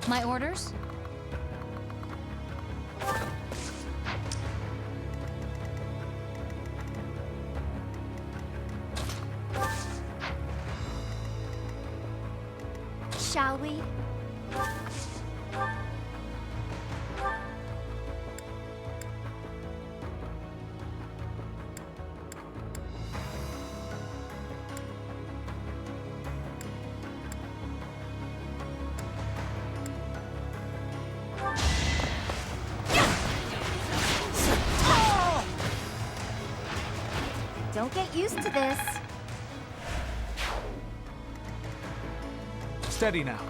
My orders? Shall we? Don't get used to this. Steady now.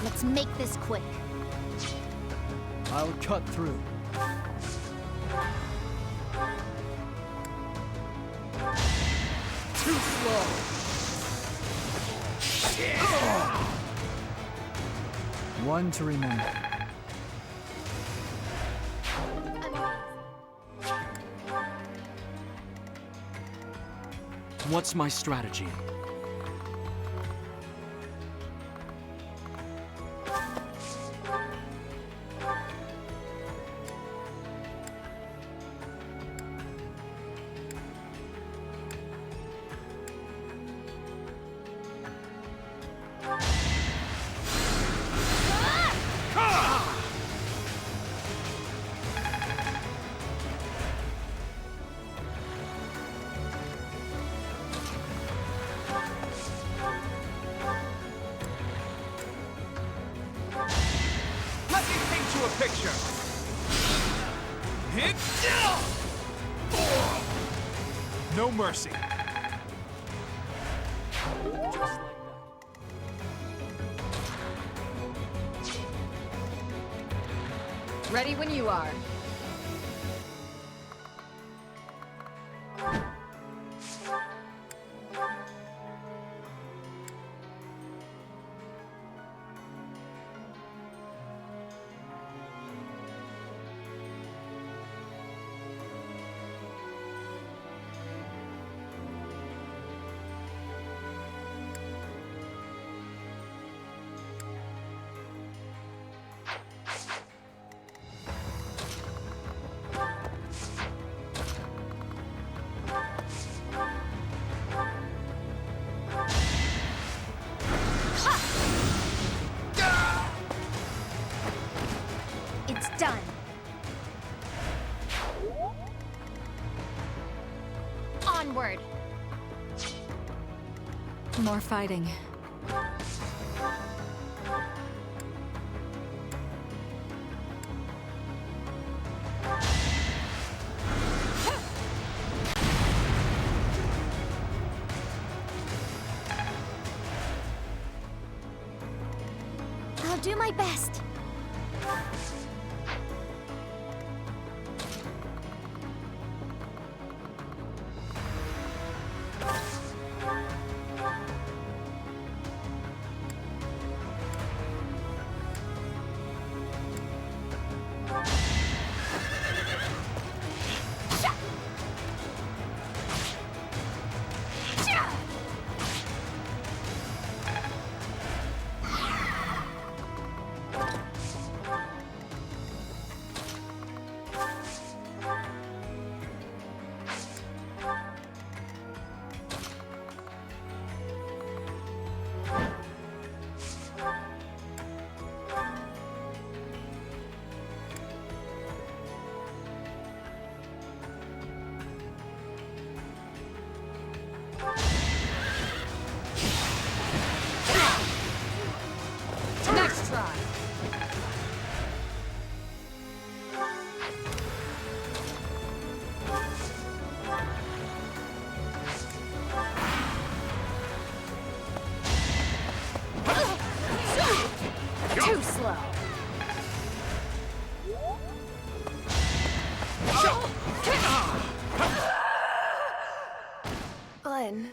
Let's make this quick. I'll cut through. Too slow. One to remember. What's my strategy? Let me paint you a picture. Hit. No mercy. Just like that. Ready when you are. It's done. Onward. More fighting. I'll do my best. Next try. Too slow. Glenn.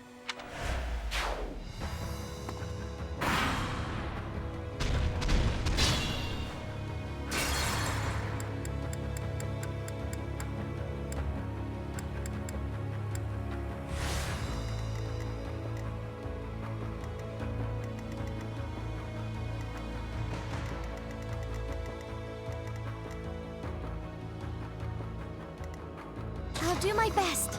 I'll do my best.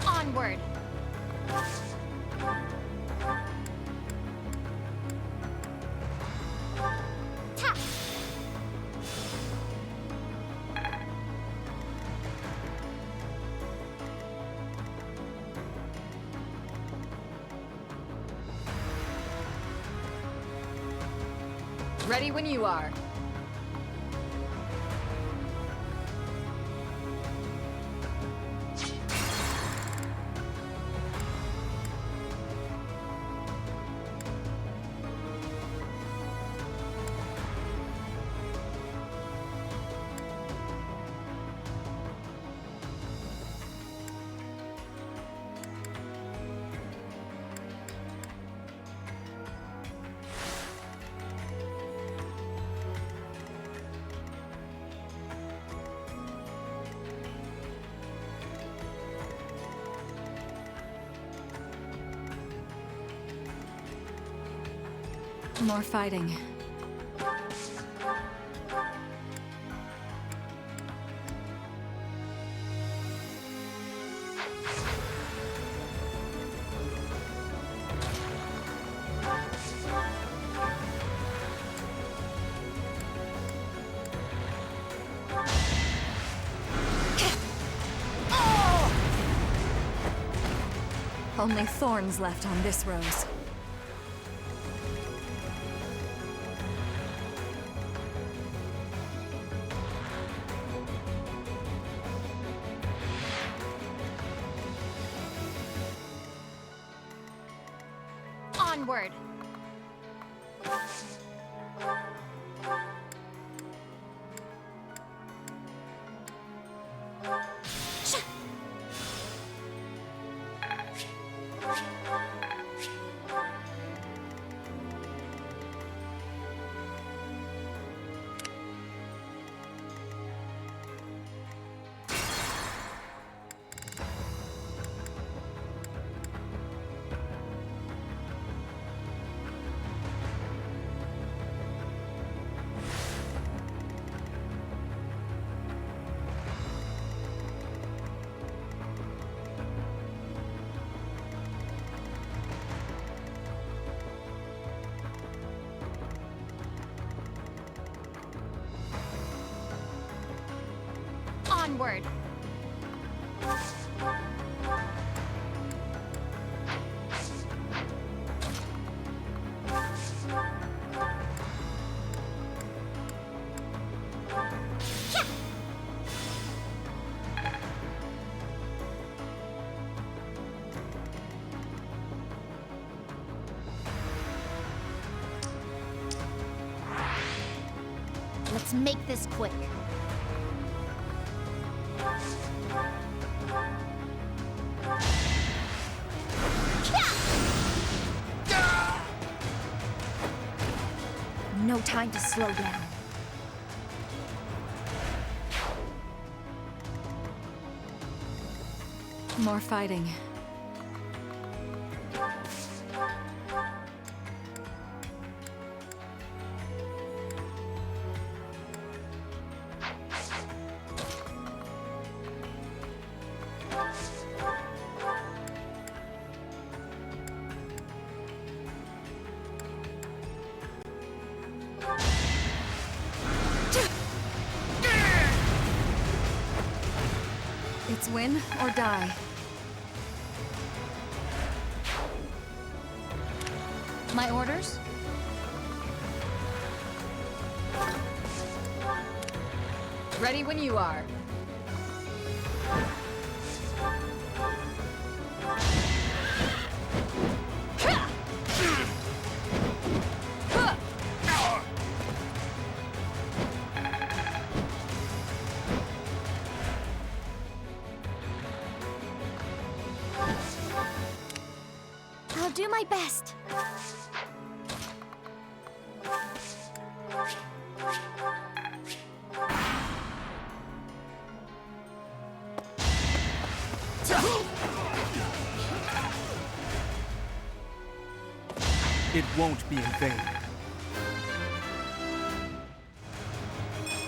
Onward. Tap. Ready when you are. More fighting. Only thorns left on this rose. Onward. Onward. Let's make this quick. No time to slow down. More fighting. It's win or die. My orders? Ready when you are. I'll do my best. It won't be in vain.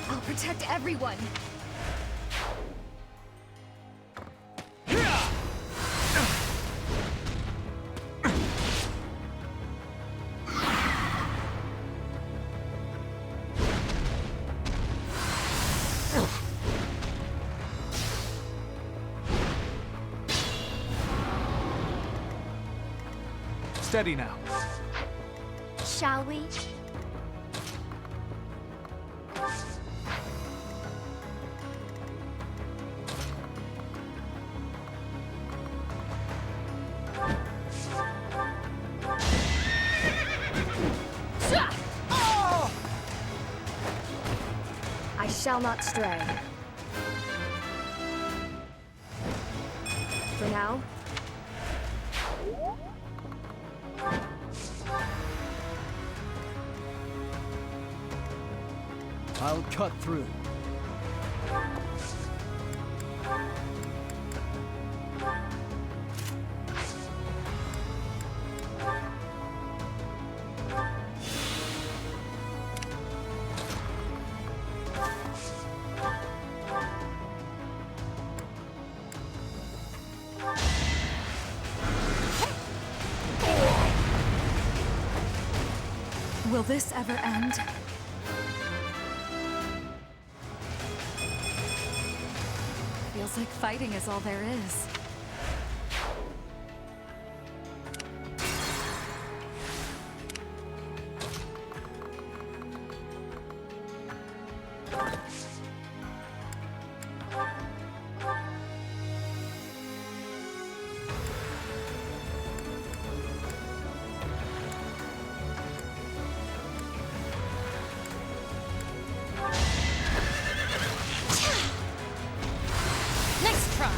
I'll protect everyone. Steady now. Shall we? I shall not stray. For now, I'll cut through. Will this ever end? Feels like fighting is all there is. Nice try.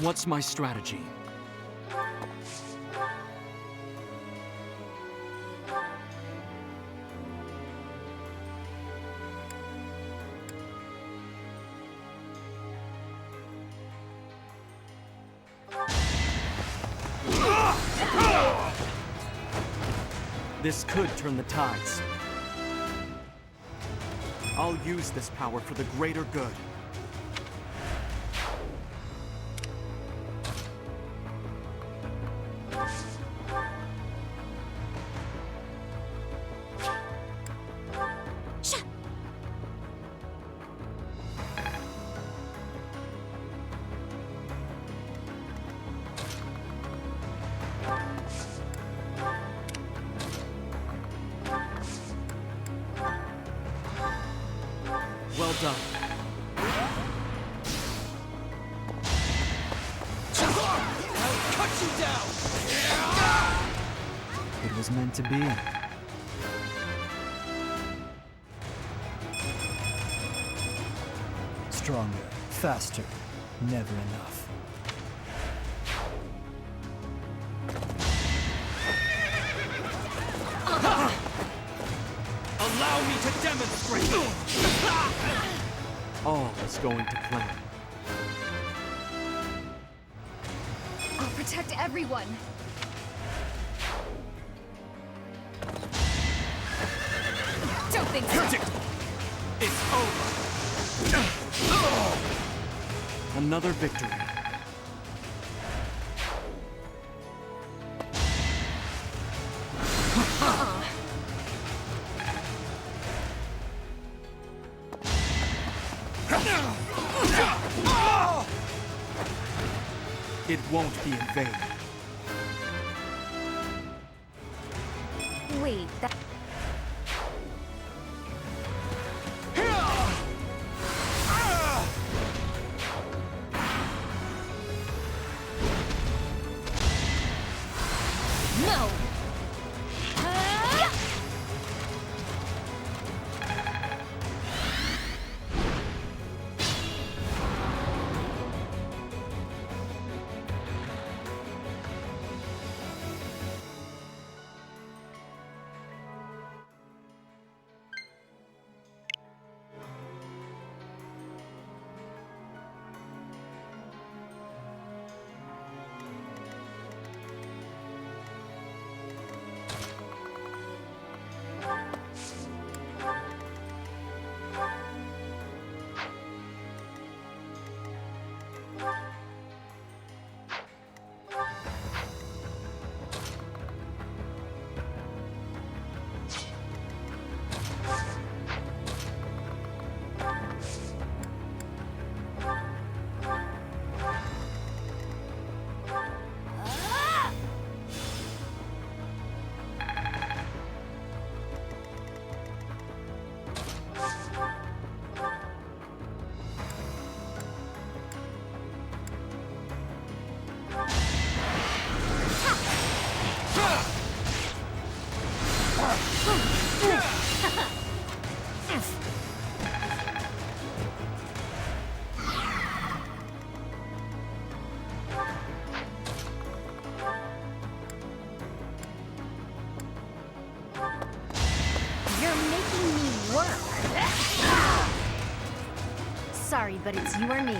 What's my strategy? This could turn the tides. I'll use this power for the greater good. Well done. I'll cut you down! It was meant to be. Stronger, faster, never enough. Allow me to demonstrate! All is going to plan. I'll protect everyone. Don't think so. It's over! Another victory. It won't be in vain. Wait, that... No! Sorry, but it's you or me.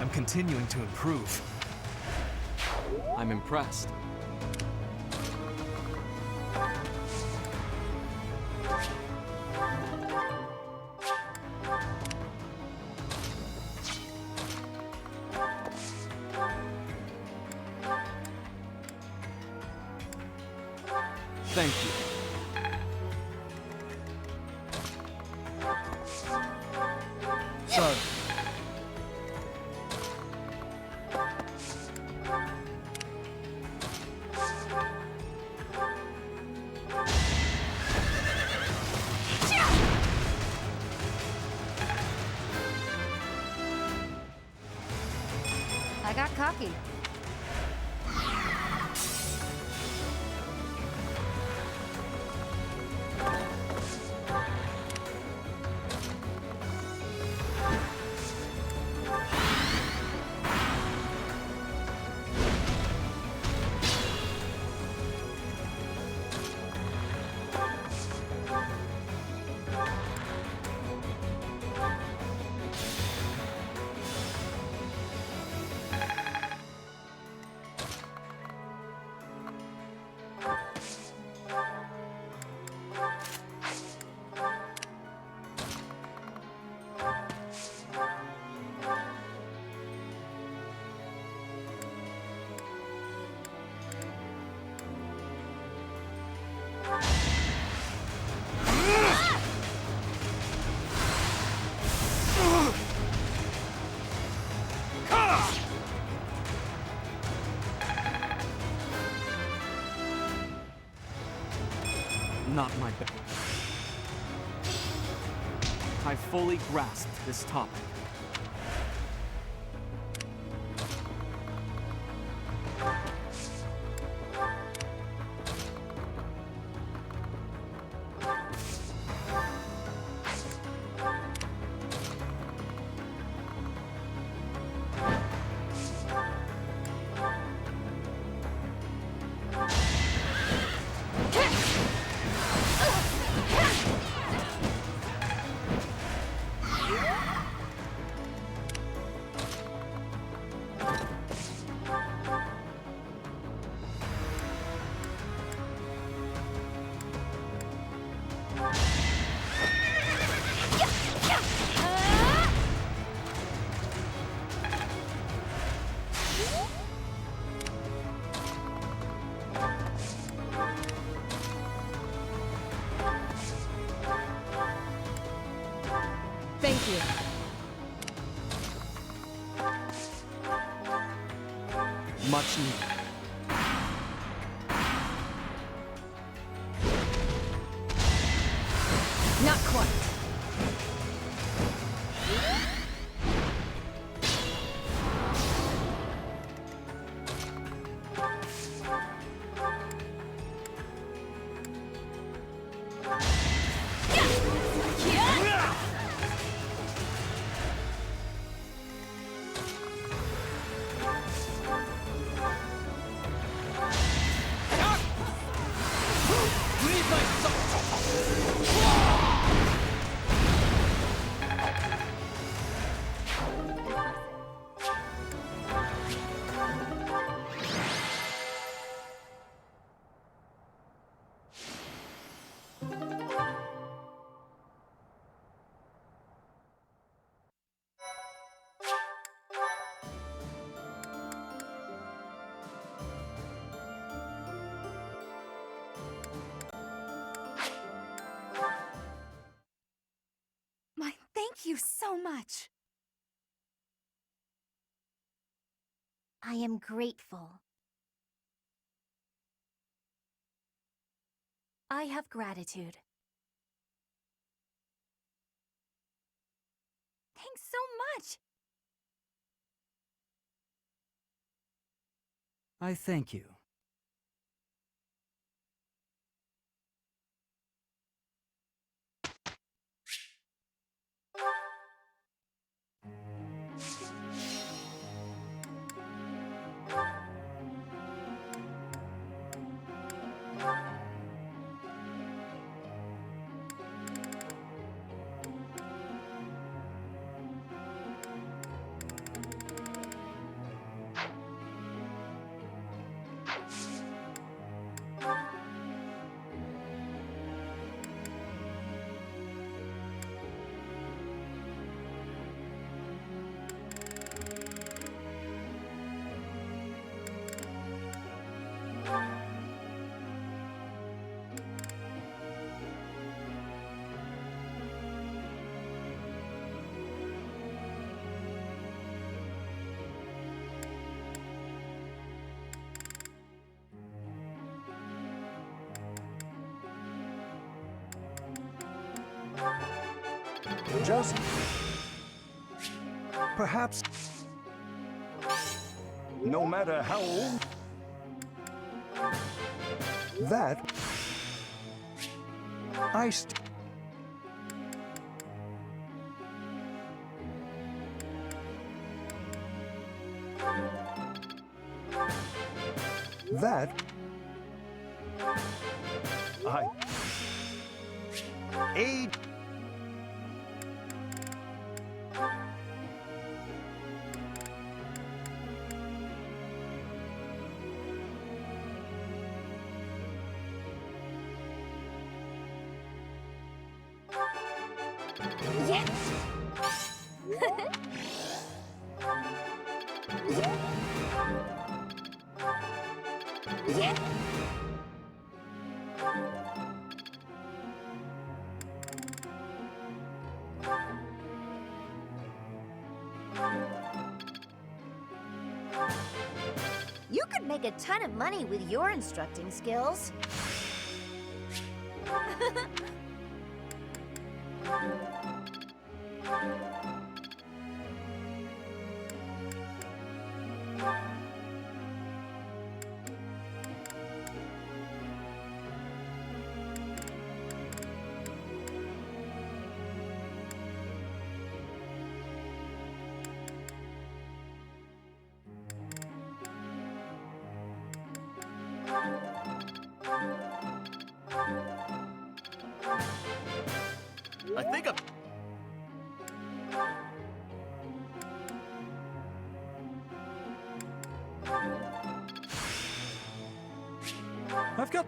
I'm continuing to improve. I'm impressed. Thank you. Sorry. I got cocky. Not my best. I fully grasped this topic. Thank you. Much needed. Not quite. Breathe my soul! Thank you so much. I am grateful. I have gratitude. Thanks so much! I thank you. Just perhaps, no matter how old, that aid. Yes! Yeah. You could make a ton of money with your instructing skills. I think I've got...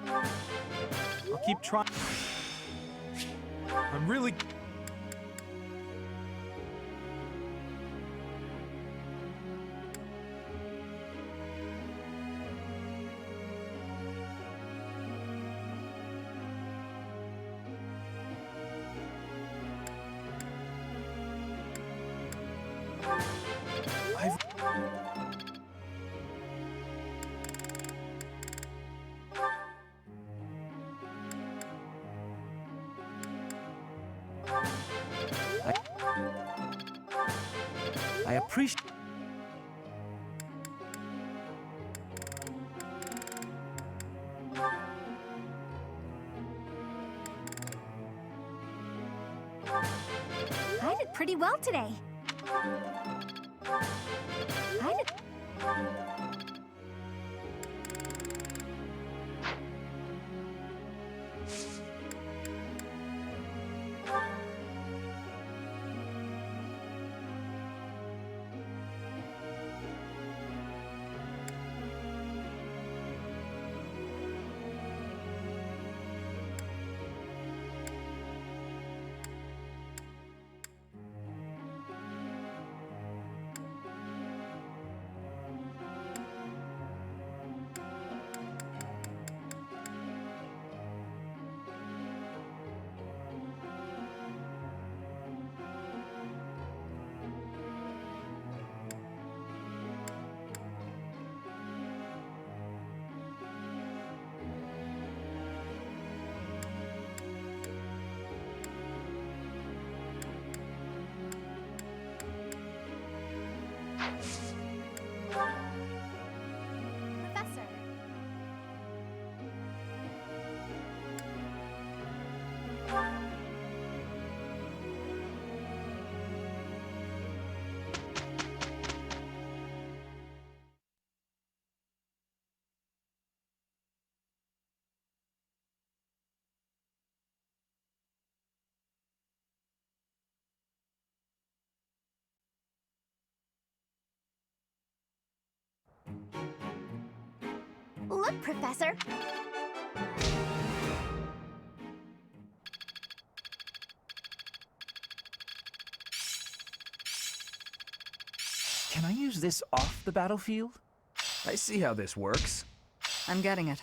I'll keep trying. I'm really... I appreciate... I did pretty well today. I did... Professor. Look, Professor. Can I use this off the battlefield? I see how this works. I'm getting it.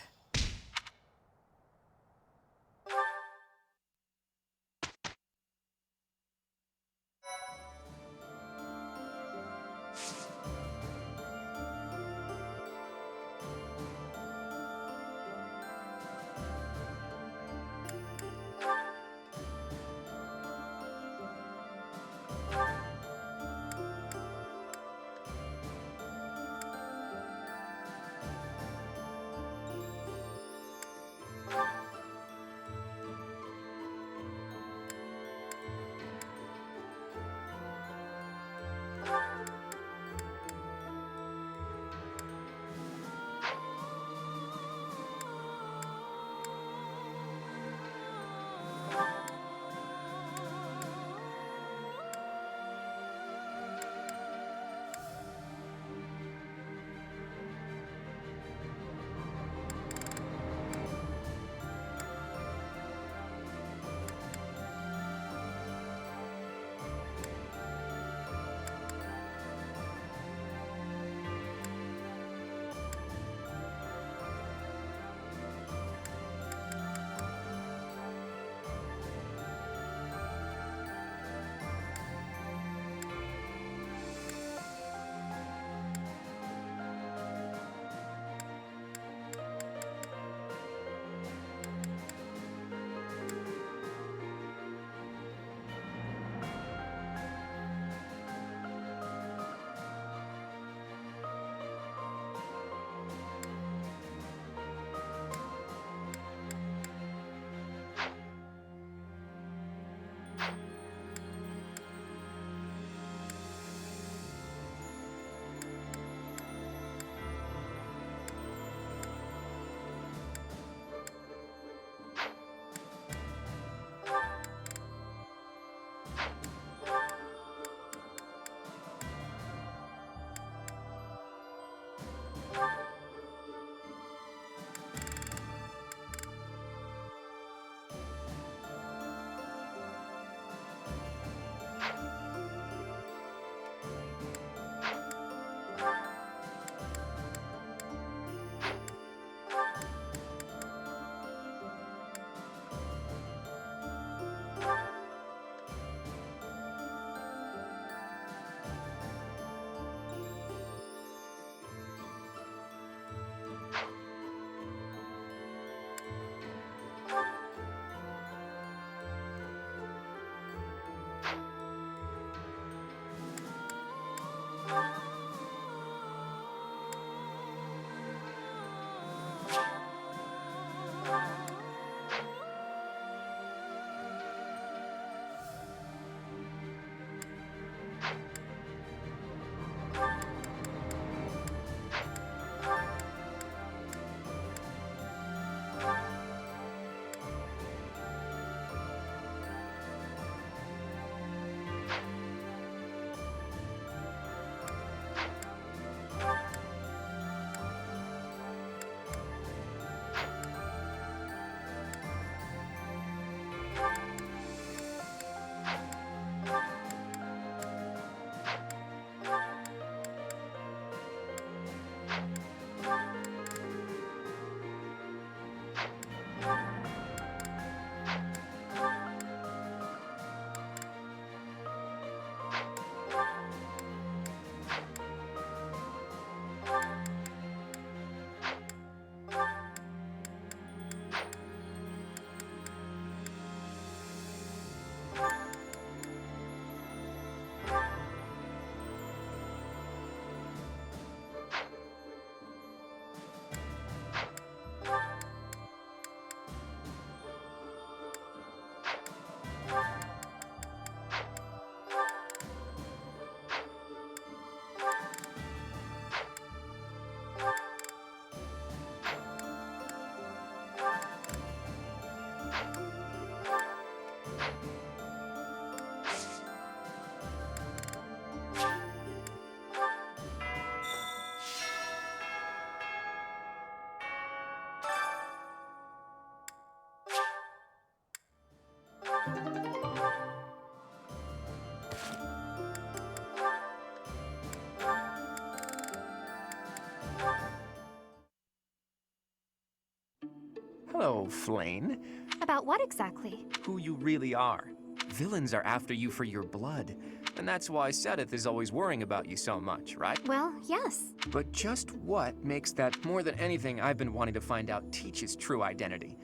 Hello, Flane. About what exactly? Who you really are. Villains are after you for your blood. And that's why Sedith is always worrying about you so much, right? Well, yes. But just what makes that more than anything I've been wanting to find out Teach's true identity?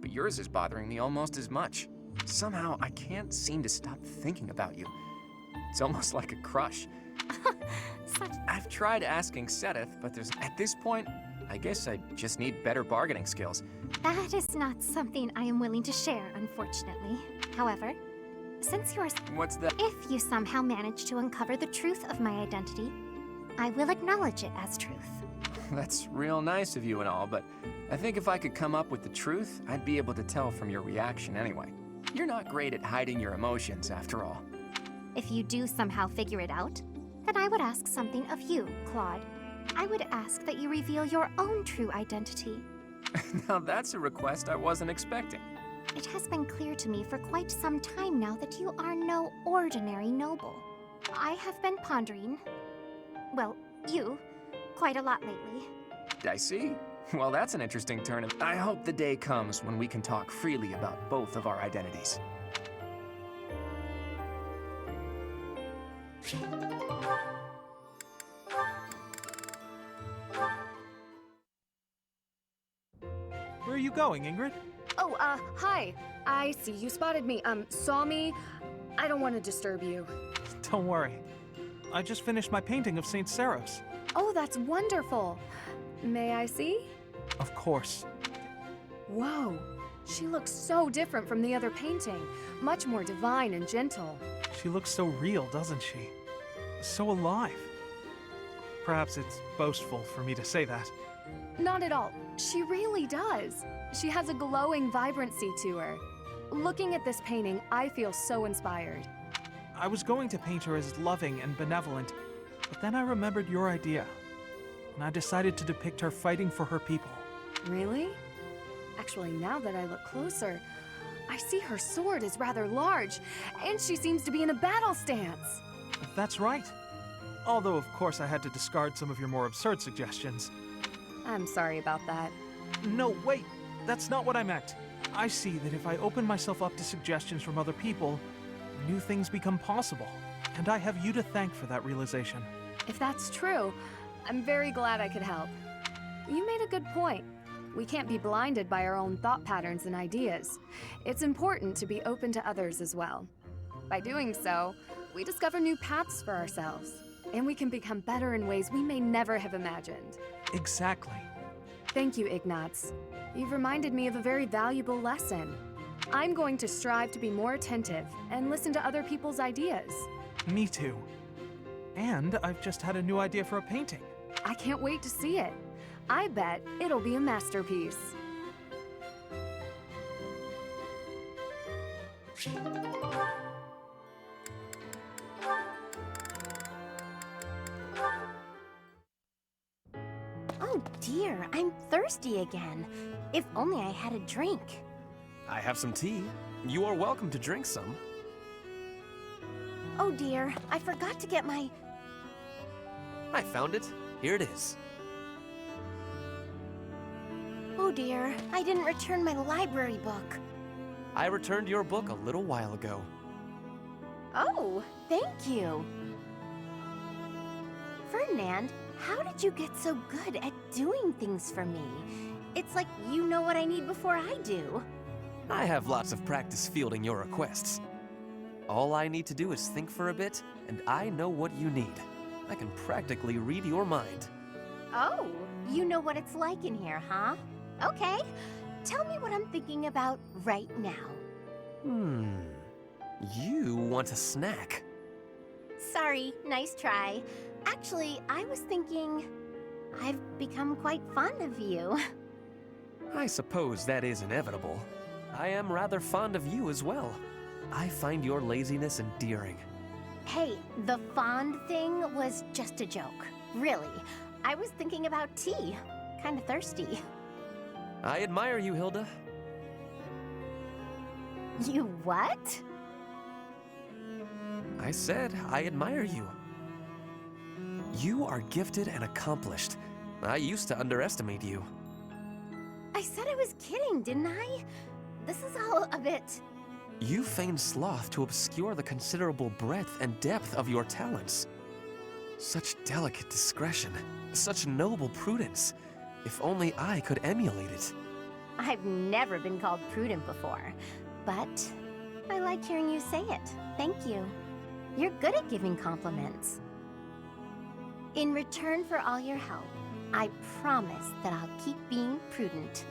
But yours is bothering me almost as much. Somehow, I can't seem to stop thinking about you. It's almost like a crush. Such... I've tried asking Sedith, but at this point, I guess I just need better bargaining skills. That is not something I am willing to share, unfortunately. However, since yours... What's that? If you somehow manage to uncover the truth of my identity, I will acknowledge it as truth. That's real nice of you and all, but I think if I could come up with the truth, I'd be able to tell from your reaction anyway. You're not great at hiding your emotions, after all. If you do somehow figure it out, then I would ask something of you, Claude. I would ask that you reveal your own true identity. Now that's a request I wasn't expecting. It has been clear to me for quite some time now that you are no ordinary noble. I have been pondering, well, you, quite a lot lately. I see. Well, that's an interesting turn. I hope the day comes when we can talk freely about both of our identities. Where are you going, Ingrid? Oh, hi. I see you spotted me. Saw me. I don't want to disturb you. Don't worry. I just finished my painting of St. Saros. Oh, that's wonderful. May I see? Of course. Whoa. She looks so different from the other painting. Much more divine and gentle. She looks so real, doesn't she? So alive. Perhaps it's boastful for me to say that. Not at all. She really does. She has a glowing vibrancy to her. Looking at this painting, I feel so inspired. I was going to paint her as loving and benevolent, but then I remembered your idea, and I decided to depict her fighting for her people. Really? Actually, now that I look closer, I see her sword is rather large, and she seems to be in a battle stance. That's right. Although, of course, I had to discard some of your more absurd suggestions. I'm sorry about that. No, wait! That's not what I meant. I see that if I open myself up to suggestions from other people, new things become possible. And I have you to thank for that realization. If that's true, I'm very glad I could help. You made a good point. We can't be blinded by our own thought patterns and ideas. It's important to be open to others as well. By doing so, we discover new paths for ourselves, and we can become better in ways we may never have imagined. Exactly. Thank you, Ignatz. You've reminded me of a very valuable lesson. I'm going to strive to be more attentive and listen to other people's ideas. Me too. And I've just had a new idea for a painting. I can't wait to see it. I bet it'll be a masterpiece. Oh dear, I'm thirsty again. If only I had a drink. I have some tea. You are welcome to drink some. Oh dear, I forgot to get my... I found it. Here it is. Oh dear, I didn't return my library book. I returned your book a little while ago. Oh, thank you. Ferdinand, how did you get so good at doing things for me? It's like you know what I need before I do. I have lots of practice fielding your requests. All I need to do is think for a bit, and I know what you need. I can practically read your mind. Oh, you know what it's like in here, huh? Okay, tell me what I'm thinking about right now. You want a snack. Sorry, nice try. Actually, I was thinking I've become quite fond of you. I suppose that is inevitable. I am rather fond of you as well. I find your laziness endearing. Hey, the fond thing was just a joke. Really. I was thinking about tea. Kinda thirsty. I admire you, Hilda. You what? I said I admire you. You are gifted and accomplished. I used to underestimate you. I said I was kidding, didn't I? This is all a bit... You feigned sloth to obscure the considerable breadth and depth of your talents. Such delicate discretion, such noble prudence. If only I could emulate it. I've never been called prudent before, but I like hearing you say it. Thank you. You're good at giving compliments. In return for all your help, I promise that I'll keep being prudent.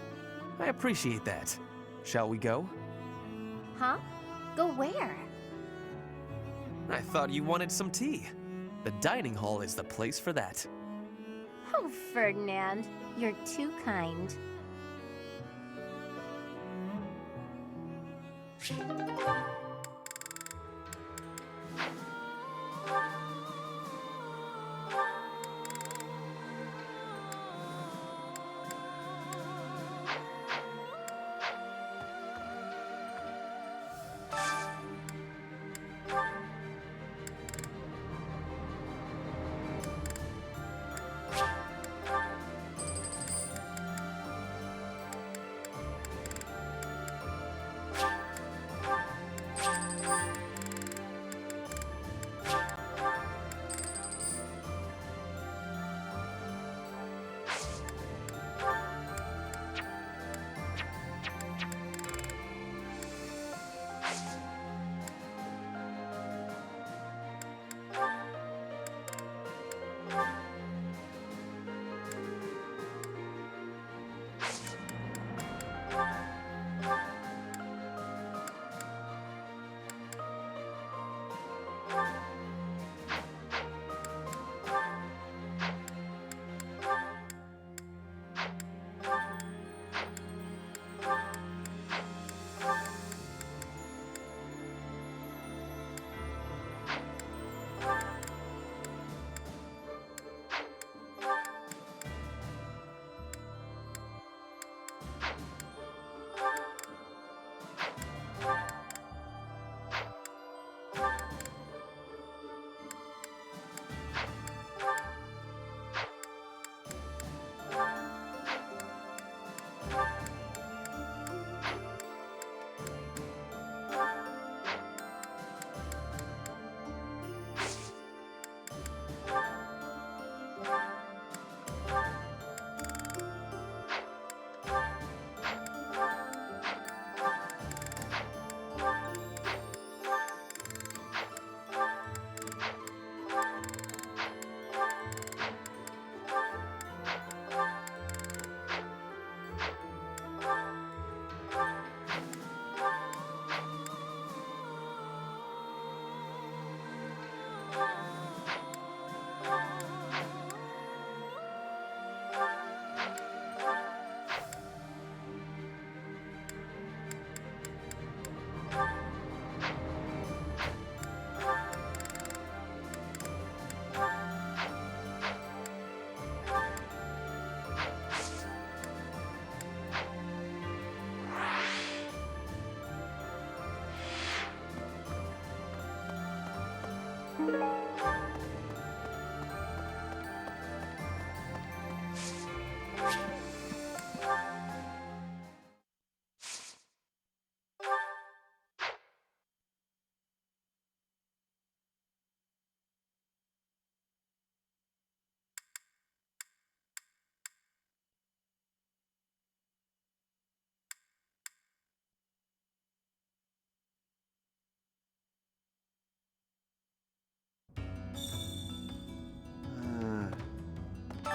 I appreciate that. Shall we go? Huh? Go where? I thought you wanted some tea. The dining hall is the place for that. Oh, Ferdinand, you're too kind.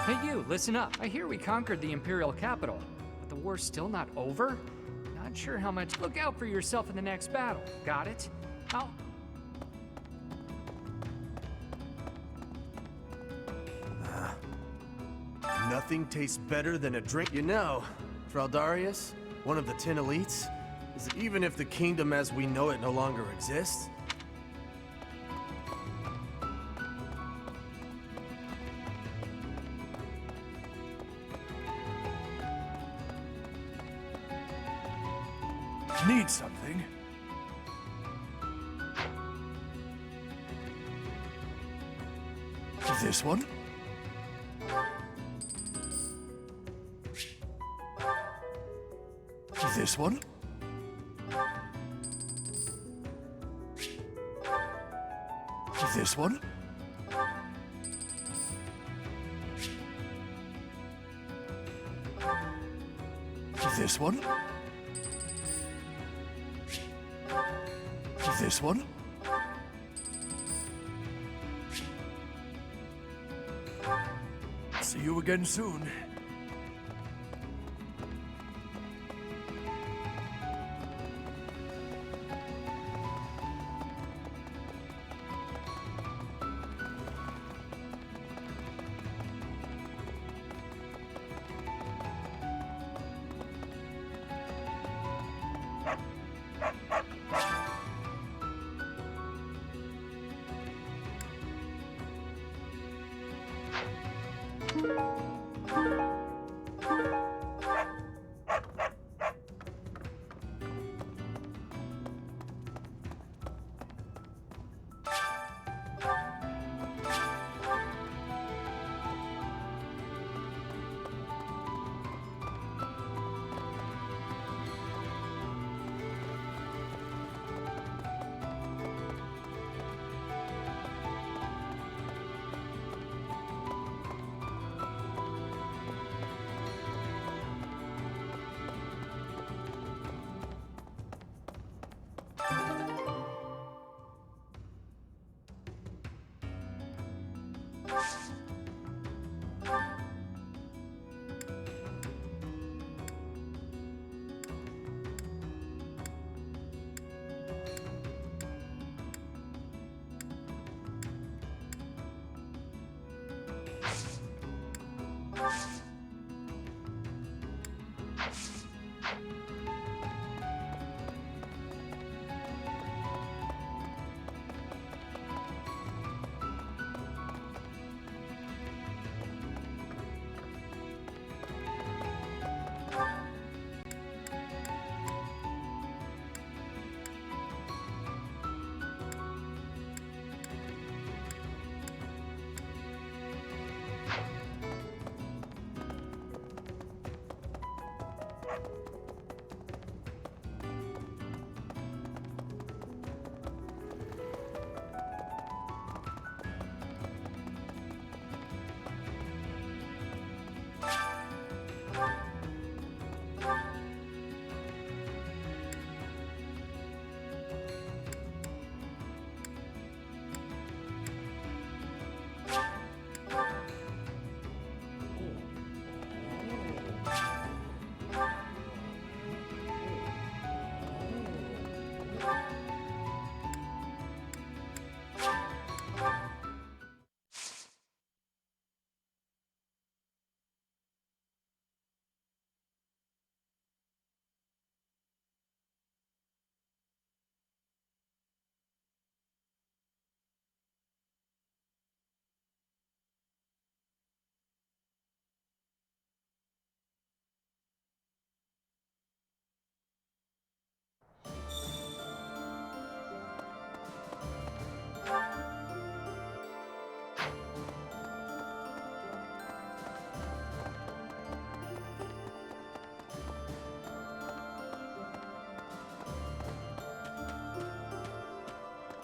Hey you, listen up. I hear we conquered the Imperial capital, but the war's still not over? Not sure how much. Look out for yourself in the next battle. Got it? I'll... Nothing tastes better than a drink. You know, Fraldarius, one of the 10 elites, is that even if the kingdom as we know it no longer exists, Need something? This one? This one? This one? This one? This one? See you again soon.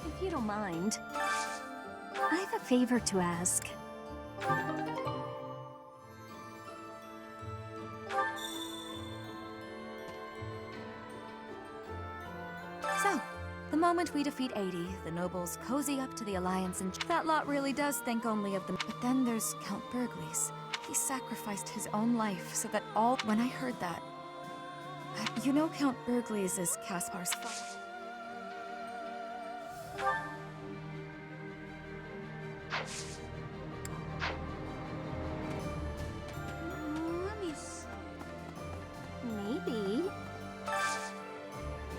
If you don't mind, I have a favor to ask. So, the moment we defeat 80, the nobles cozy up to the Alliance and that lot really does think only of them. But then there's Count Burgles. He sacrificed his own life so that all— When I heard that, you know Count Burgles is Caspar's father. Let me see. Maybe.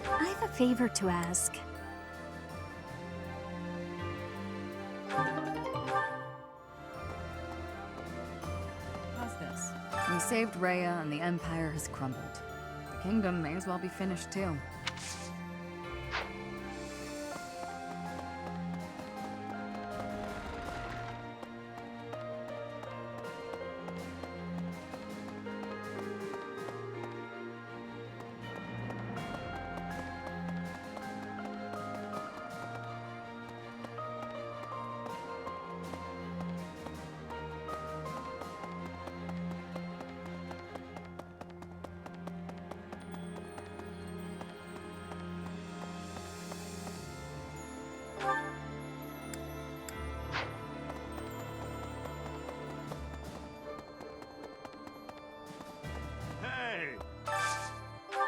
I have a favor to ask. How's this? We saved Rhea and the Empire has crumbled. The kingdom may as well be finished too.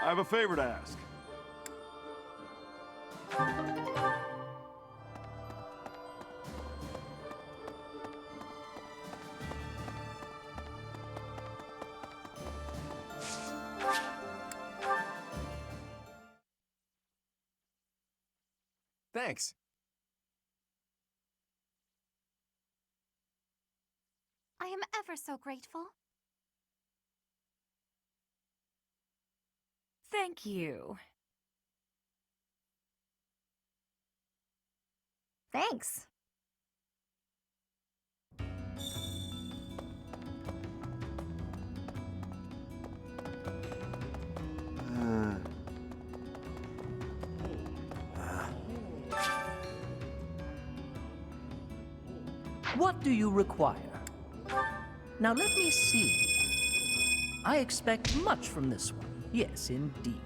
I have a favor to ask. Thanks. I am ever so grateful. Thank you. Thanks. What do you require? Now let me see. I expect much from this one. Yes, indeed.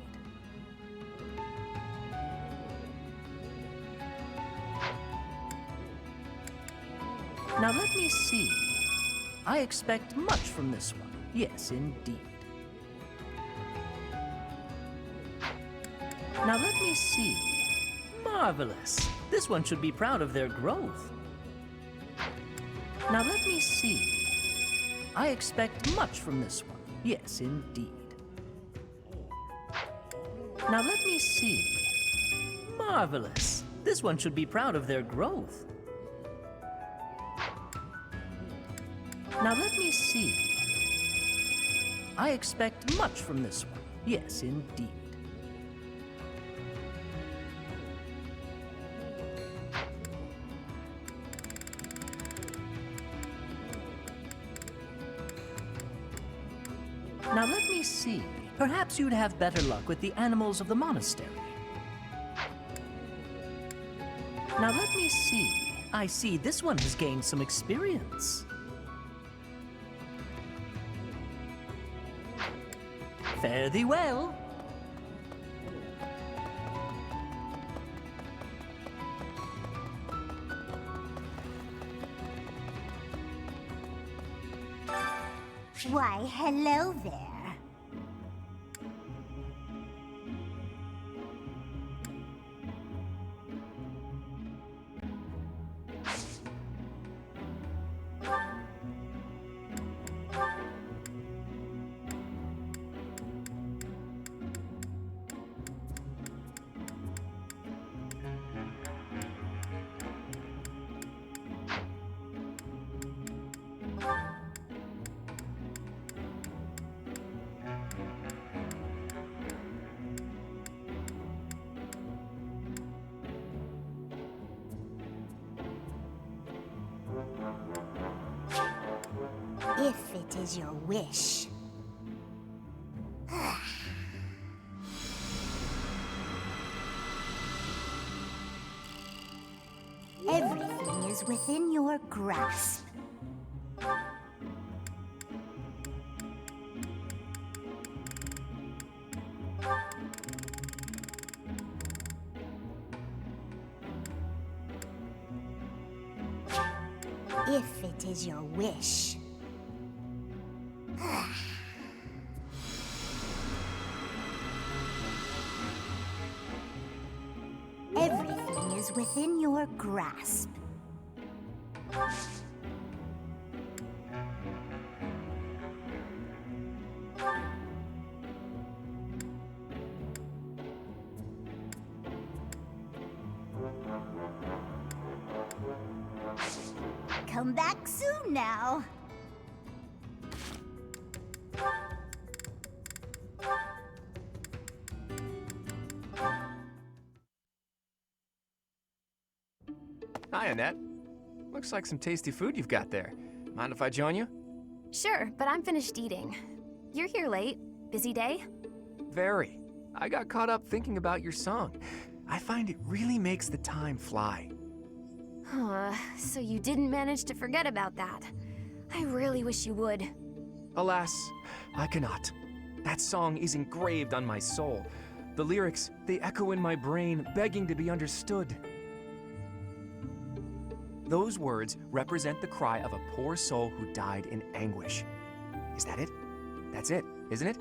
Now let me see. I expect much from this one. Yes, indeed. Now let me see. Marvelous. This one should be proud of their growth. Now let me see. I expect much from this one. Yes, indeed. Now let me see. Marvelous. This one should be proud of their growth. Now let me see. I expect much from this one. Yes, indeed. Now let me see. Perhaps you'd have better luck with the animals of the monastery. Now let me see. I see this one has gained some experience. Fare thee well. Why, hello there. If it is your wish. Everything is within your grasp. If it is your wish. Everything is within your grasp. Come back soon now. Hi, Annette. Looks like some tasty food you've got there. Mind if I join you? Sure, but I'm finished eating. You're here late. Busy day? Very. I got caught up thinking about your song. I find it really makes the time fly. So you didn't manage to forget about that. I really wish you would. Alas, I cannot. That song is engraved on my soul. The lyrics, they echo in my brain, begging to be understood. Those words represent the cry of a poor soul who died in anguish. Is that it? That's it, isn't it?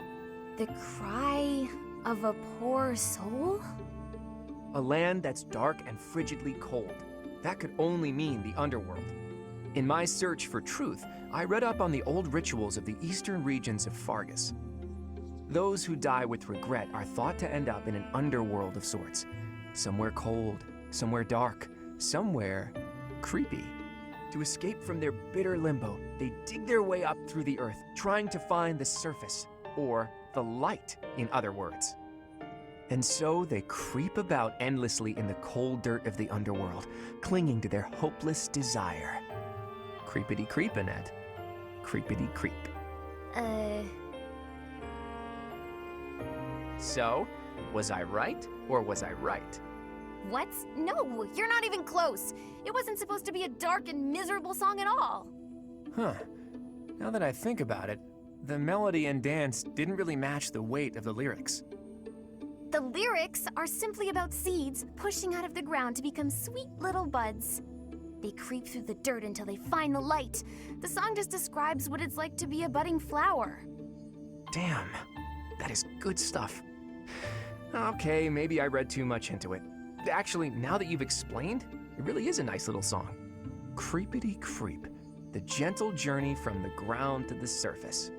The cry of a poor soul? A land that's dark and frigidly cold. That could only mean the underworld. In my search for truth, I read up on the old rituals of the eastern regions of Fargus. Those who die with regret are thought to end up in an underworld of sorts. Somewhere cold, somewhere dark, somewhere creepy. To escape from their bitter limbo, they dig their way up through the earth, trying to find the surface, or the light, in other words. And so they creep about endlessly in the cold dirt of the underworld, clinging to their hopeless desire. Creepity creep, Annette. Creepity creep. So, was I right, or was I right? What? No, you're not even close. It wasn't supposed to be a dark and miserable song at all. Huh. Now that I think about it, the melody and dance didn't really match the weight of the lyrics. The lyrics are simply about seeds pushing out of the ground to become sweet little buds. They creep through the dirt until they find the light. The song just describes what it's like to be a budding flower. Damn, that is good stuff. Okay, maybe I read too much into it. Actually, now that you've explained, it really is a nice little song. Creepity creep, the gentle journey from the ground to the surface.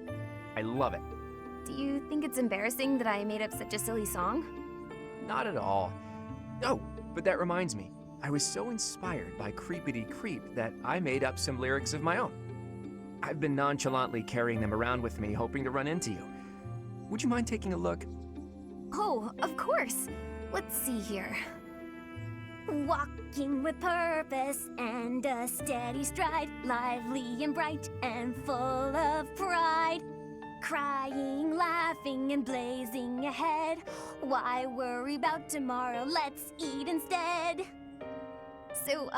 I love it. Do you think it's embarrassing that I made up such a silly song? Not at all. Oh, but that reminds me. I was so inspired by Creepity Creep that I made up some lyrics of my own. I've been nonchalantly carrying them around with me, hoping to run into you. Would you mind taking a look? Oh, of course. Let's see here. Walking with purpose and a steady stride, lively and bright and full of pride. Crying, laughing, and blazing ahead. Why worry about tomorrow? Let's eat instead. So,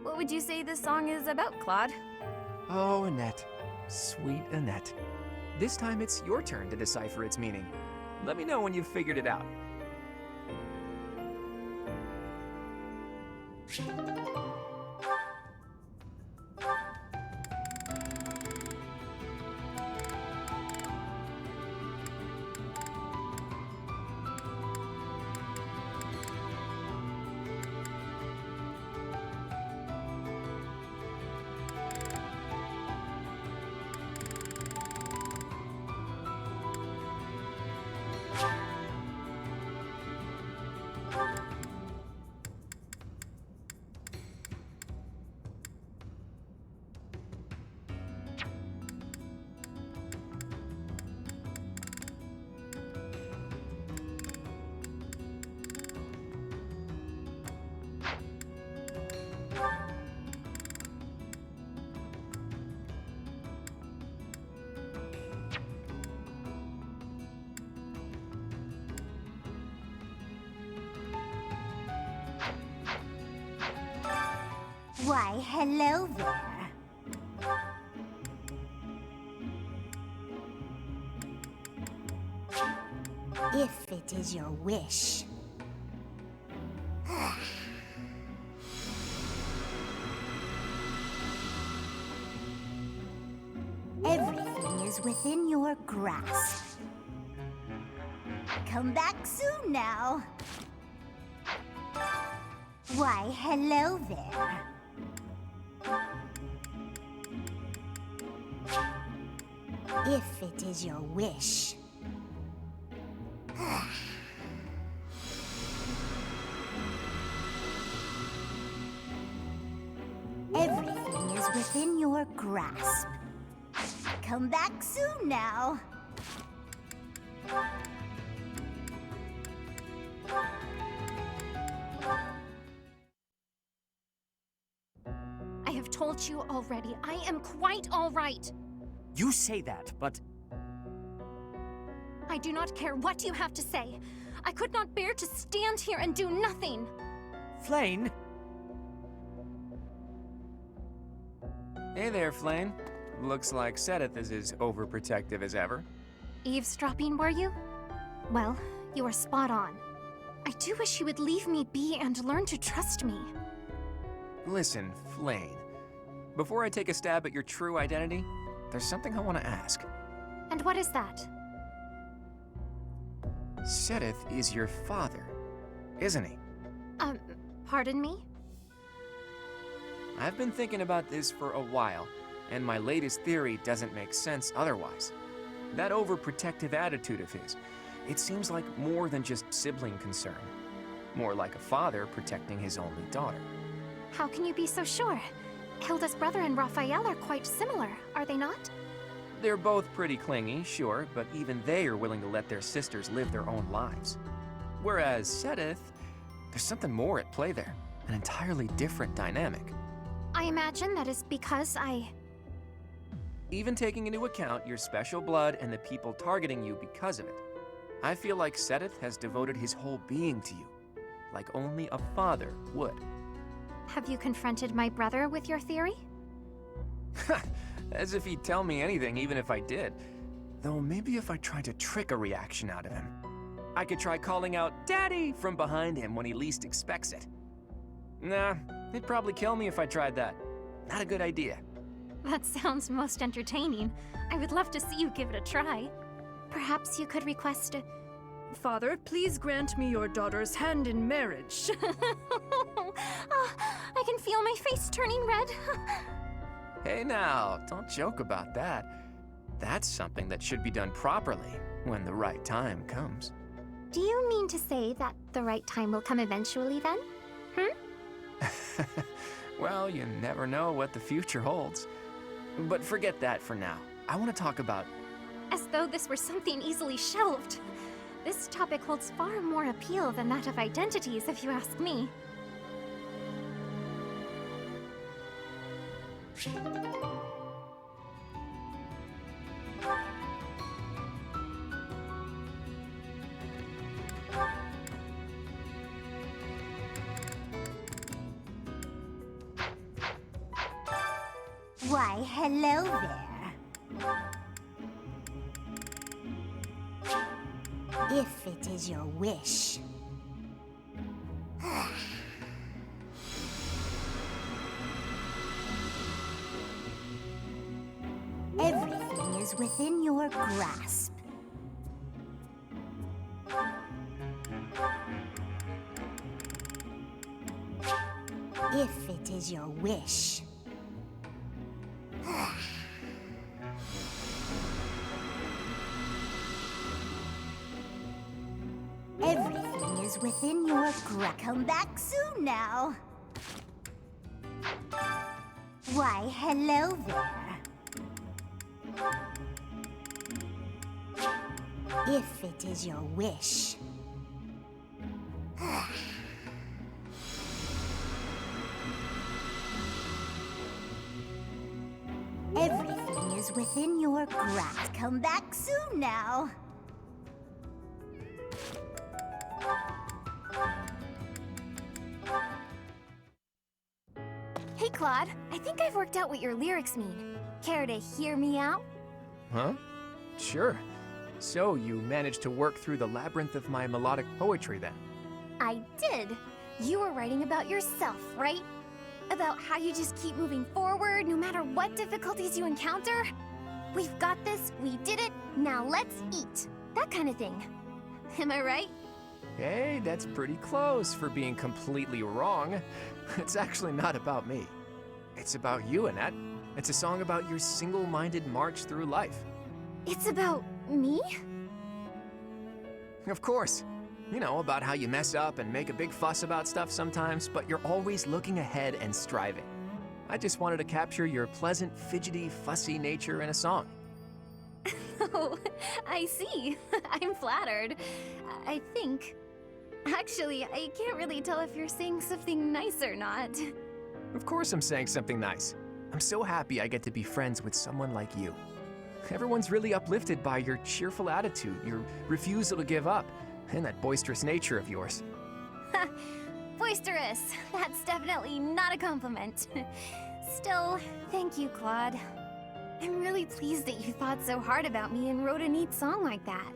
what would you say this song is about, Claude? Oh, Annette. Sweet Annette. This time it's your turn to decipher its meaning. Let me know when you've figured it out. Why, hello there. If it is your wish. Everything is within your grasp. Come back soon now. Why, hello there. If it is your wish. Everything is within your grasp. Come back soon now. I have told you already, I am quite all right. You say that, but... I do not care what you have to say. I could not bear to stand here and do nothing. Flayn? Hey there, Flayn. Looks like Sedith is as overprotective as ever. Eavesdropping, were you? Well, you are spot on. I do wish you would leave me be and learn to trust me. Listen, Flayn. Before I take a stab at your true identity, there's something I want to ask. And what is that? Sedith is your father, isn't he? Pardon me? I've been thinking about this for a while, and my latest theory doesn't make sense otherwise. That overprotective attitude of his, it seems like more than just sibling concern. More like a father protecting his only daughter. How can you be so sure? Hilda's brother and Raphael are quite similar, are they not? They're both pretty clingy, sure, but even they are willing to let their sisters live their own lives. Whereas Sedith, there's something more at play there, an entirely different dynamic. I imagine that is because Even taking into account your special blood and the people targeting you because of it, I feel like Sedith has devoted his whole being to you, like only a father would. Have you confronted my brother with your theory? As if he'd tell me anything, even if I did. Though maybe if I tried to trick a reaction out of him. I could try calling out, "Daddy!" from behind him when he least expects it. Nah, he'd probably kill me if I tried that. Not a good idea. That sounds most entertaining. I would love to see you give it a try. Perhaps you could request Father, please grant me your daughter's hand in marriage. I can feel my face turning red. Hey now, don't joke about that. That's something that should be done properly when the right time comes. Do you mean to say that the right time will come eventually then? Well, you never know what the future holds. But forget that for now. I want to talk about... As though this were something easily shelved. This topic holds far more appeal than that of identities, if you ask me. Why, hello there. If it is your wish. Everything is within your grasp. If it is your wish. Everything is within your grasp. Come back soon now. Why, hello there. If it is your wish. Everything is within your grasp. Come back soon now. Hey, Claude. I think I've worked out what your lyrics mean. Care to hear me out? Huh? Sure. So you managed to work through the labyrinth of my melodic poetry then? I did. You were writing about yourself, right? About how you just keep moving forward no matter what difficulties you encounter? We've got this, we did it, now let's eat. That kind of thing. Am I right? Hey, that's pretty close for being completely wrong. It's actually not about me. It's about you, Annette. It's a song about your single-minded march through life. It's about me? Of course. You know, about how you mess up and make a big fuss about stuff sometimes, but you're always looking ahead and striving. I just wanted to capture your pleasant, fidgety, fussy nature in a song. Oh, I see. I'm flattered. I think. Actually, I can't really tell if you're saying something nice or not. Of course I'm saying something nice. I'm so happy I get to be friends with someone like you. Everyone's really uplifted by your cheerful attitude, your refusal to give up, and that boisterous nature of yours. Boisterous. That's definitely not a compliment. Still, thank you, Claude. I'm really pleased that you thought so hard about me and wrote a neat song like that.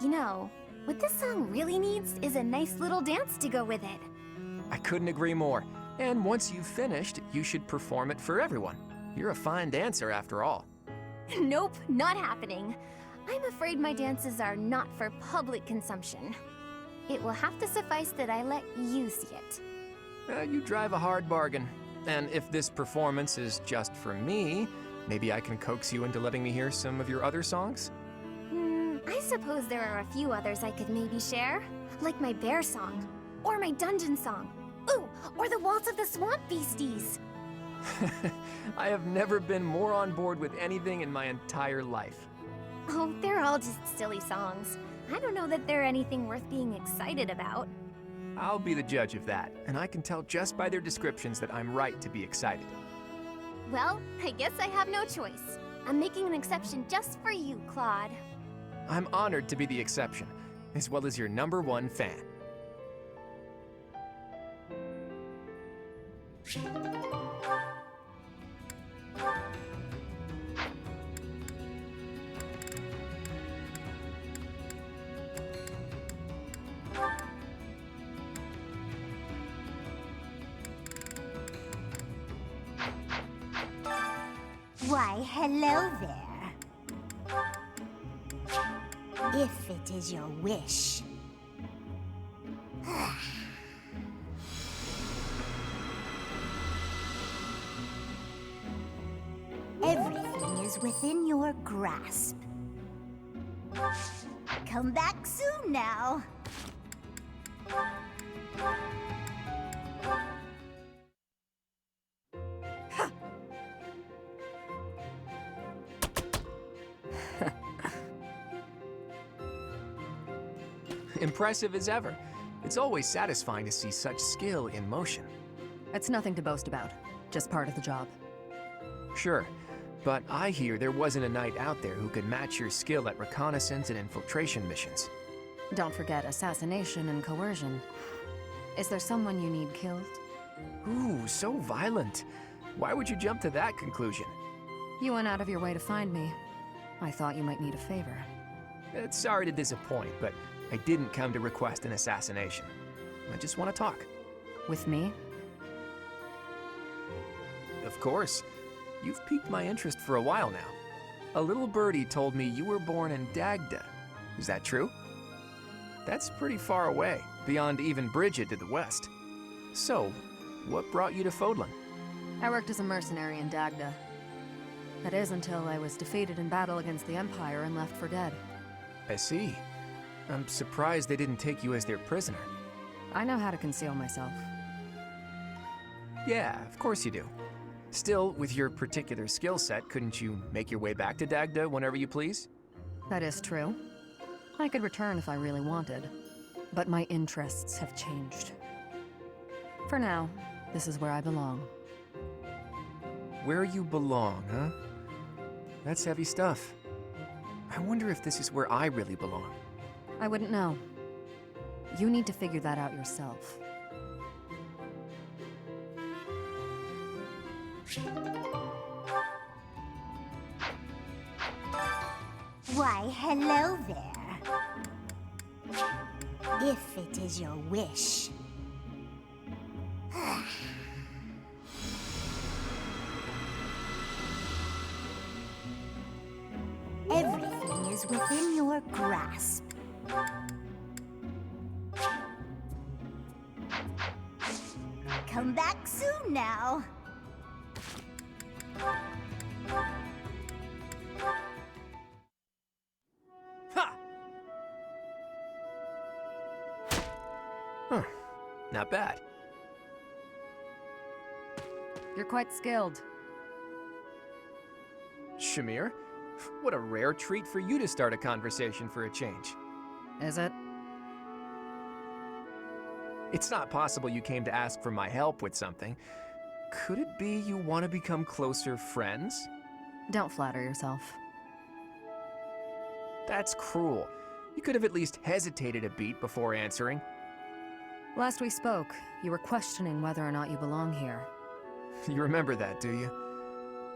You know, what this song really needs is a nice little dance to go with it. I couldn't agree more. And once you've finished, you should perform it for everyone. You're a fine dancer after all. Nope, not happening. I'm afraid my dances are not for public consumption. It will have to suffice that I let you see it. You drive a hard bargain. And if this performance is just for me, maybe I can coax you into letting me hear some of your other songs? I suppose there are a few others I could maybe share. Like my bear song, or my dungeon song. Ooh, or the Waltz of the Swamp Beasties. I have never been more on board with anything in my entire life. Oh, they're all just silly songs. I don't know that they're anything worth being excited about. I'll be the judge of that, and I can tell just by their descriptions that I'm right to be excited. Well, I guess I have no choice. I'm making an exception just for you, Claude. I'm honored to be the exception, as well as your #1 fan. Why, hello there. If it is your wish. Everything is within your grasp. Come back soon now. Impressive as ever. It's always satisfying to see such skill in motion. It's nothing to boast about, just part of the job. Sure, but I hear there wasn't a knight out there who could match your skill at reconnaissance and infiltration missions. Don't forget assassination and coercion. Is there someone you need killed? Ooh, so violent. Why would you jump to that conclusion? You went out of your way to find me. I thought you might need a favor. Sorry to disappoint, but I didn't come to request an assassination. I just want to talk. With me? Of course. You've piqued my interest for a while now. A little birdie told me you were born in Dagda. Is that true? That's pretty far away, beyond even Bridget to the west. So, what brought you to Fodlan? I worked as a mercenary in Dagda. That is until I was defeated in battle against the Empire and left for dead. I see. I'm surprised they didn't take you as their prisoner. I know how to conceal myself. Yeah, of course you do. Still, with your particular skill set, couldn't you make your way back to Dagda whenever you please? That is true. I could return if I really wanted, but my interests have changed. For now, this is where I belong. Where you belong, huh? That's heavy stuff. I wonder if this is where I really belong. I wouldn't know. You need to figure that out yourself. Why, hello there. If it is your wish. Everything is within your grasp. Come back soon now. Ha! Huh. Not bad. You're quite skilled. Shamir, what a rare treat for you to start a conversation for a change. Is it? It's not possible you came to ask for my help with something. Could it be you want to become closer friends? Don't flatter yourself. That's cruel. You could have at least hesitated a beat before answering. Last we spoke, you were questioning whether or not you belong here. You remember that, do you?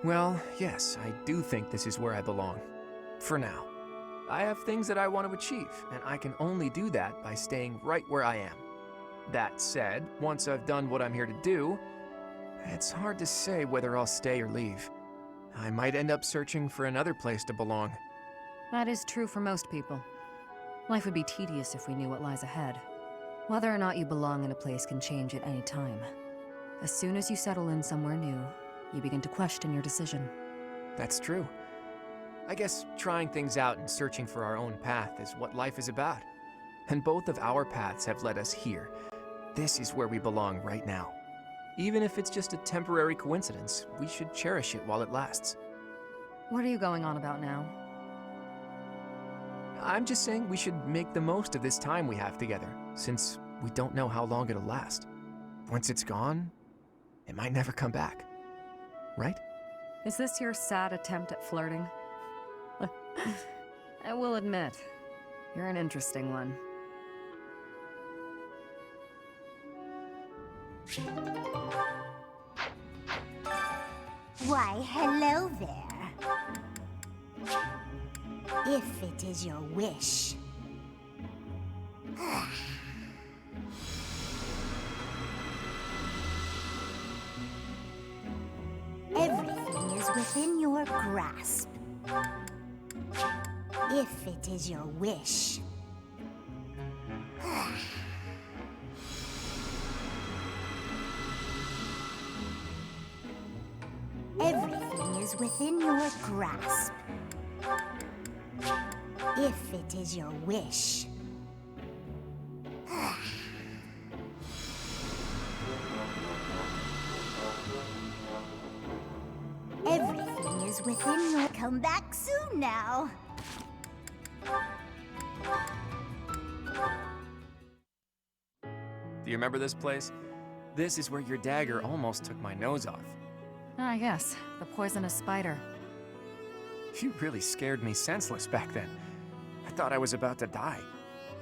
Well, yes, I do think this is where I belong. For now. I have things that I want to achieve, and I can only do that by staying right where I am. That said, once I've done what I'm here to do, it's hard to say whether I'll stay or leave. I might end up searching for another place to belong. That is true for most people. Life would be tedious if we knew what lies ahead. Whether or not you belong in a place can change at any time. As soon as you settle in somewhere new, you begin to question your decision. That's true. I guess trying things out and searching for our own path is what life is about. And both of our paths have led us here. This is where we belong right now. Even if it's just a temporary coincidence, we should cherish it while it lasts. What are you going on about now? I'm just saying we should make the most of this time we have together, since we don't know how long it'll last. Once it's gone, it might never come back. Right? Is this your sad attempt at flirting? I will admit, you're an interesting one. Why, hello there. If it is your wish. Everything is within your grasp. If it is your wish. Everything is within your grasp. If it is your wish. Everything is within your... Come back soon now. Do you remember this place? This is where your dagger almost took my nose off. Ah, yes, the poisonous spider. You really scared me senseless back then. I thought I was about to die.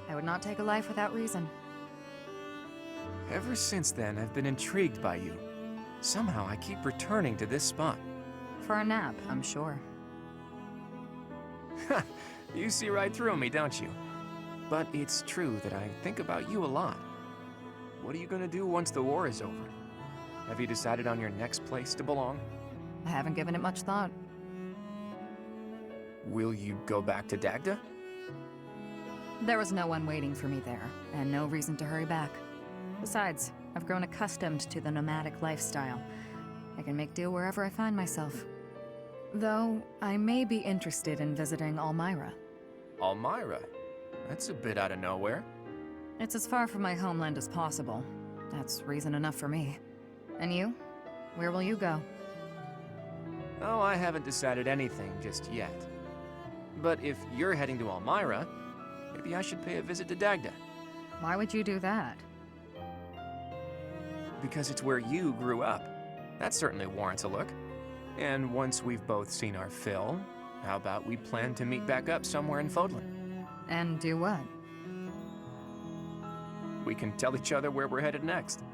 I would not take a life without reason. Ever since then, I've been intrigued by you. Somehow, I keep returning to this spot. For a nap, I'm sure. You see right through me, don't you? But it's true that I think about you a lot. What are you gonna do once the war is over? Have you decided on your next place to belong? I haven't given it much thought. Will you go back to Dagda? There was no one waiting for me there, and no reason to hurry back. Besides, I've grown accustomed to the nomadic lifestyle. I can make do wherever I find myself. Though, I may be interested in visiting Almyra. Almyra? That's a bit out of nowhere. It's as far from my homeland as possible. That's reason enough for me. And you? Where will you go? Oh, I haven't decided anything just yet. But if you're heading to Almyra, maybe I should pay a visit to Dagda. Why would you do that? Because it's where you grew up. That certainly warrants a look. And once we've both seen our fill, how about we plan to meet back up somewhere in Fodlan? And do what? We can tell each other where we're headed next.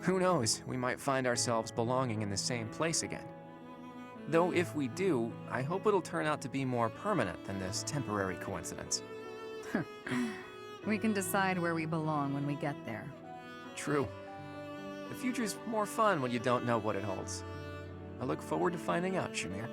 Who knows, we might find ourselves belonging in the same place again. Though if we do, I hope it'll turn out to be more permanent than this temporary coincidence. We can decide where we belong when we get there. True. The future's more fun when you don't know what it holds. I look forward to finding out, Shamir.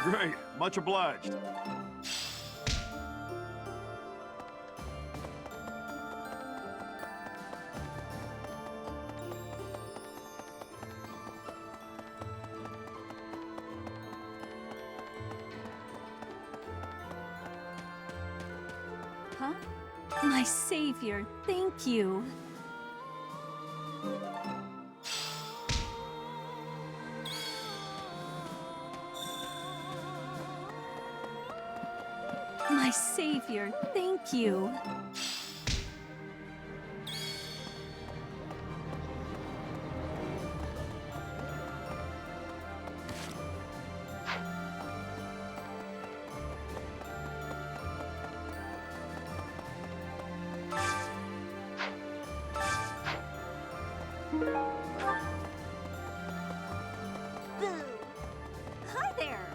Great. Much obliged. Huh? My savior, thank you. My savior, thank you. Hi there!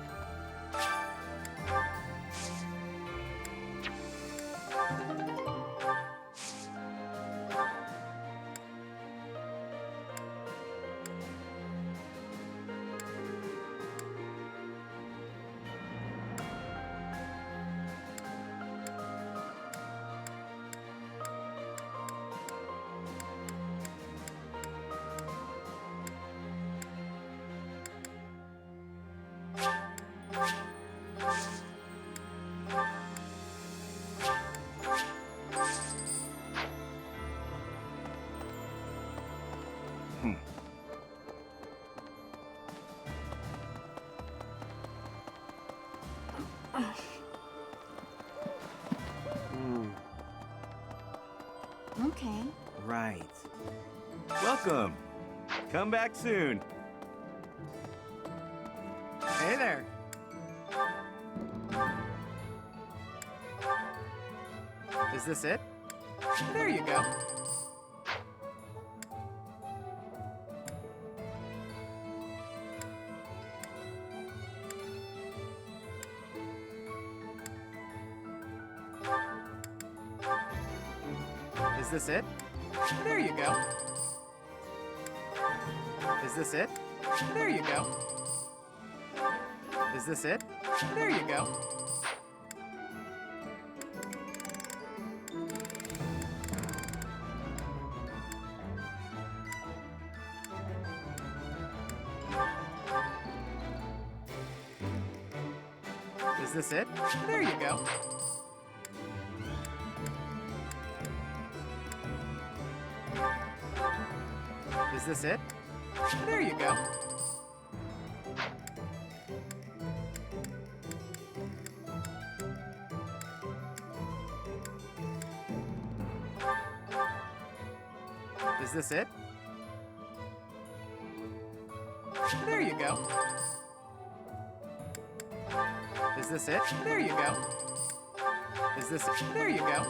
Okay. Right. Welcome. Come back soon. Hey there. Is this it? There you go. Is this it? There you go. Is this it? There you go. Is this it? There you go. Is this it? There you go. Is this it? There you go. Is this it? There you go. Is this it? There you go. Is this it? There you go.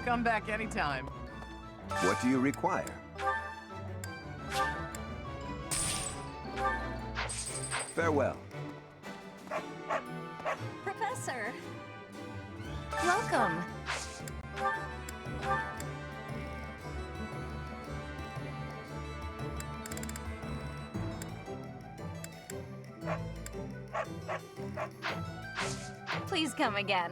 Come back anytime. What do you require? Farewell. Professor! Welcome! Please come again.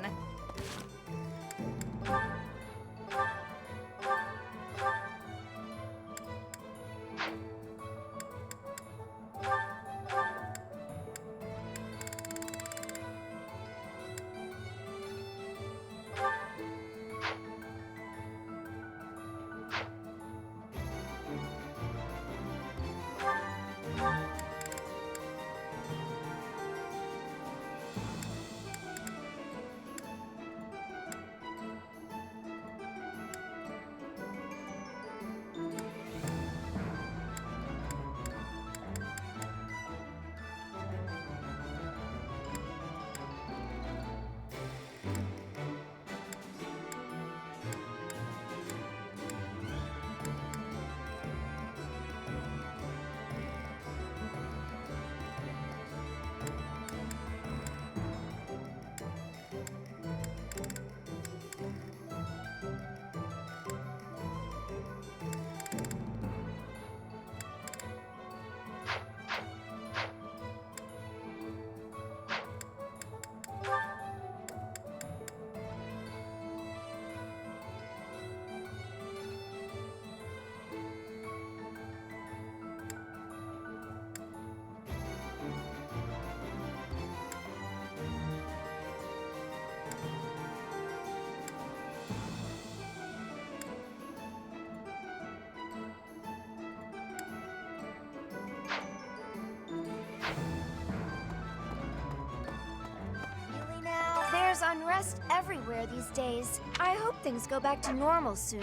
There's unrest everywhere these days. I hope things go back to normal soon.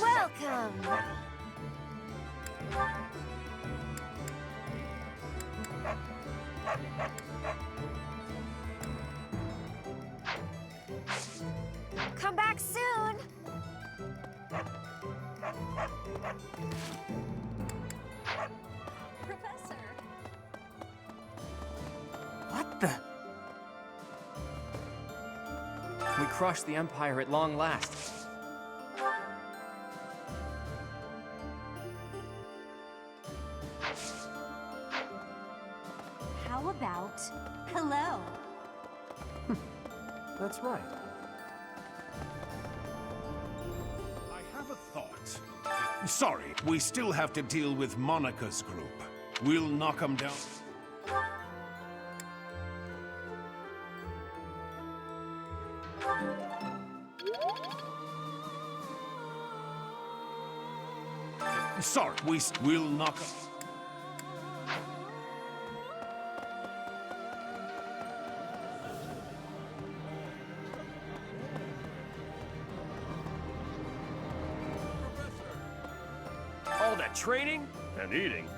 Welcome! Come back soon! Professor! What the? We crushed the Empire at long last. How about hello? That's right. I have a thought. Sorry, we still have to deal with Monica's group. We'll knock them down. Sorry, we'll knock them. All that training and eating.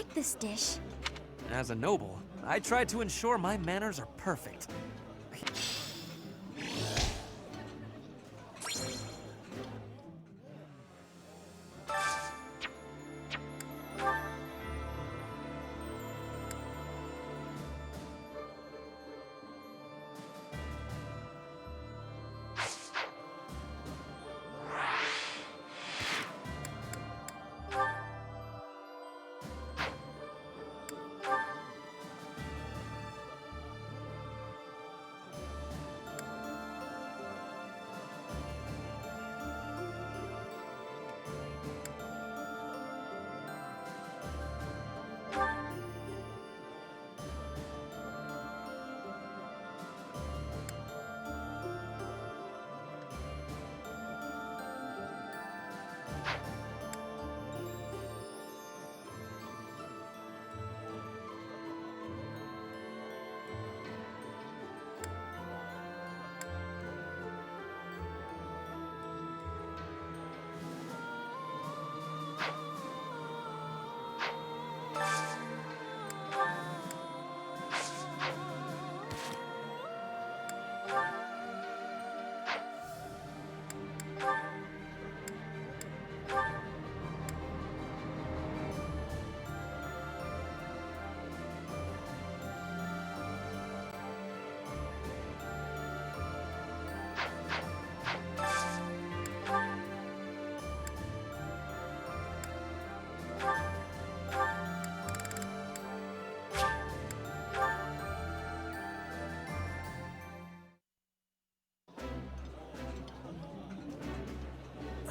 like this dish. As a noble, I try to ensure my manners are perfect.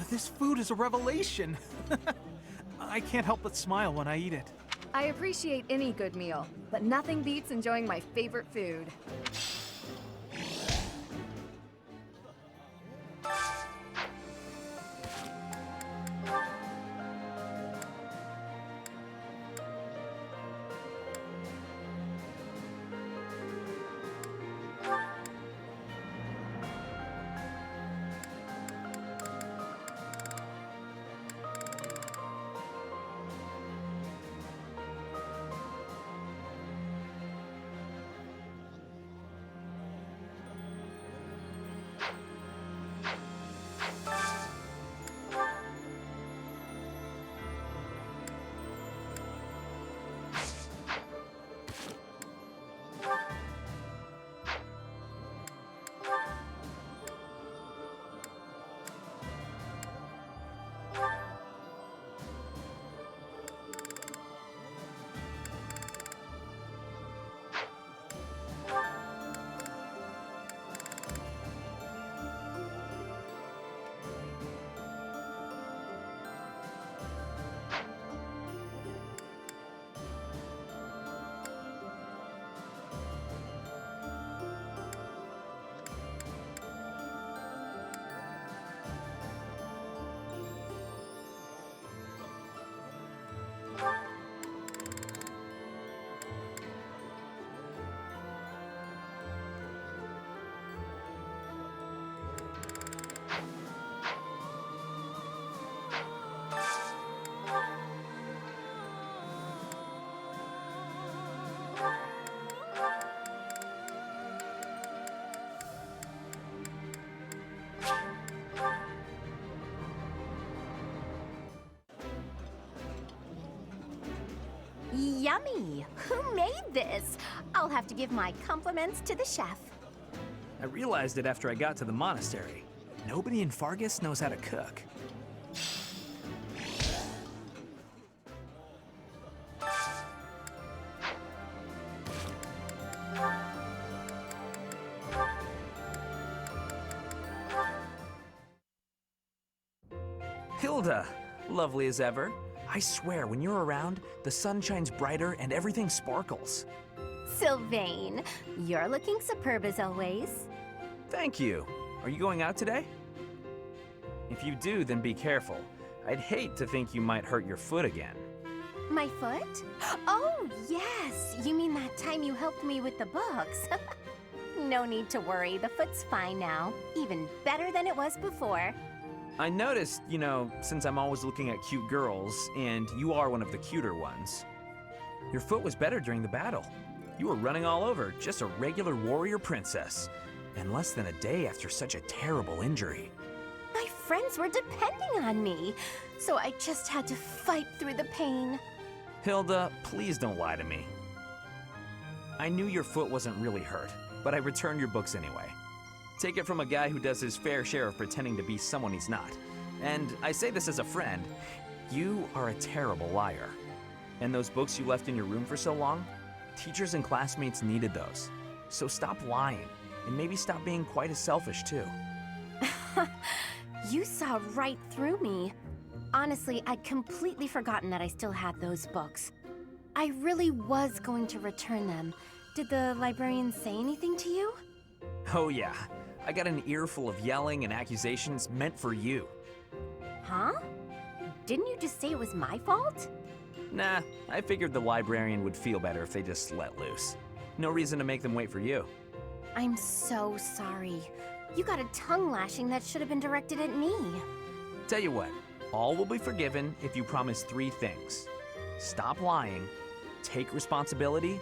This food is a revelation. I can't help but smile when I eat it. I appreciate any good meal, but nothing beats enjoying my favorite food. Yummy! Who made this? I'll have to give my compliments to the chef. I realized it after I got to the monastery. Nobody in Fargus knows how to cook. Hilda, lovely as ever. I swear, when you're around, the sun shines brighter and everything sparkles. Sylvain, you're looking superb as always. Thank you. Are you going out today? If you do, then be careful. I'd hate to think you might hurt your foot again. My foot? Oh, yes! You mean that time you helped me with the books? No need to worry, the foot's fine now. Even better than it was before. I noticed, since I'm always looking at cute girls, and you are one of the cuter ones. Your foot was better during the battle. You were running all over, just a regular warrior princess. And less than a day after such a terrible injury. My friends were depending on me, so I just had to fight through the pain. Hilda, please don't lie to me. I knew your foot wasn't really hurt, but I returned your books anyway. Take it from a guy who does his fair share of pretending to be someone he's not. And I say this as a friend, you are a terrible liar. And those books you left in your room for so long, teachers and classmates needed those. So stop lying, and maybe stop being quite as selfish too. You saw right through me. Honestly, I'd completely forgotten that I still had those books. I really was going to return them. Did the librarian say anything to you? Oh yeah, I got an earful of yelling and accusations meant for you. Huh? Didn't you just say it was my fault? Nah, I figured the librarian would feel better if they just let loose. No reason to make them wait for you. I'm so sorry. You got a tongue lashing that should have been directed at me. Tell you what, all will be forgiven if you promise 3 things. Stop lying, take responsibility,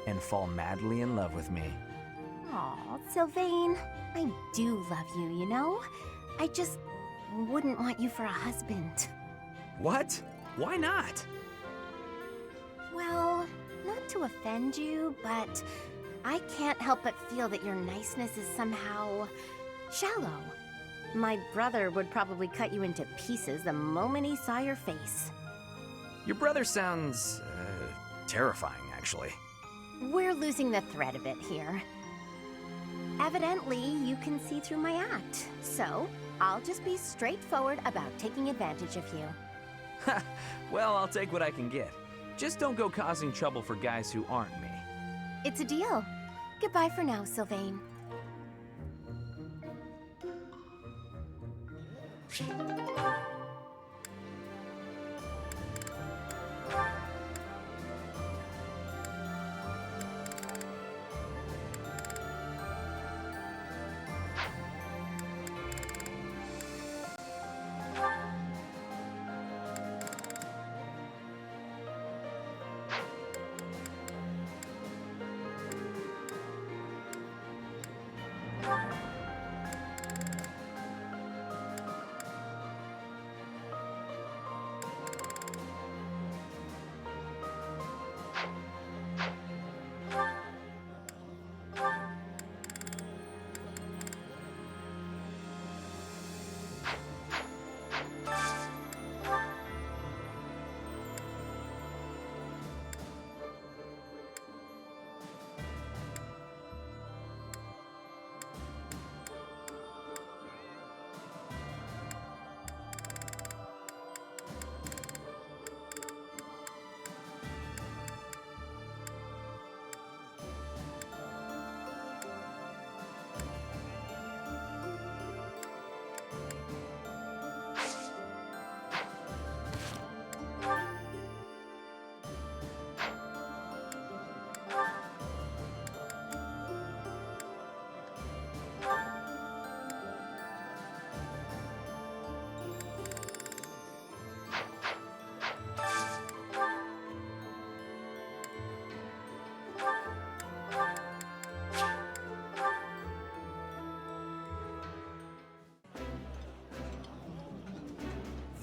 and fall madly in love with me. Aw, Sylvain, I do love you, you know? I just wouldn't want you for a husband. What? Why not? Well, not to offend you, but I can't help but feel that your niceness is somehow shallow. My brother would probably cut you into pieces the moment he saw your face. Your brother sounds, terrifying, actually. We're losing the thread a bit here. Evidently, you can see through my act, so I'll just be straightforward about taking advantage of you. Ha! Well, I'll take what I can get. Just don't go causing trouble for guys who aren't me. It's a deal. Goodbye for now, Sylvain.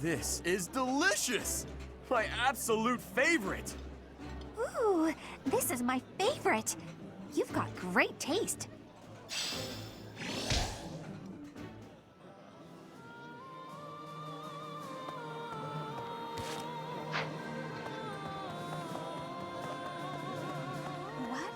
This is delicious! My absolute favorite! Ooh, this is my favorite. You've got great taste. What?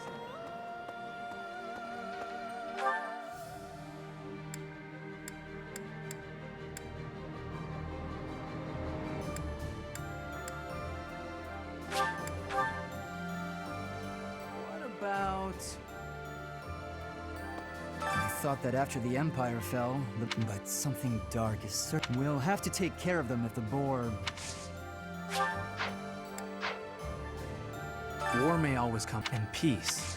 I thought that after the Empire fell, but something dark is certain. We'll have to take care of them if the boar... War may always come in peace.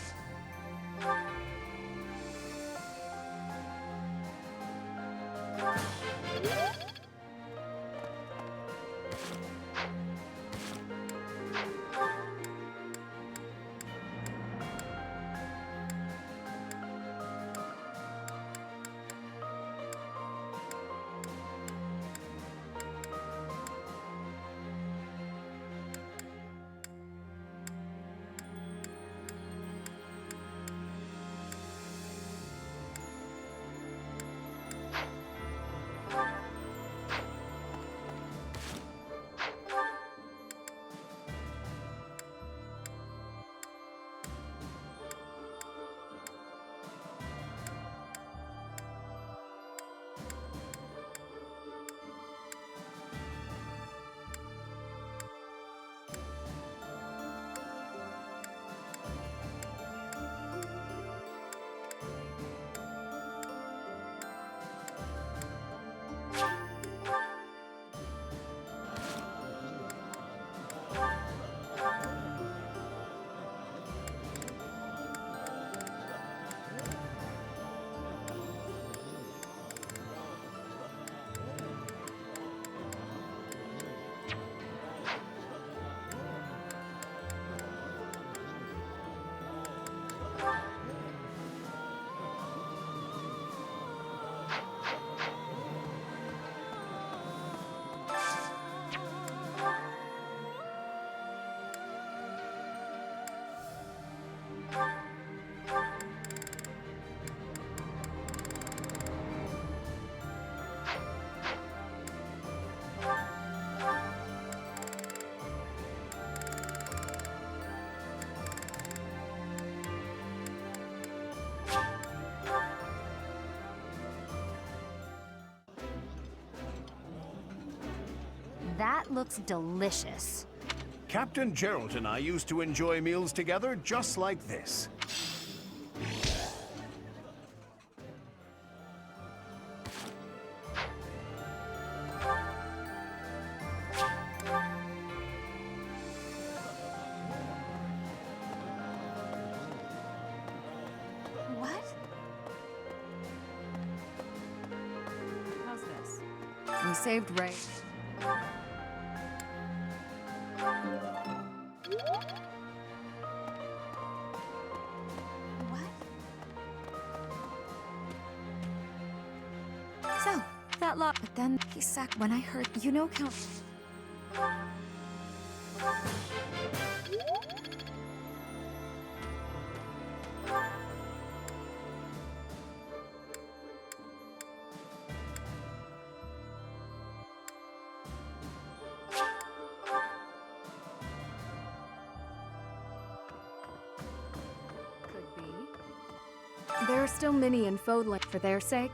That looks delicious. Captain Gerald and I used to enjoy meals together just like this. What? How's this? We saved Ray. So, that lot, but then he when I heard, you know, Count. Could be. There are still Minnie and Fodling for their sake.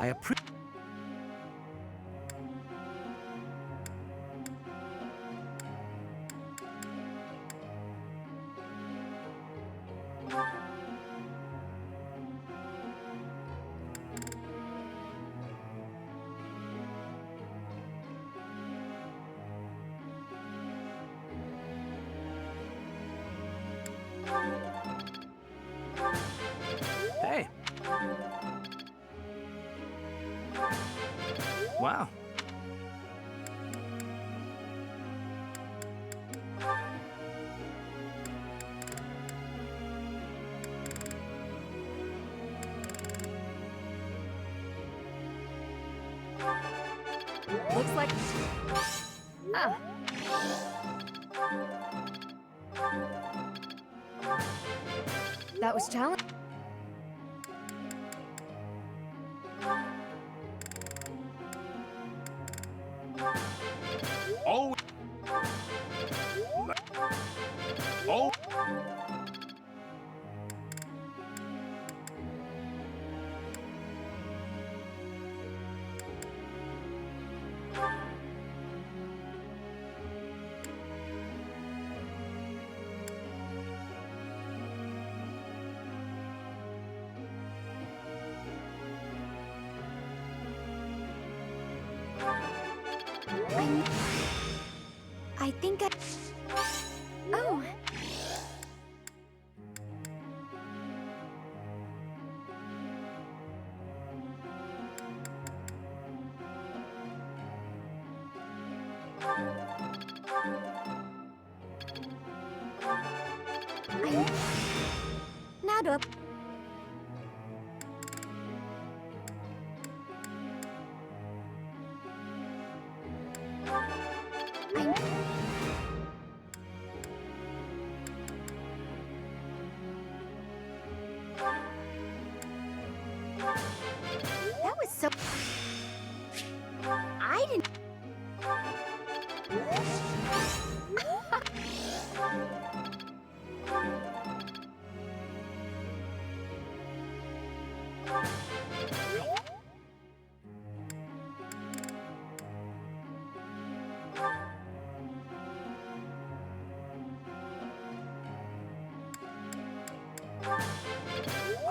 I appreciate. Hey. Wow. Looks like... Ah. That was challenging. Oh. Oh. I think I... Oh. Now do That was so... I didn't...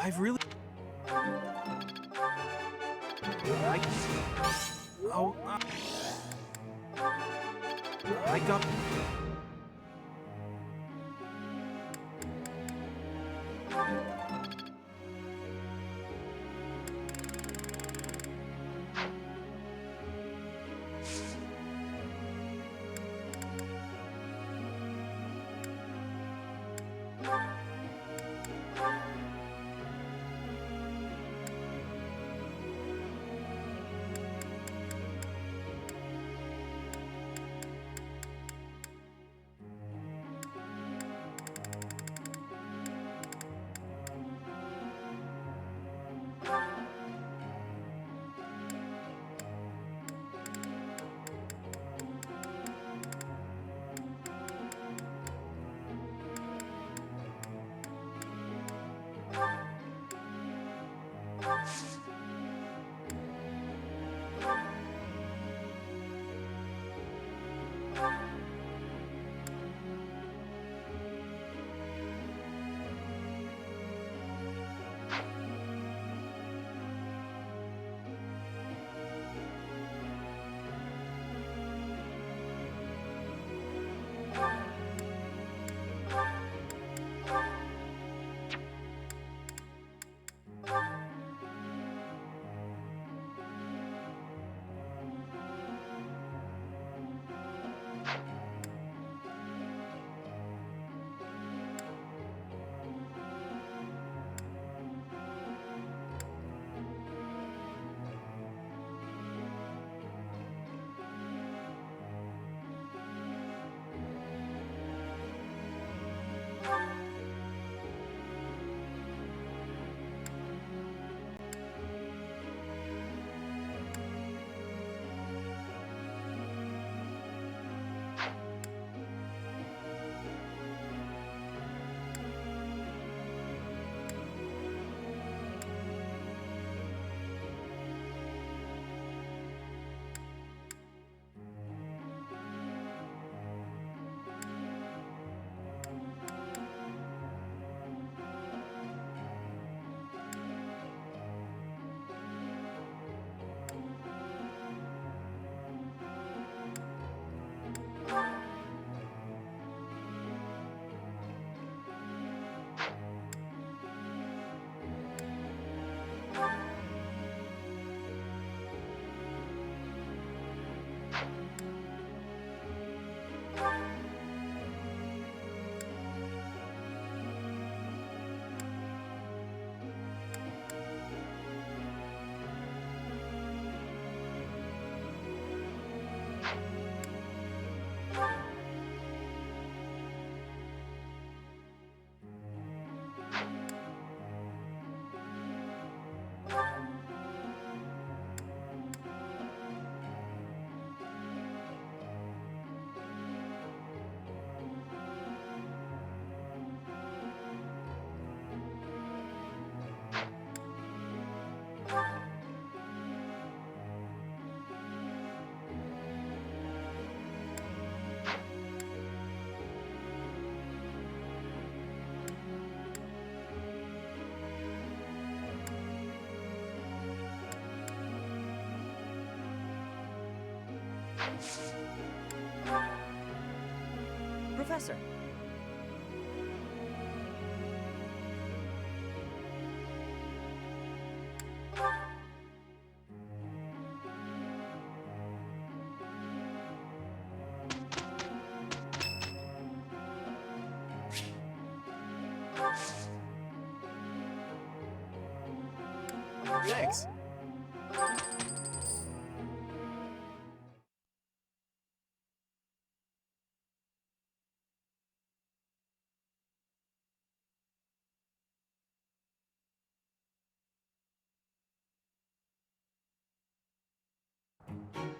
I've really... I got... Professor. Thanks.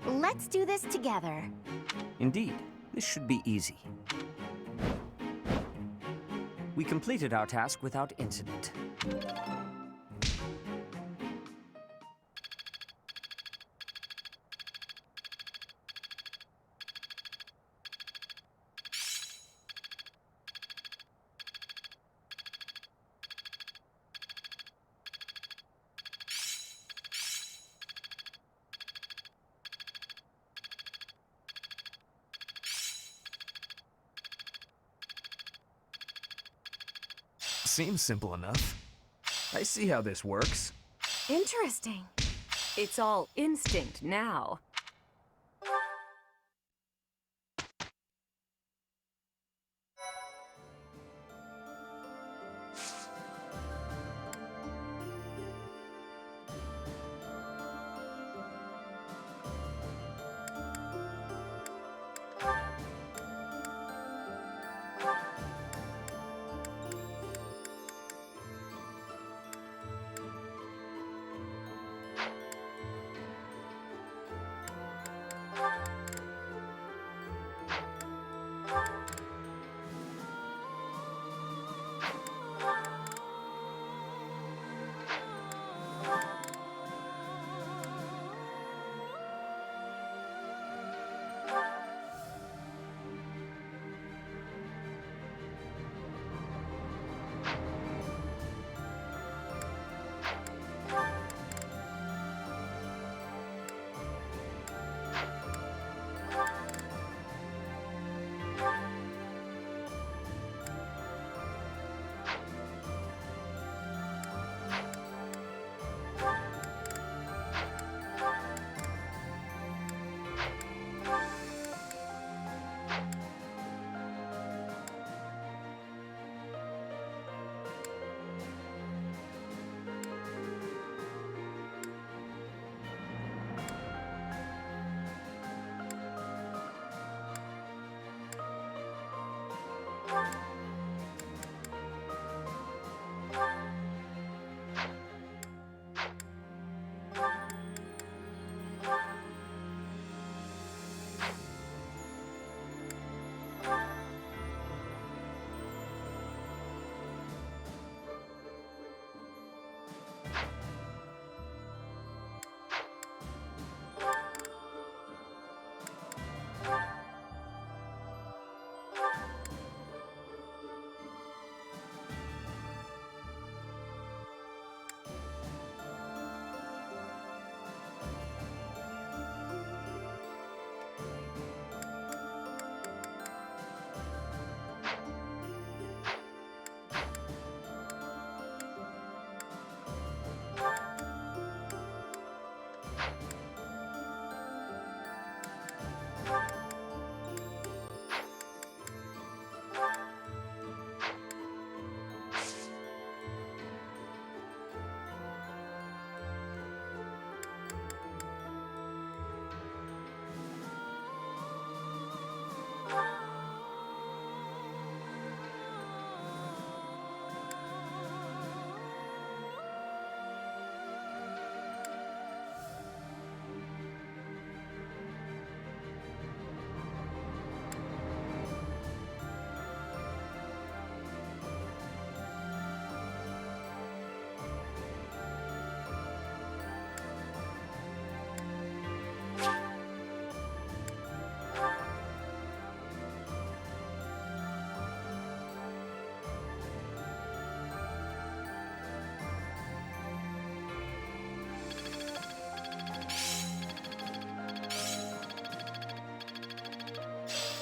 Let's do this together. Indeed, this should be easy. We completed our task without incident. Seems simple enough. I see how this works. Interesting. It's all instinct now.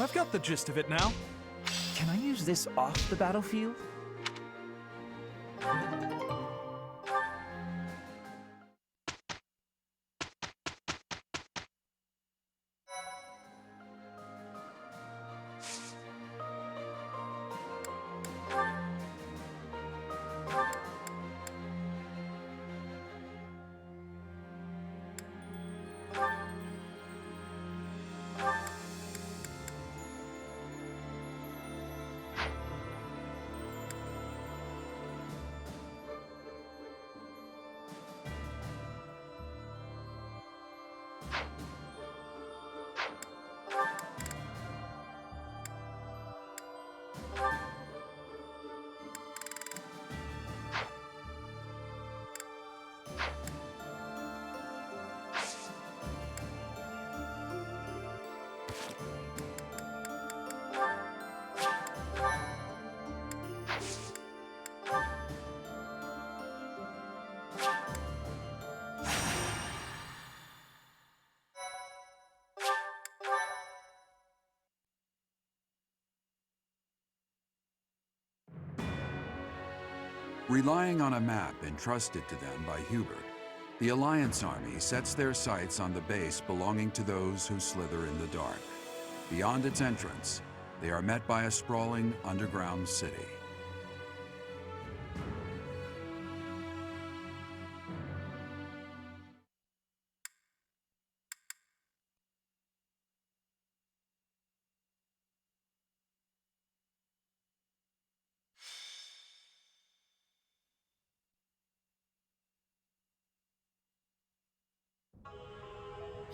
I've got the gist of it now. Can I use this off the battlefield? Relying on a map entrusted to them by Hubert, the Alliance army sets their sights on the base belonging to those who slither in the dark. Beyond its entrance, they are met by a sprawling underground city.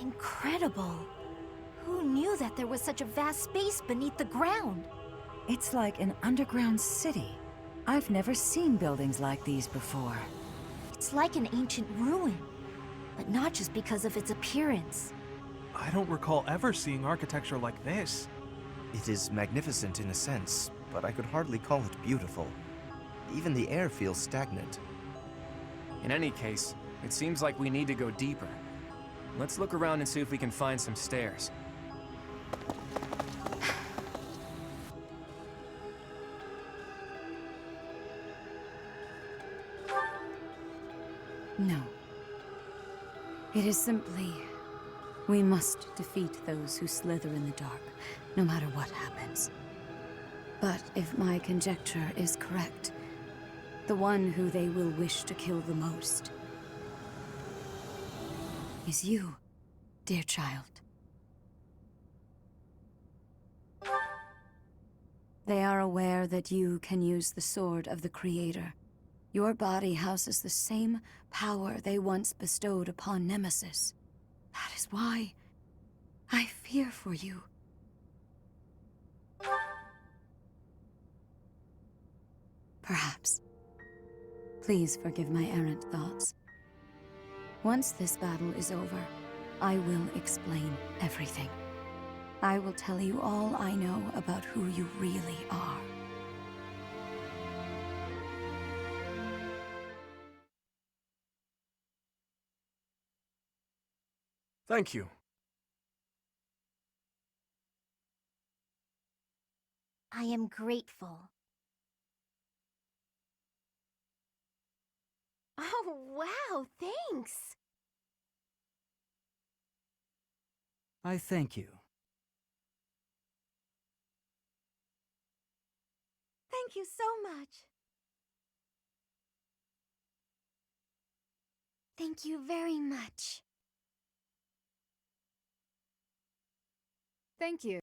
Incredible. Who knew that there was such a vast space beneath the ground? It's like an underground city. I've never seen buildings like these before. It's like an ancient ruin, but not just because of its appearance. I don't recall ever seeing architecture like this. It is magnificent in a sense, but I could hardly call it beautiful. Even the air feels stagnant. In any case, it seems like we need to go deeper. Let's look around and see if we can find some stairs. No. It is simply... we must defeat those who slither in the dark, no matter what happens. But if my conjecture is correct, the one who they will wish to kill the most is you, dear child. They are aware that you can use the sword of the Creator. Your body houses the same power they once bestowed upon Nemesis. That is why I fear for you. Perhaps. Please forgive my errant thoughts. Once this battle is over, I will explain everything. I will tell you all I know about who you really are. Thank you. I am grateful. Oh, wow, thanks. I thank you. Thank you so much. Thank you very much. Thank you.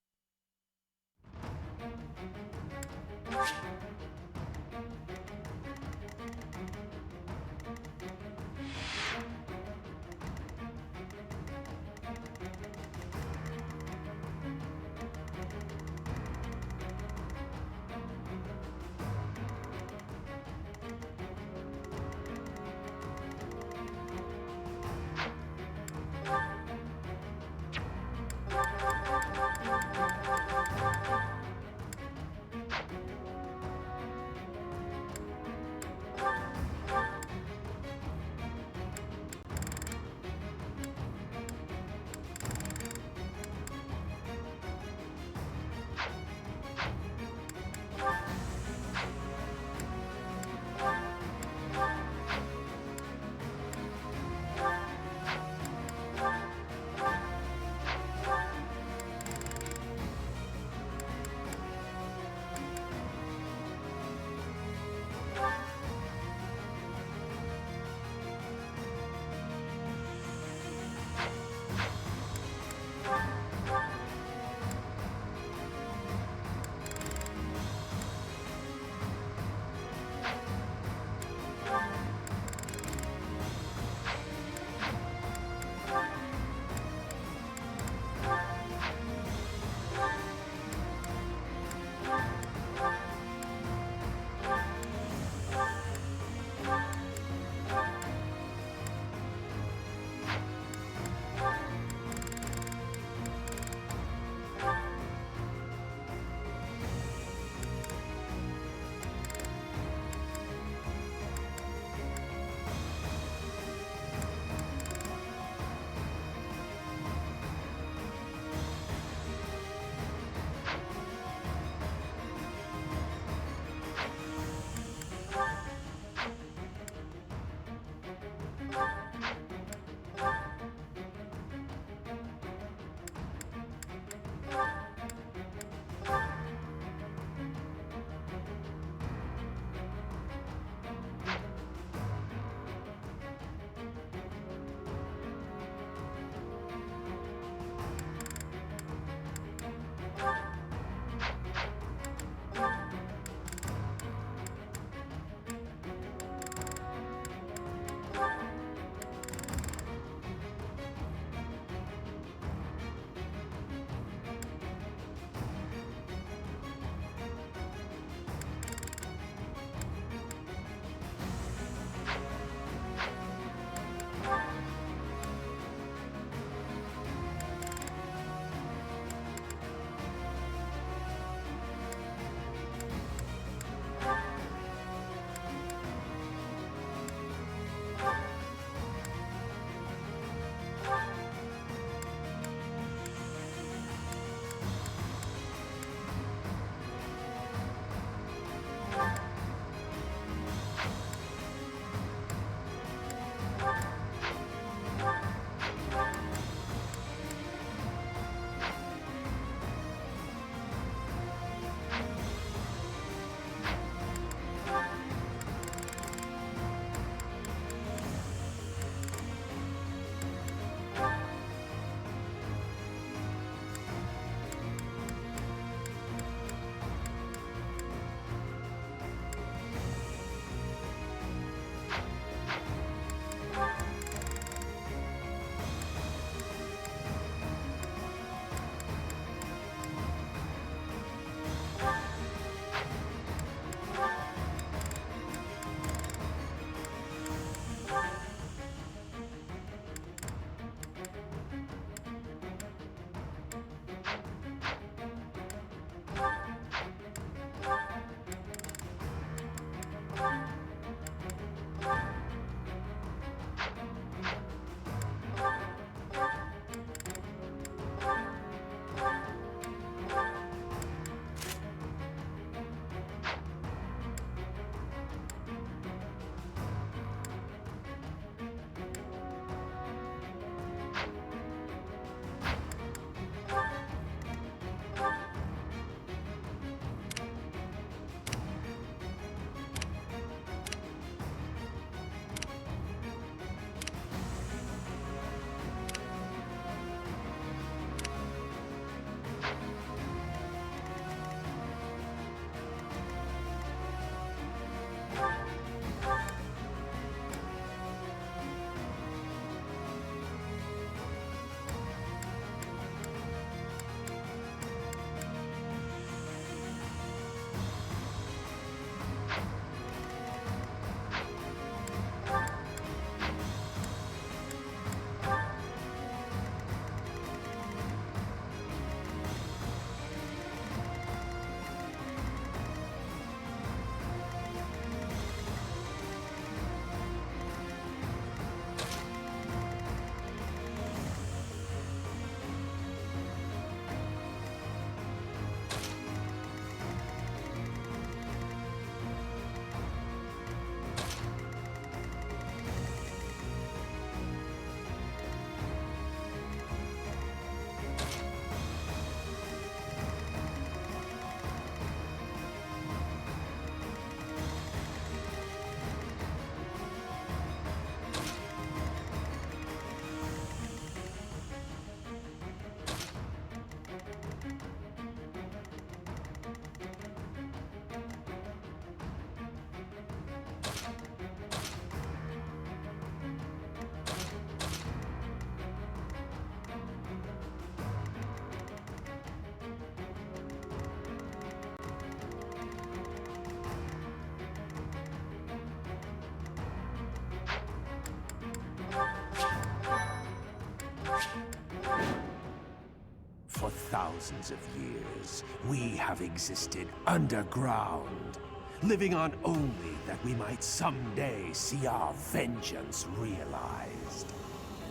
For thousands of years, we have existed underground, living on only that we might someday see our vengeance realized.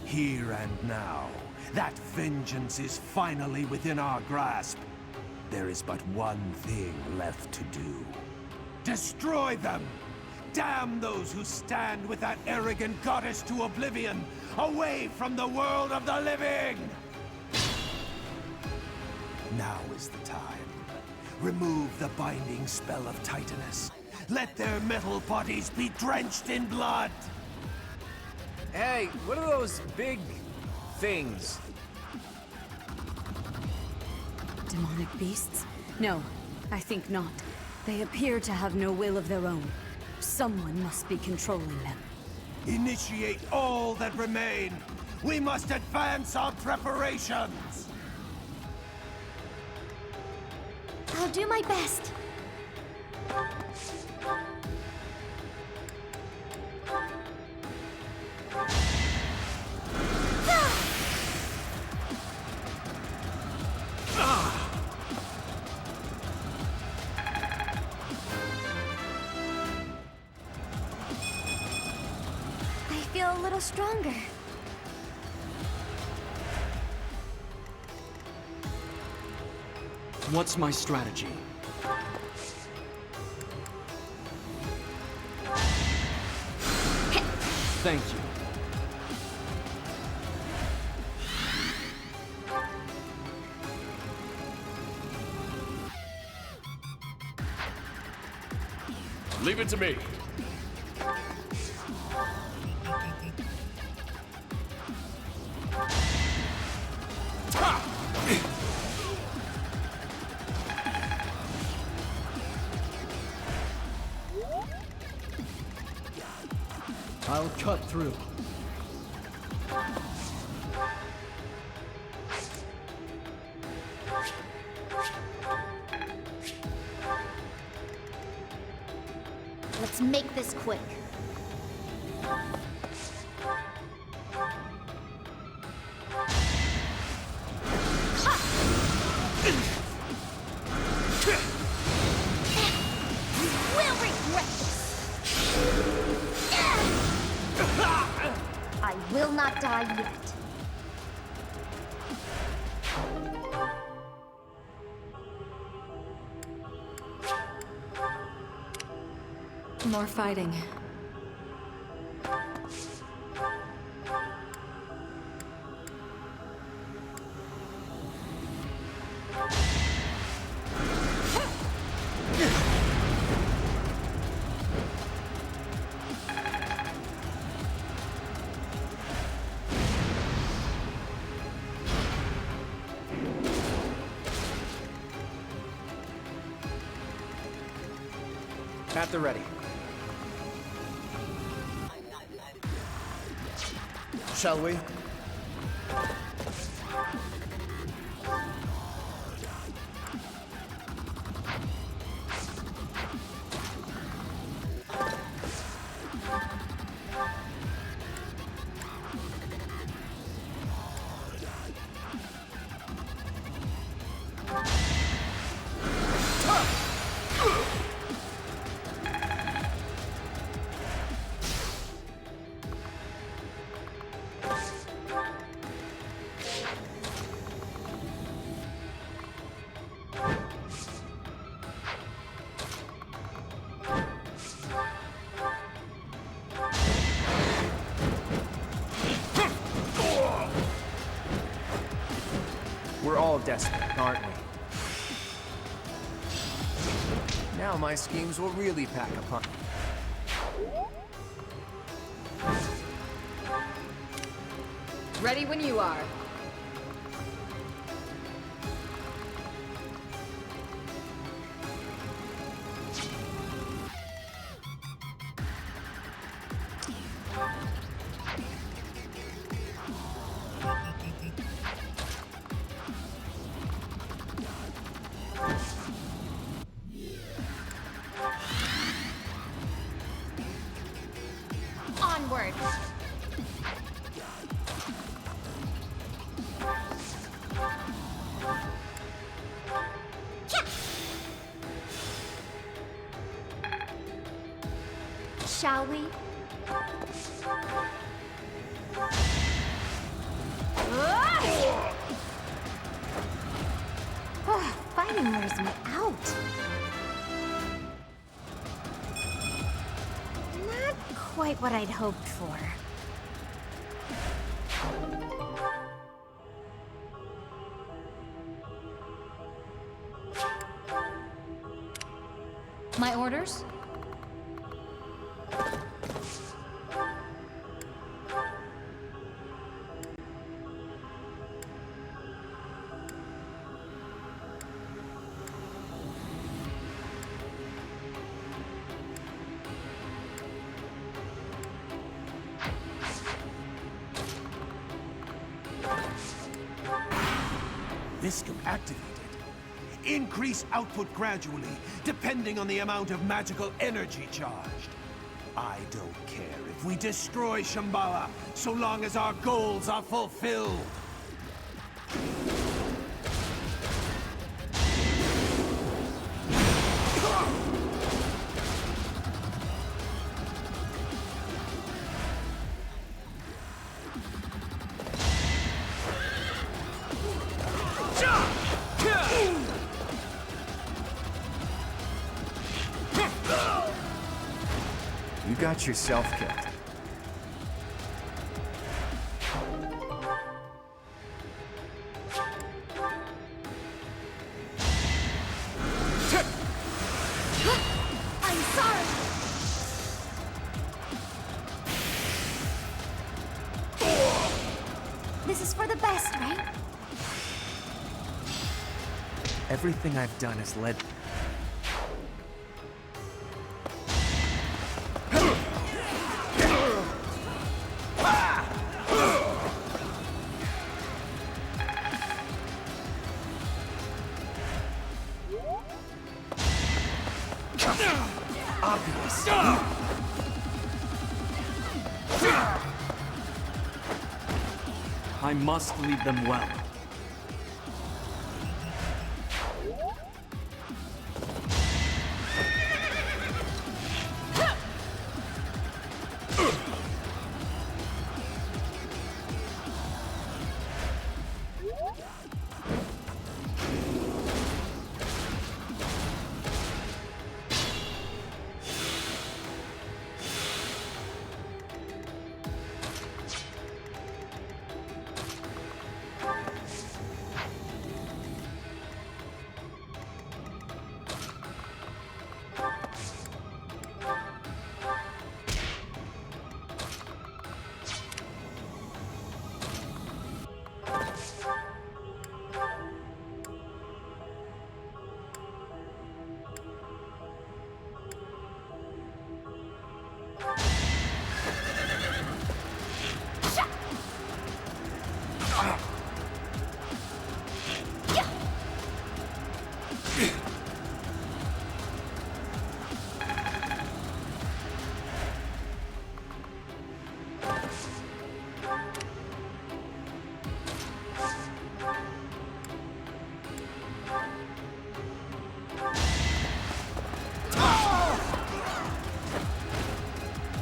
Here and now, that vengeance is finally within our grasp. There is but one thing left to do. Destroy them! Damn those who stand with that arrogant goddess to oblivion, away from the world of the living! Now is the time. Remove the binding spell of Titanus. Let their metal bodies be drenched in blood! Hey, what are those big things? Demonic beasts? No, I think not. They appear to have no will of their own. Someone must be controlling them. Initiate all that remain! We must advance our preparations! I'll do my best. I feel a little stronger. What's my strategy? Thank you. Leave it to me. I'll cut through. Let's make this quick. We'll regret this. I will not die yet. More fighting. At the ready. Shall we? We're all desperate, aren't we? Now my schemes will really pack a punch. Ready when you are. Onward. shall we? Oh, fighting wears me out. Not quite what I'd hoped for. My orders? Viscum activated. Increase output gradually, depending on the amount of magical energy charged. I don't care if we destroy Shambhala, so long as our goals are fulfilled. You got yourself killed. I'm sorry. This is for the best, right? Everything I've done has led... Obvious. I must lead them well.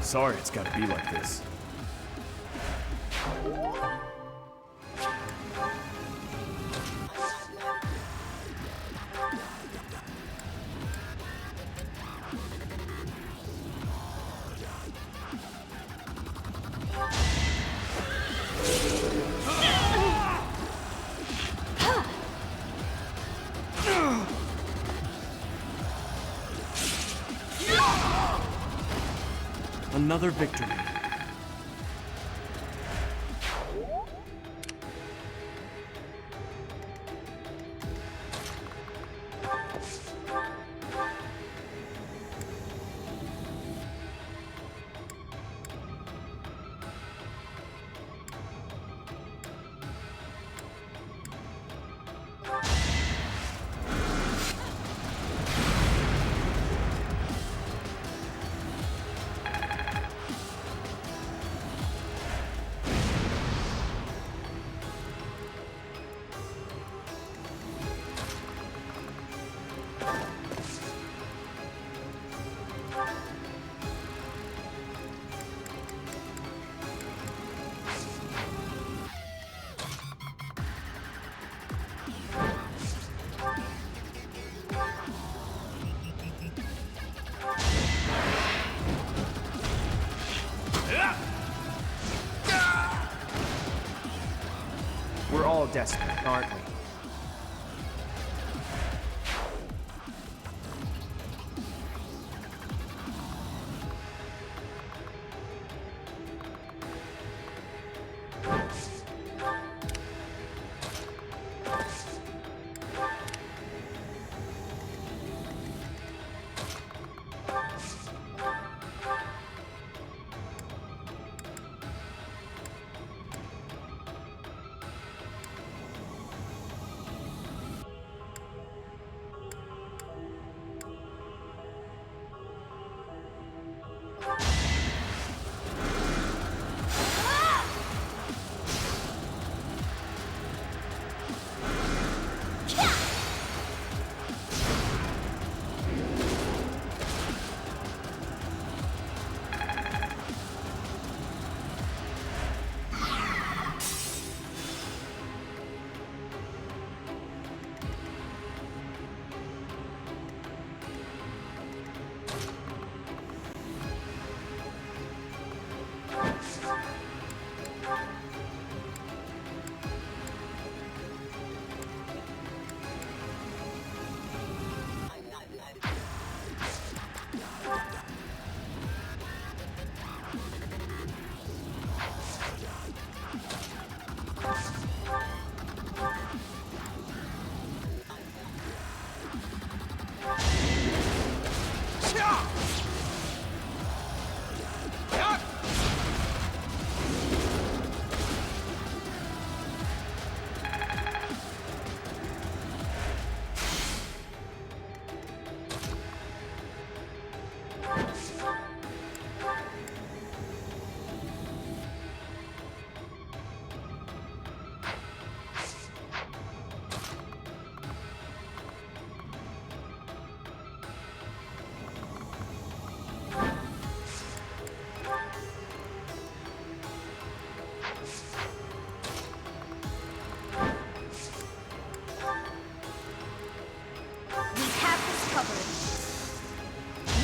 Sorry it's gotta be like this. Another victory. desperate, aren't we?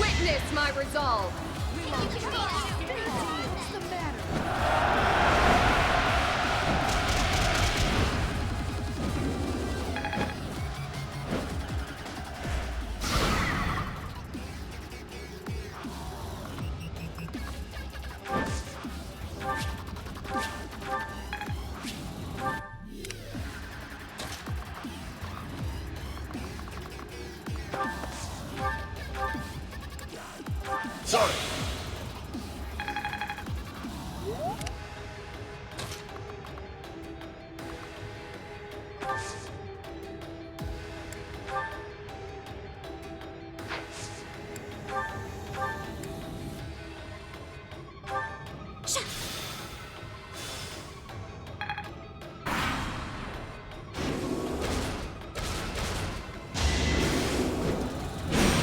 Witness my resolve! What's the matter? Sorry.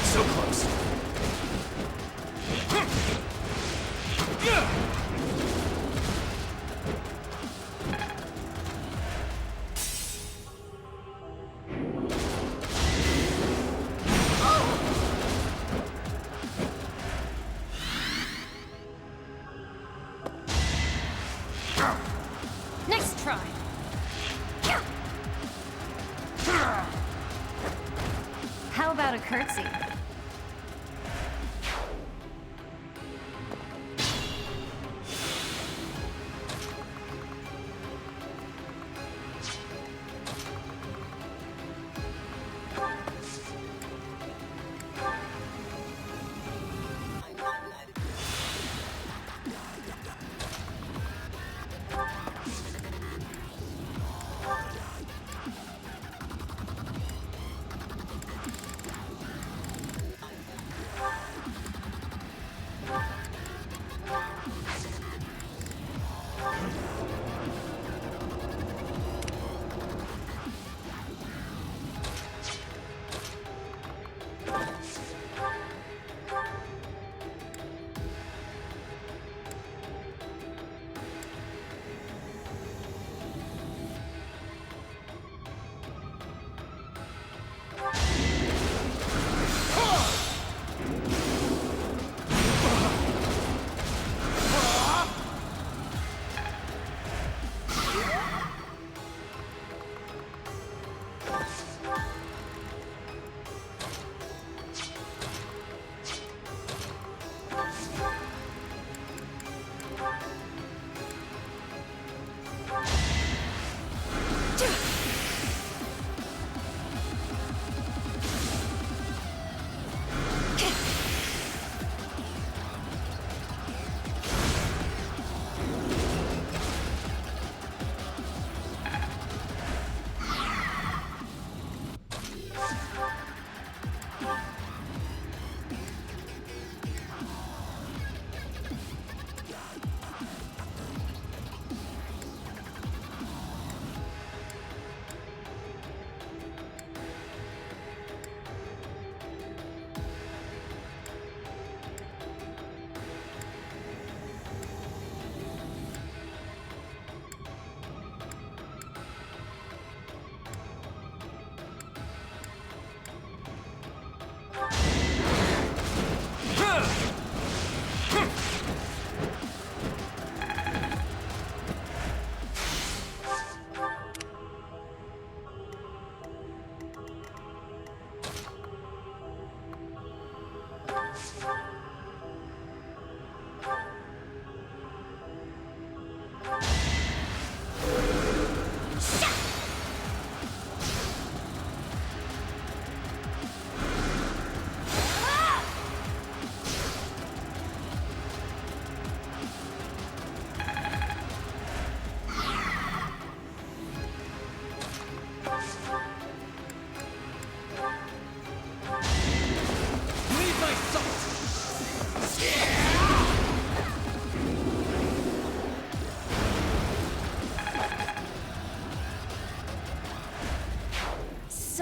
So close. Next try. How about a curtsy?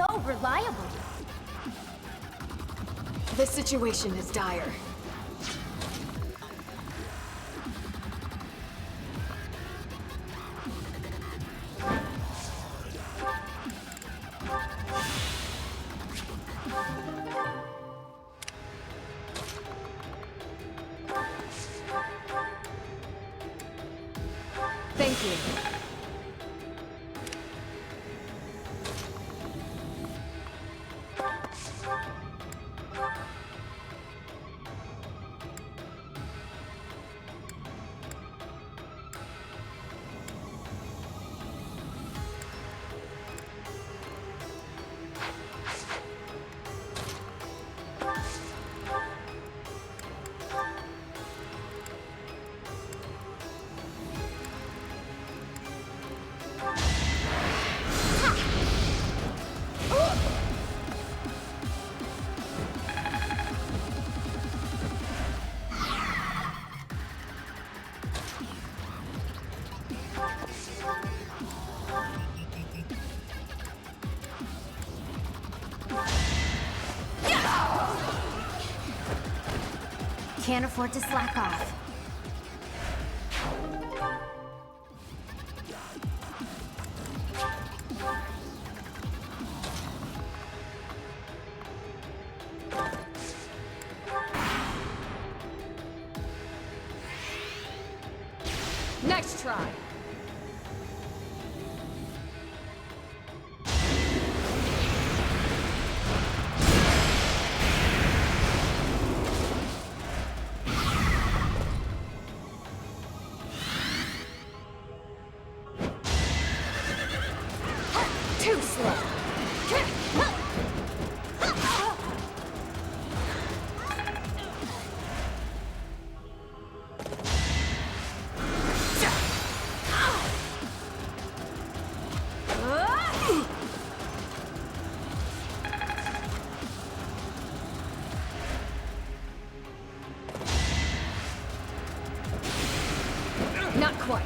so reliable. The situation is dire. Thank you. Can't afford to slack off. Next try. Too slow. Not quite.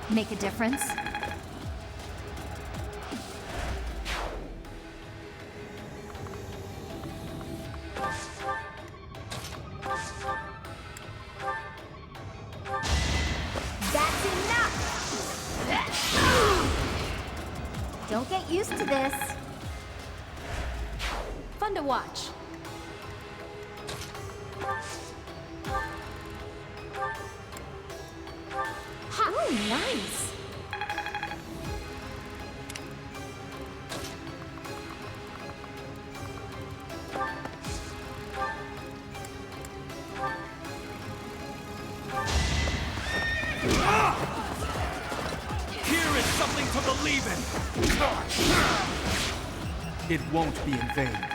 Make a difference? That's enough! Don't get used to this. Fun to watch. Oh, nice! Here is something to believe in! It won't be in vain.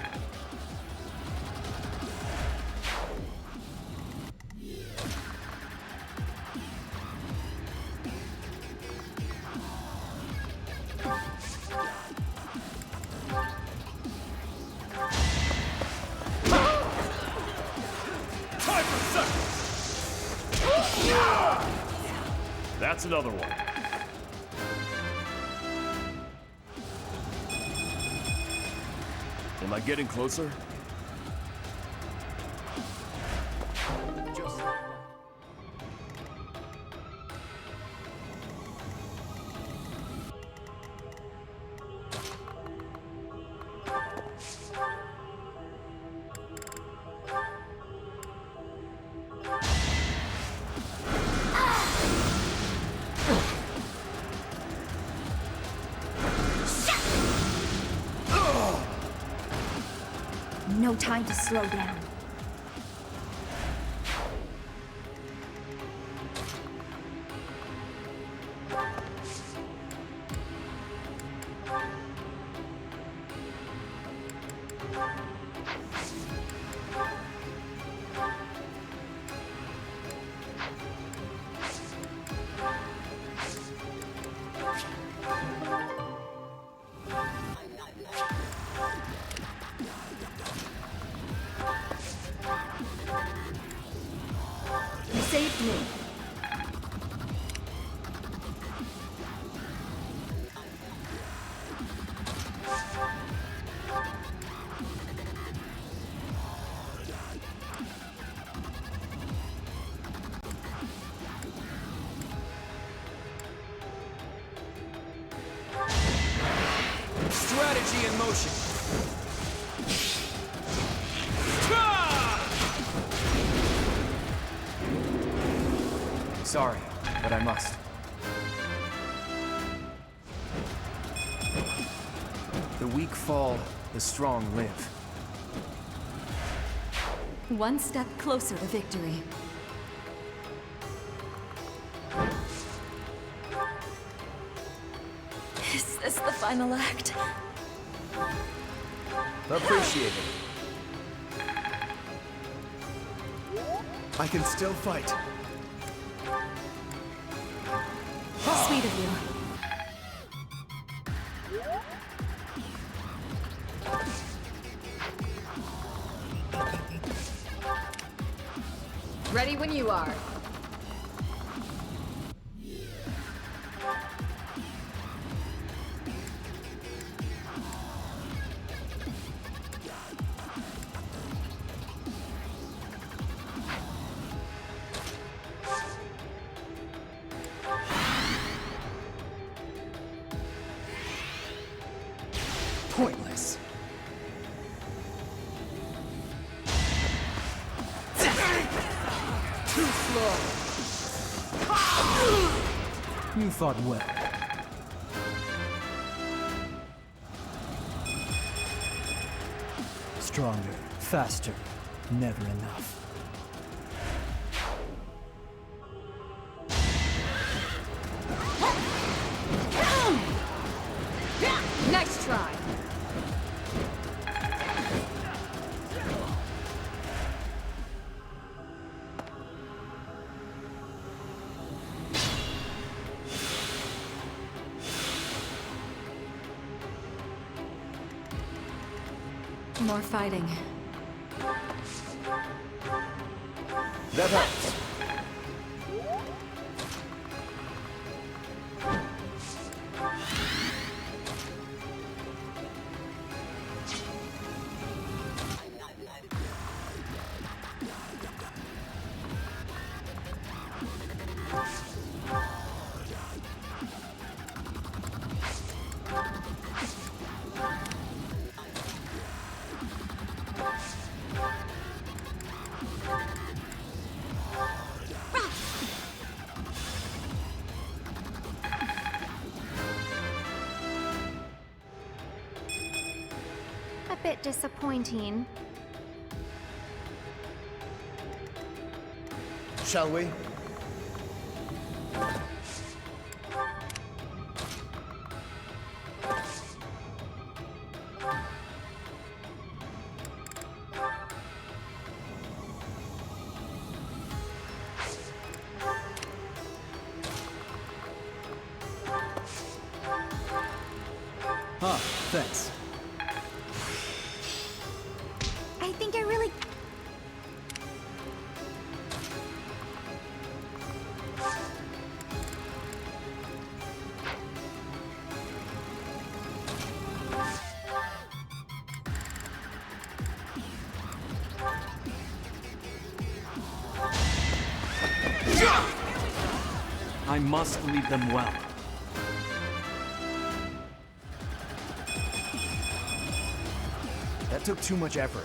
That's another one. Am I getting closer? no time to slow down. You saved me. Strategy in motion. Sorry, but I must. The weak fall, the strong live. One step closer to victory. Is this the final act? Appreciate it. I can still fight. Sweet of you. Ready when you are. Pointless. Too slow. You fought well. Stronger, faster, never enough. Nice try. More fighting. That helps. A bit disappointing. Shall we? Huh, thanks. I think I really... I must lead them well. That took too much effort.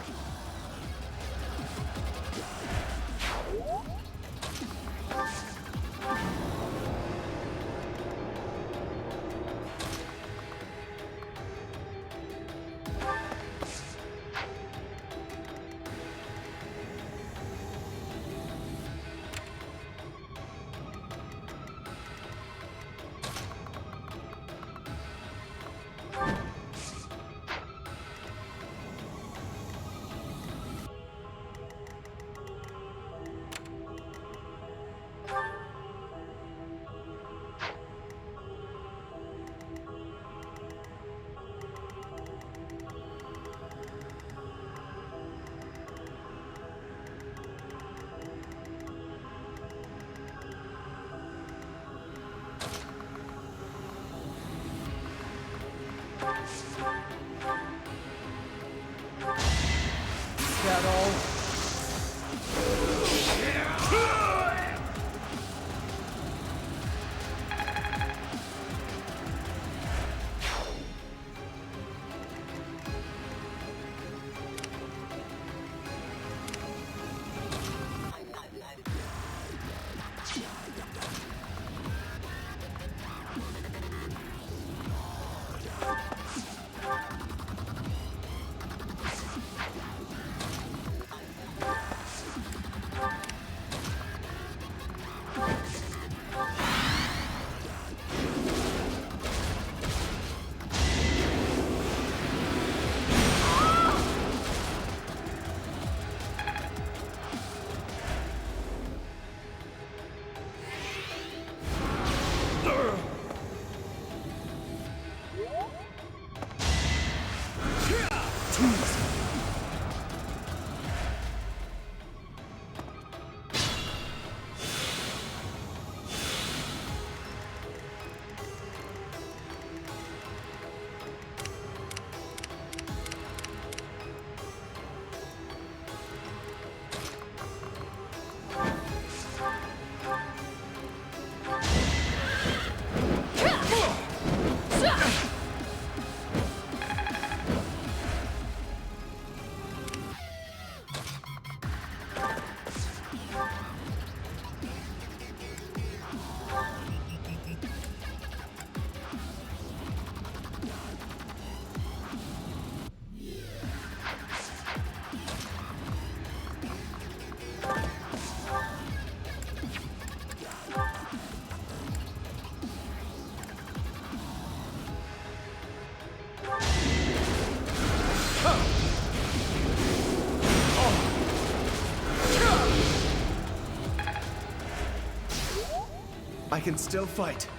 too easy. I can still fight.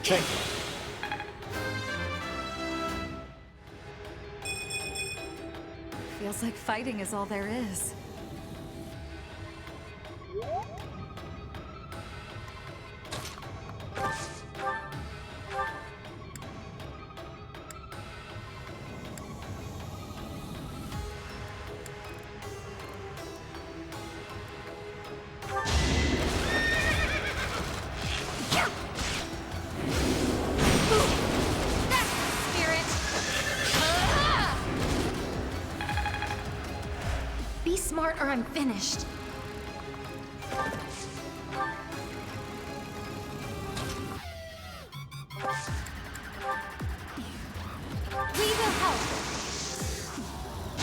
Check. Feels like fighting is all there is. Be smart or I'm finished. We will help.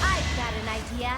I've got an idea.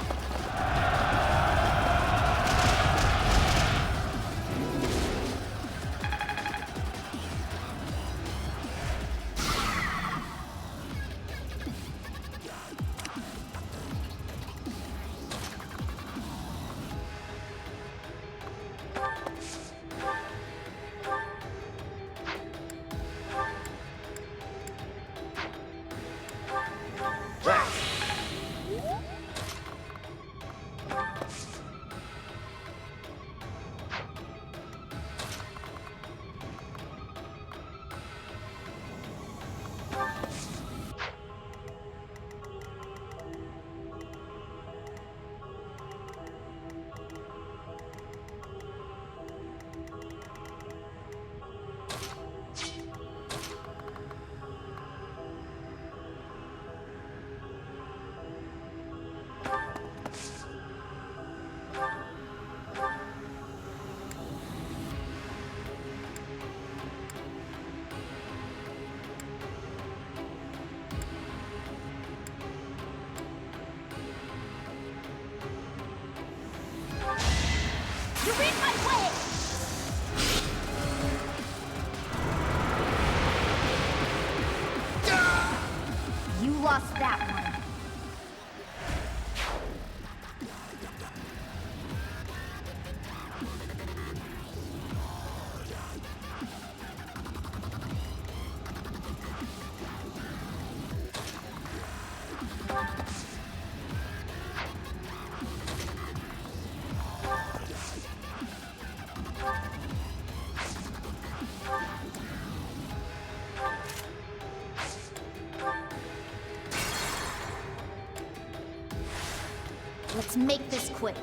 Let's make this quick.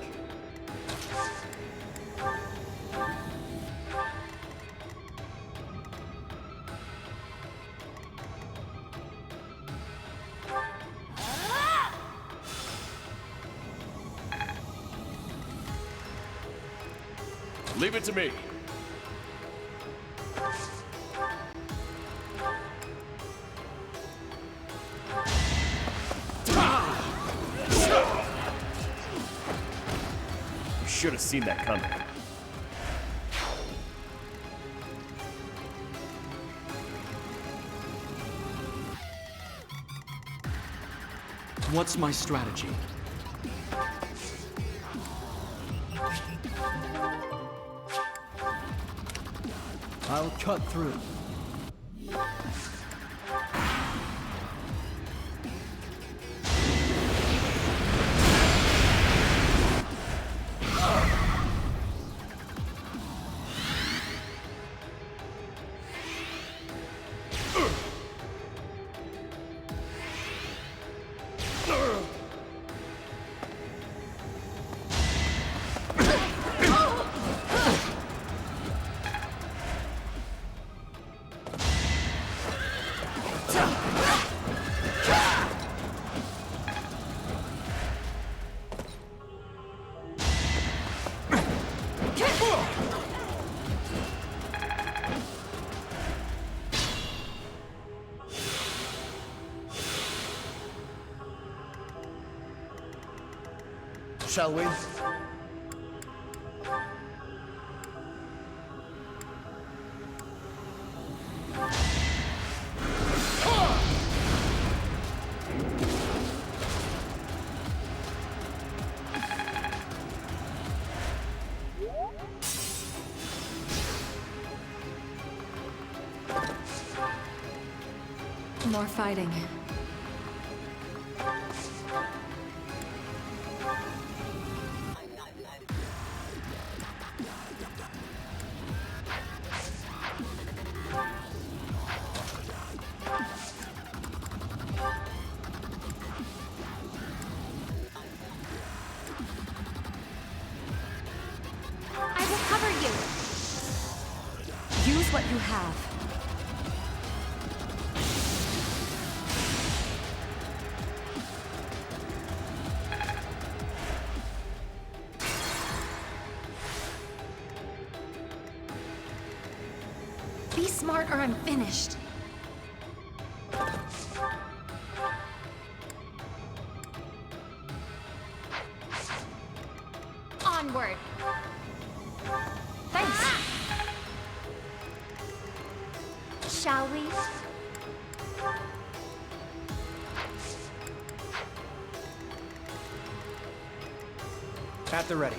Leave it to me. You should have seen that coming. What's my strategy? I'll cut through. Shall we? More fighting. I will cover you. Use what you have. Be smart or I'm finished. Onward. Thanks. Shall we? At the ready.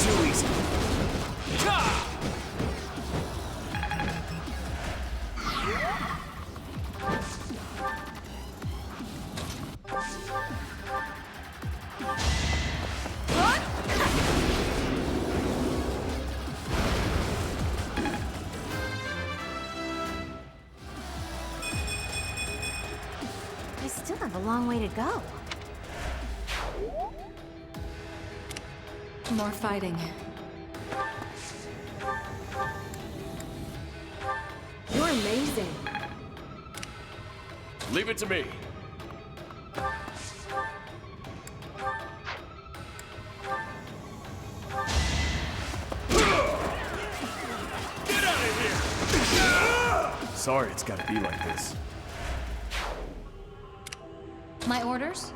Too easy. I still have a long way to go. More fighting. You're amazing. Leave it to me. Get out of here! Sorry it's gotta be like this. My orders?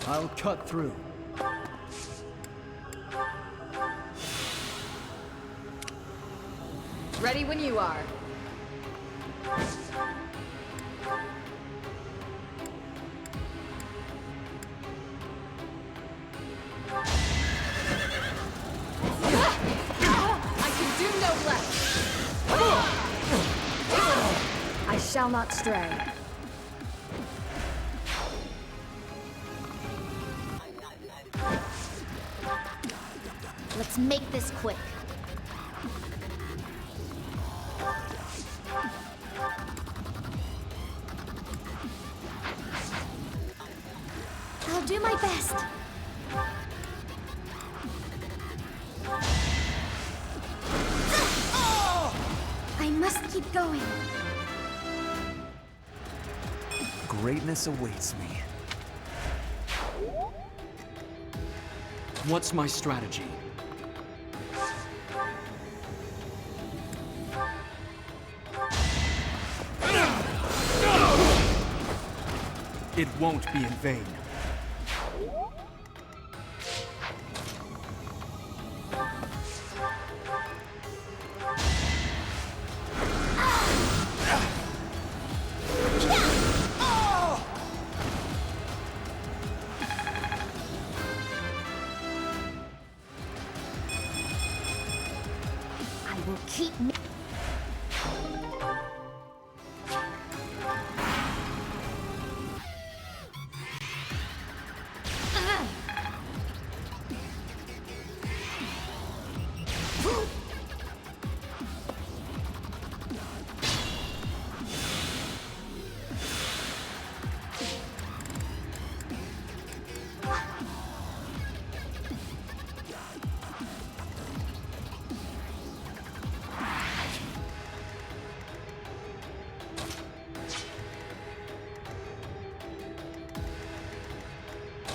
I'll cut through. Ready when you are. I can do no less. I shall not stray. Let's make this quick. I'll do my best. I must keep going. Greatness awaits me. What's my strategy? It won't be in vain. I will keep me.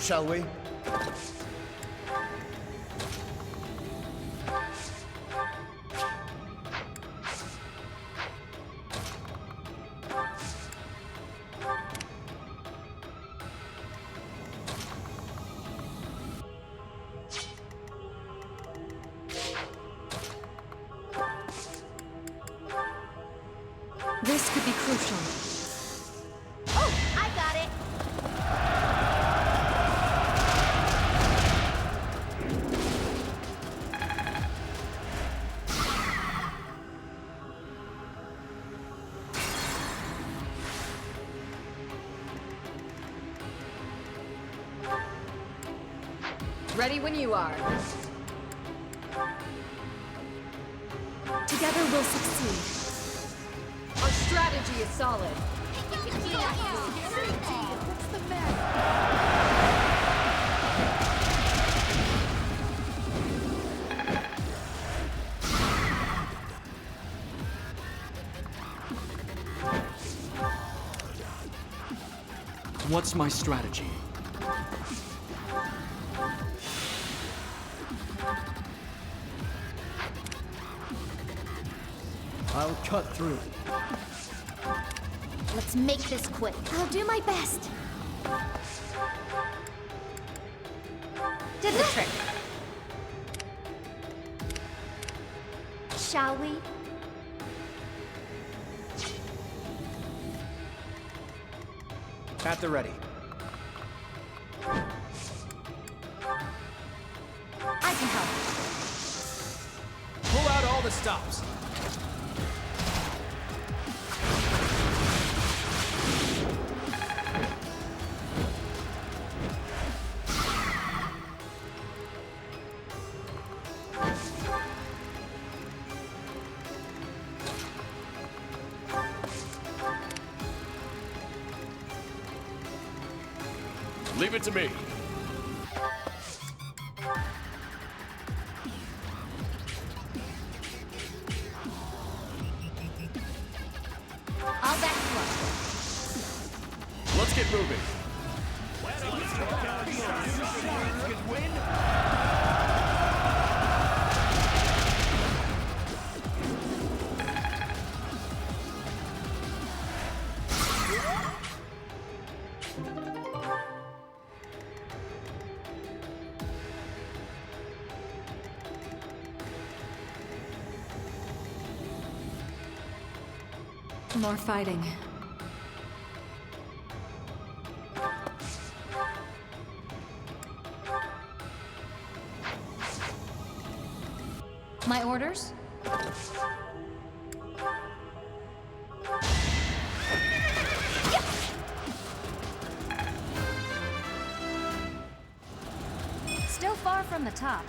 Shall we? This could be crucial. Oh, I got it. Ready when you are. Together we'll succeed. Our strategy is solid. What's my strategy? I'll cut through. Let's make this quick. I'll do my best. Did the trick. Shall we? At the ready. I can help. Pull out all the stops. Leave it to me. I'll back you up. Let's get moving. More fighting. My orders? Still far from the top.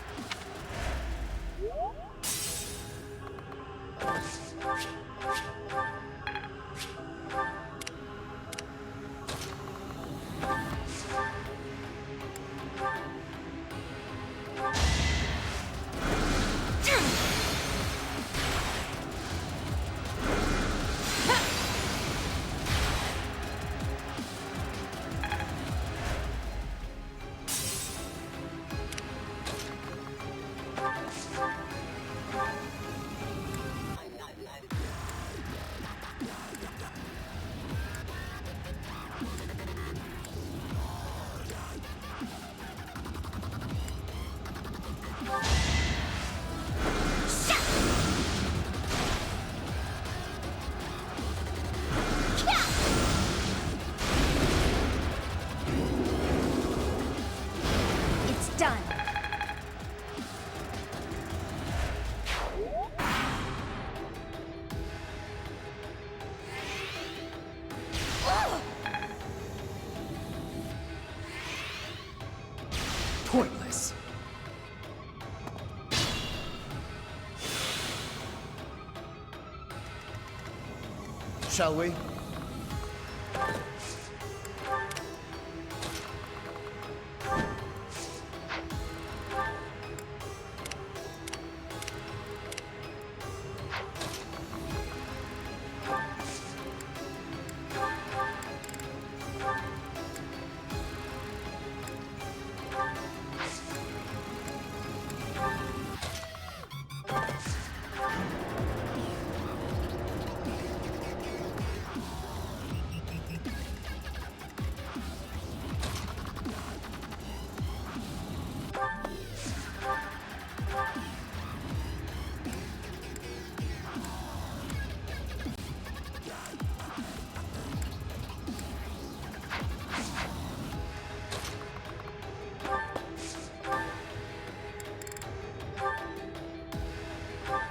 Pointless. Shall we?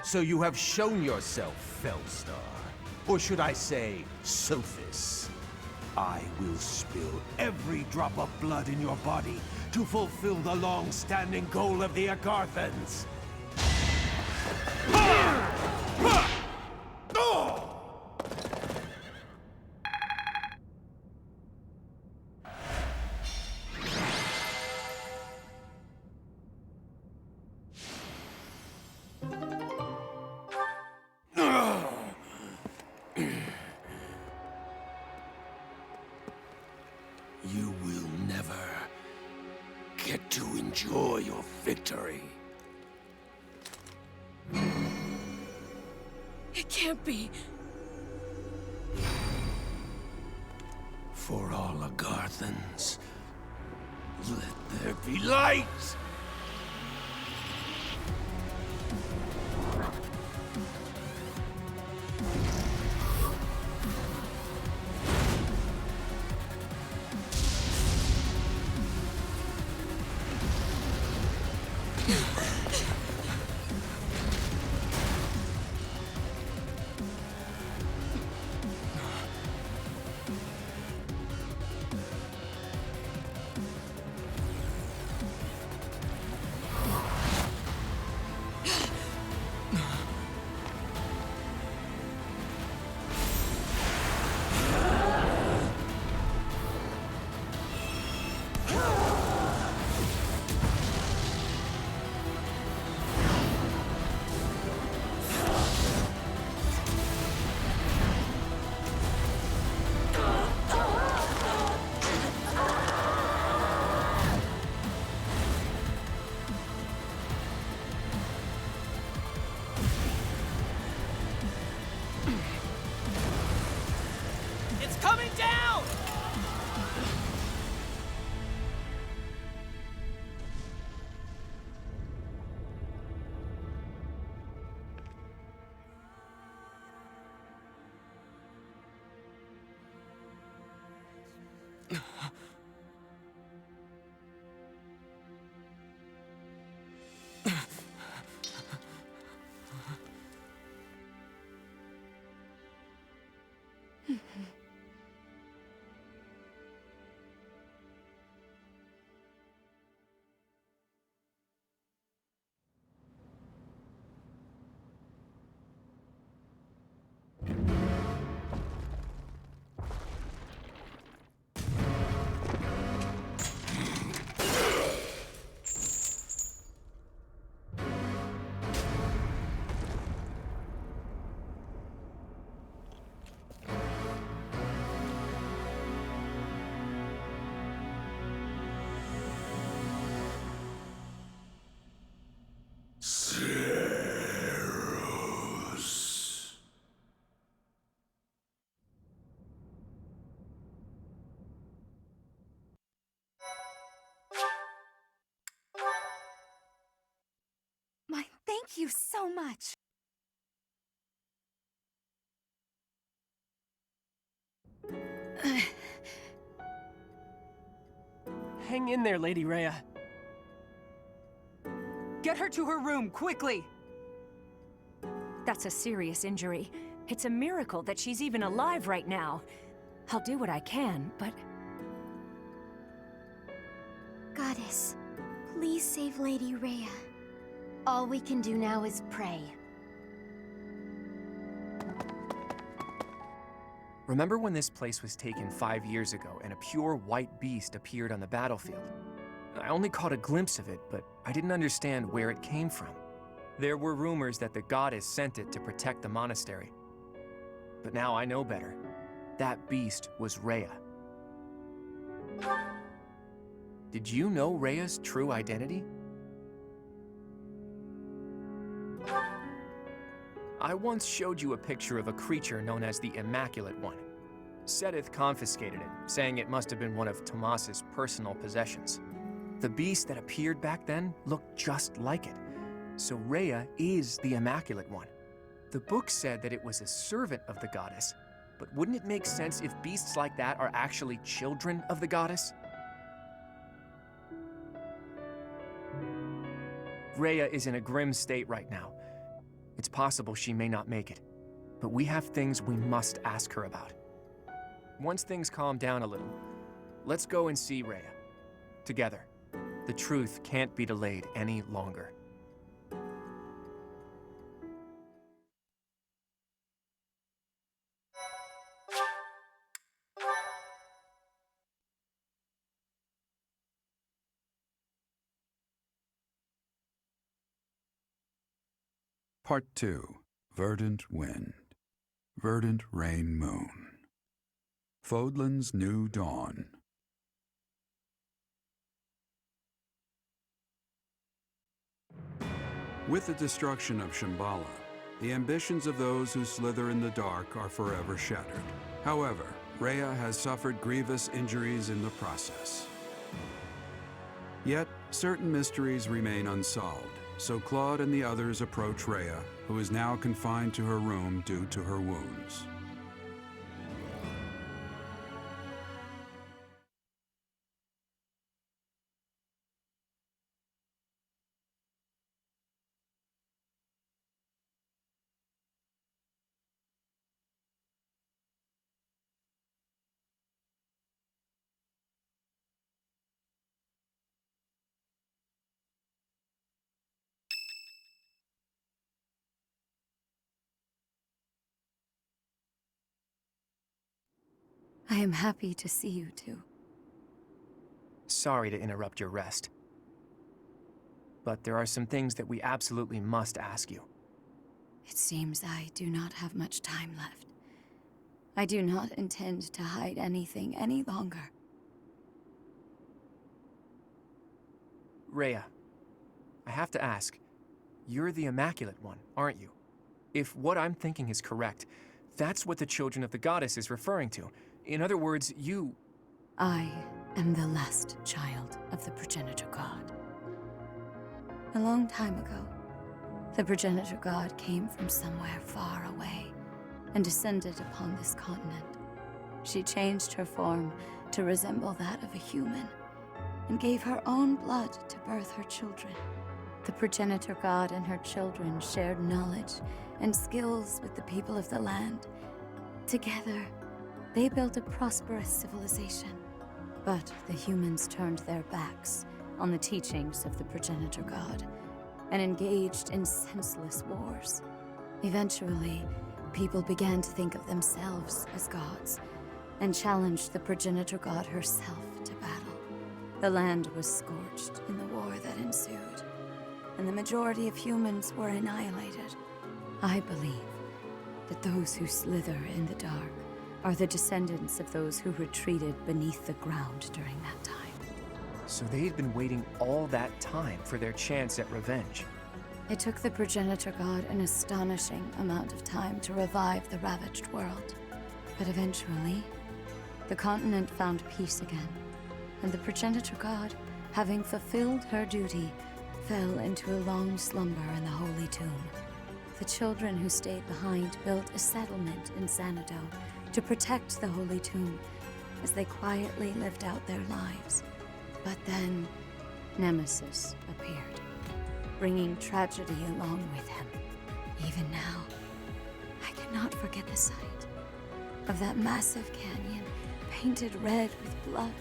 So you have shown yourself, Fellstar. Or should I say, Sophis. I will spill every drop of blood in your body to fulfill the long-standing goal of the Agarthans. You will never get to enjoy your victory. It can't be. For all Agarthans, let there be light! Coming down! Thank you so much. Hang in there, Lady Rhea. Get her to her room, quickly! That's a serious injury. It's a miracle that she's even alive right now. I'll do what I can, but... Goddess, please save Lady Rhea. All we can do now is pray. Remember when this place was taken 5 years ago and a pure white beast appeared on the battlefield? I only caught a glimpse of it, but I didn't understand where it came from. There were rumors that the goddess sent it to protect the monastery. But now I know better. That beast was Rhea. Did you know Rhea's true identity? I once showed you a picture of a creature known as the Immaculate One. Sedith confiscated it, saying it must have been one of Tomas's personal possessions. The beast that appeared back then looked just like it. So Rhea is the Immaculate One. The book said that it was a servant of the goddess, but wouldn't it make sense if beasts like that are actually children of the goddess? Rhea is in a grim state right now. It's possible she may not make it, but we have things we must ask her about. Once things calm down a little, let's go and see Rhea. Together. The truth can't be delayed any longer. Part 2. Verdant Wind. Verdant Rain Moon. Fodlan's New Dawn. With the destruction of Shambhala, the ambitions of those who slither in the dark are forever shattered. However, Rhea has suffered grievous injuries in the process. Yet, certain mysteries remain unsolved, so Claude and the others approach Rhea, who is now confined to her room due to her wounds. I am happy to see you two. Sorry to interrupt your rest. But there are some things that we absolutely must ask you. It seems I do not have much time left. I do not intend to hide anything any longer. Rhea, I have to ask, you're the Immaculate One, aren't you? If what I'm thinking is correct, that's what the Children of the Goddess is referring to. In other words, you... I am the last child of the progenitor god. A long time ago, the progenitor god came from somewhere far away and descended upon this continent. She changed her form to resemble that of a human and gave her own blood to birth her children. The progenitor god and her children shared knowledge and skills with the people of the land. Together, they built a prosperous civilization. But the humans turned their backs on the teachings of the progenitor god and engaged in senseless wars. Eventually, people began to think of themselves as gods and challenged the progenitor god herself to battle. The land was scorched in the war that ensued, and the majority of humans were annihilated. I believe that those who slither in the dark are the descendants of those who retreated beneath the ground during that time. So they'd been waiting all that time for their chance at revenge. It took the progenitor god an astonishing amount of time to revive the ravaged world. But eventually, the continent found peace again, and the progenitor god, having fulfilled her duty, fell into a long slumber in the Holy Tomb. The children who stayed behind built a settlement in Xanadu to protect the Holy Tomb as they quietly lived out their lives. But then, Nemesis appeared, bringing tragedy along with him. Even now, I cannot forget the sight of that massive canyon painted red with blood.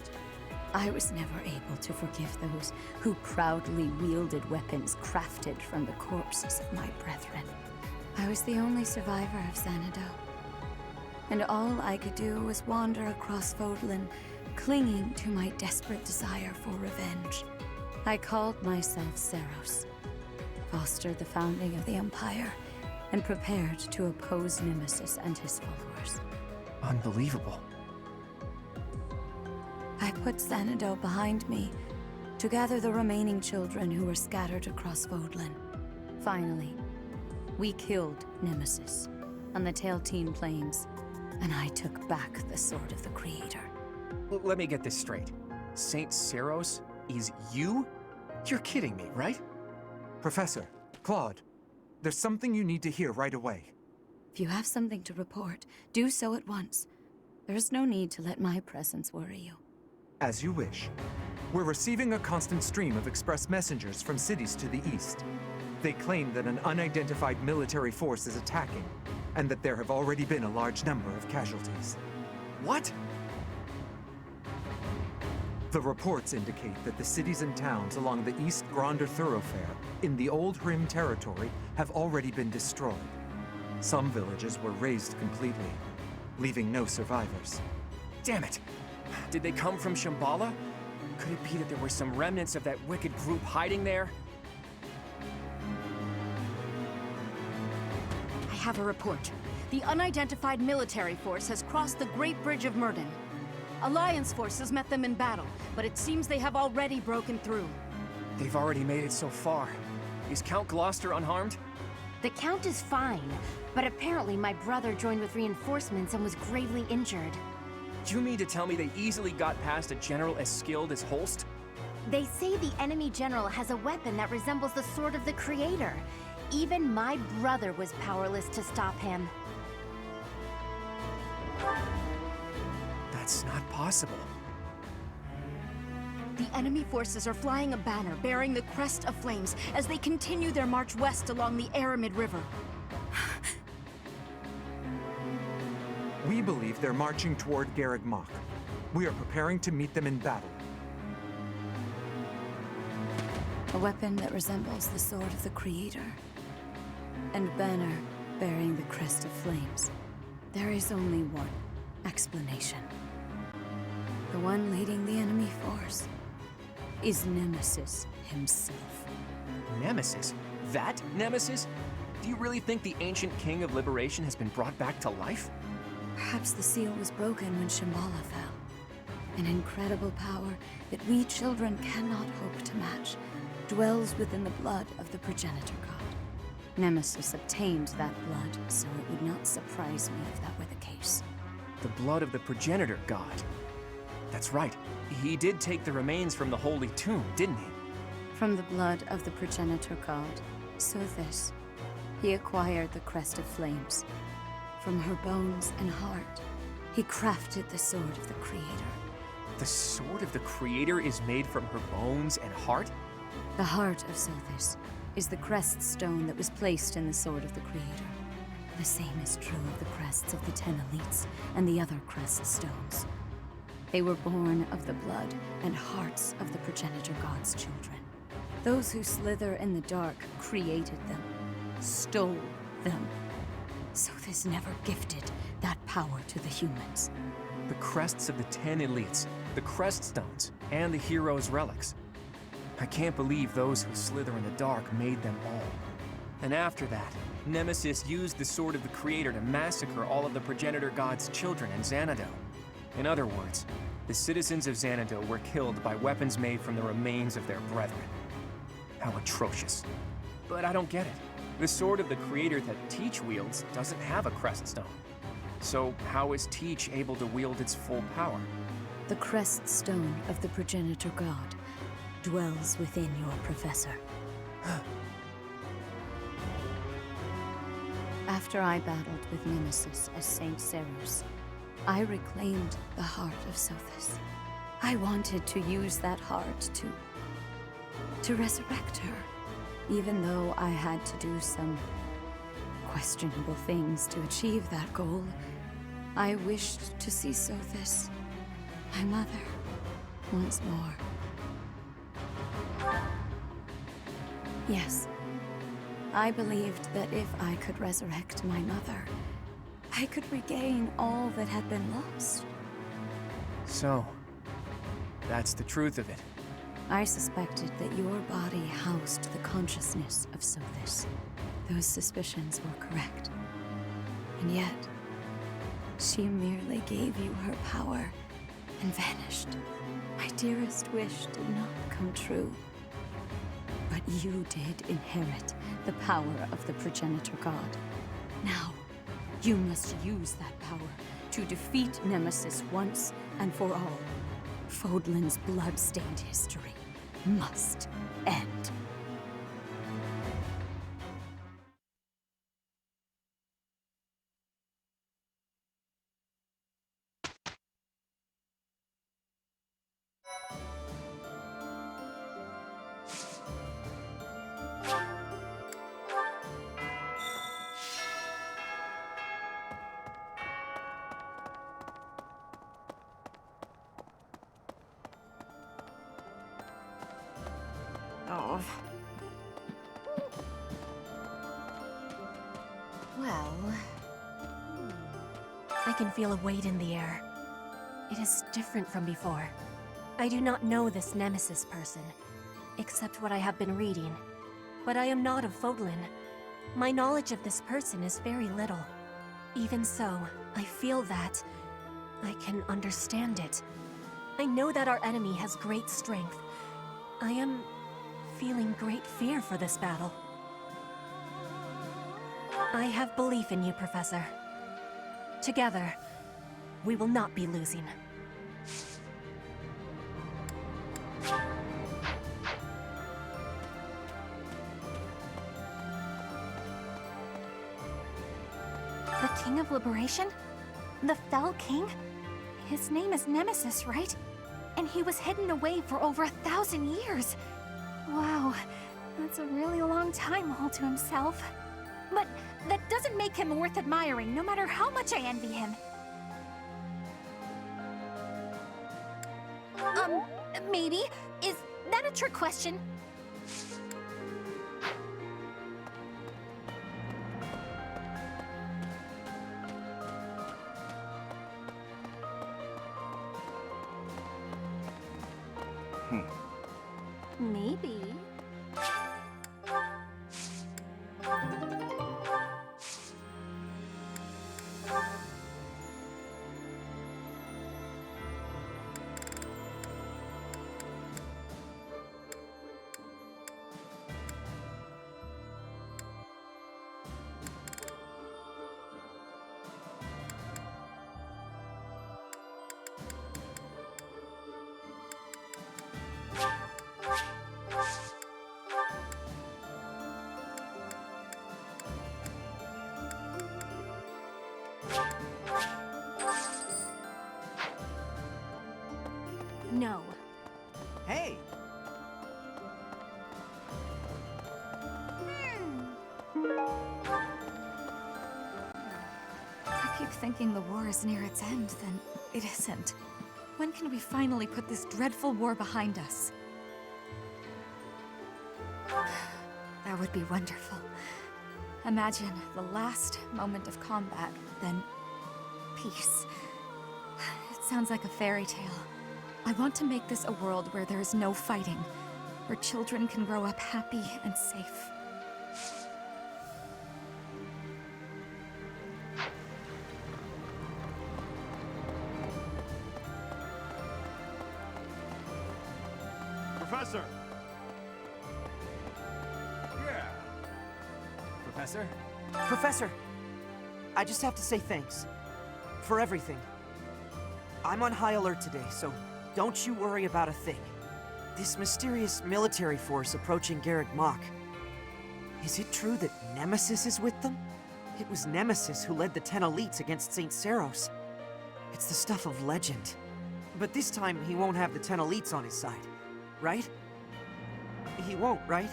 I was never able to forgive those who proudly wielded weapons crafted from the corpses of my brethren. I was the only survivor of Xanadu, and all I could do was wander across Vodlin, clinging to my desperate desire for revenge. I called myself Seros, fostered the founding of the Empire, and prepared to oppose Nemesis and his followers. Unbelievable. I put Xanadu behind me to gather the remaining children who were scattered across Vodlin. Finally, we killed Nemesis on the Tailtean Plains, and I took back the Sword of the Creator. Let me get this straight. Saint Seros is you? You're kidding me, right? Professor, Claude, there's something you need to hear right away. If you have something to report, do so at once. There is no need to let my presence worry you. As you wish. We're receiving a constant stream of express messengers from cities to the east. They claim that an unidentified military force is attacking, and that there have already been a large number of casualties. What? The reports indicate that the cities and towns along the East Gronder thoroughfare in the Old Rim territory have already been destroyed. Some villages were razed completely, leaving no survivors. Damn it! Did they come from Shambhala? Could it be that there were some remnants of that wicked group hiding there? I have a report. The unidentified military force has crossed the Great Bridge of Myrden. Alliance forces met them in battle, but it seems they have already broken through. They've already made it so far. Is Count Gloucester unharmed? The Count is fine, but apparently my brother joined with reinforcements and was gravely injured. Do you mean to tell me they easily got past a general as skilled as Holst? They say the enemy general has a weapon that resembles the Sword of the Creator. Even my brother was powerless to stop him. That's not possible. The enemy forces are flying a banner bearing the crest of flames as they continue their march west along the Aramid River. We believe they're marching toward Garreg Mach. We are preparing to meet them in battle. A weapon that resembles the Sword of the Creator. And banner bearing the crest of flames. There is only one explanation. The one leading the enemy force is Nemesis himself. Nemesis? That Nemesis? Do you really think the ancient king of liberation has been brought back to life? Perhaps the seal was broken when Shambhala fell. An incredible power that we children cannot hope to match dwells within the blood of the progenitor god. Nemesis obtained that blood, so it would not surprise me if that were the case. The blood of the progenitor god. That's right. He did take the remains from the Holy Tomb, didn't he? From the blood of the progenitor god, Sothis, he acquired the crest of flames. From her bones and heart, he crafted the Sword of the Creator. The Sword of the Creator is made from her bones and heart? The heart of Sothis is the crest stone that was placed in the Sword of the Creator. The same is true of the crests of the 10 elites and the other crest stones. They were born of the blood and hearts of the progenitor god's children. Those who slither in the dark created them, stole them. Sothis never gifted that power to the humans. The crests of the 10 elites, the crest stones, and the heroes' relics. I can't believe those who slither in the dark made them all. And after that, Nemesis used the Sword of the Creator to massacre all of the progenitor god's children in Xanadu. In other words, the citizens of Xanadu were killed by weapons made from the remains of their brethren. How atrocious. But I don't get it. The Sword of the Creator that Teach wields doesn't have a crest stone. So how is Teach able to wield its full power? The crest stone of the progenitor god dwells within your professor. After I battled with Nemesis as Saint Serus, I reclaimed the heart of Sothis. I wanted to use that heart to resurrect her, even though I had to do some questionable things to achieve that goal. I wished to see Sothis, my mother, once more. Yes, I believed that if I could resurrect my mother, I could regain all that had been lost. So, that's the truth of it. I suspected that your body housed the consciousness of Sothis. Those suspicions were correct. And yet, she merely gave you her power and vanished. My dearest wish did not come true. But you did inherit the power of the progenitor god. Now, you must use that power to defeat Nemesis once and for all. Fodlan's blood-stained history must end. Oh. Well... I can feel a weight in the air. It is different from before. I do not know this Nemesis person, except what I have been reading. But I am not of Fodlan. My knowledge of this person is very little. Even so, I feel that I can understand it. I know that our enemy has great strength. I am feeling great fear for this battle. I have belief in you, Professor. Together, we will not be losing. The King of Liberation? The Fell King? His name is Nemesis, right? And he was hidden away for over 1,000 years. Wow, that's a really long time all to himself. But that doesn't make him worth admiring, no matter how much I envy him. Maybe? Is that a trick question? Maybe. No. Hey! I keep thinking the war is near its end, then it isn't. When can we finally put this dreadful war behind us? That would be wonderful. Imagine the last moment of combat, then peace. It sounds like a fairy tale. I want to make this a world where there is no fighting, where children can grow up happy and safe. Professor! Yeah. Professor? Professor! I just have to say thanks. For everything. I'm on high alert today, so don't you worry about a thing. This mysterious military force approaching Garrick Mach, Is it true that Nemesis is with them? It was Nemesis who led the 10 elites against St. Saros. It's the stuff of legend. But this time, he won't have the 10 elites on his side, right? He won't, right?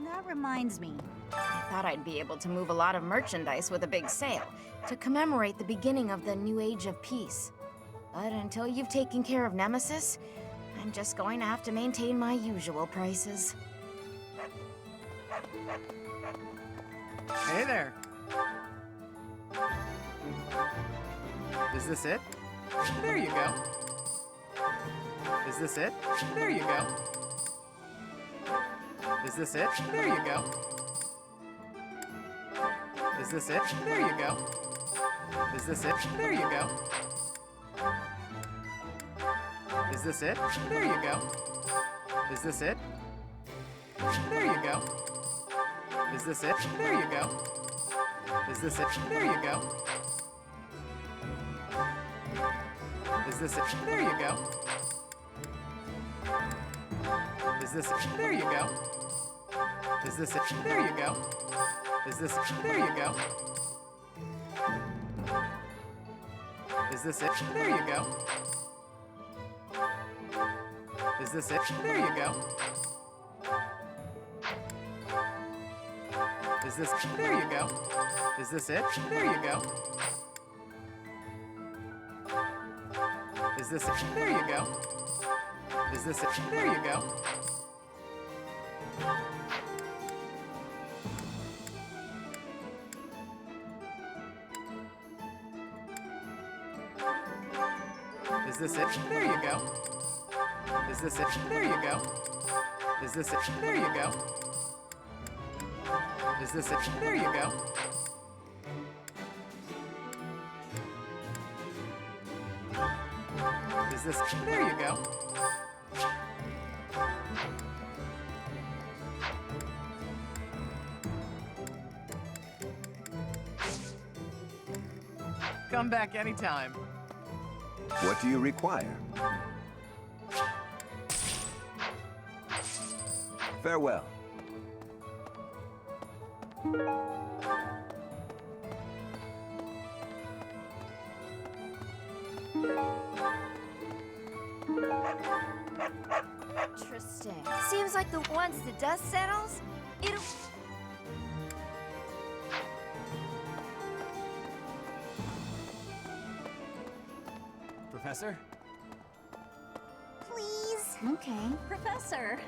That reminds me. I thought I'd be able to move a lot of merchandise with a big sale to commemorate the beginning of the new age of peace. But until you've taken care of Nemesis, I'm just going to have to maintain my usual prices. Hey there. Is this it? There you go. Is this it? There you go. Is this it? There you go. Is this it? There you go. Is this it? There you go. Is this it? There you go. Is this it? There you go. Is this it? There you go. Is this it? There you go. Is this it? There you go. Is this it? There you go. Is this it? There you go. Is this it? There you go. Is this it? There you go. Is this it? There you go. Is this? There you go. Is this it? There you go. Is this it? There you go. Is this it? There you go. Is this it? There you go. Is this it? There you go. Is this it? There you go. Is this it? There you go. Is this? There you go. Come back anytime. What do you require? Farewell. Interesting. Seems like once the dust settles, it'll... Professor? Please? Okay. Professor!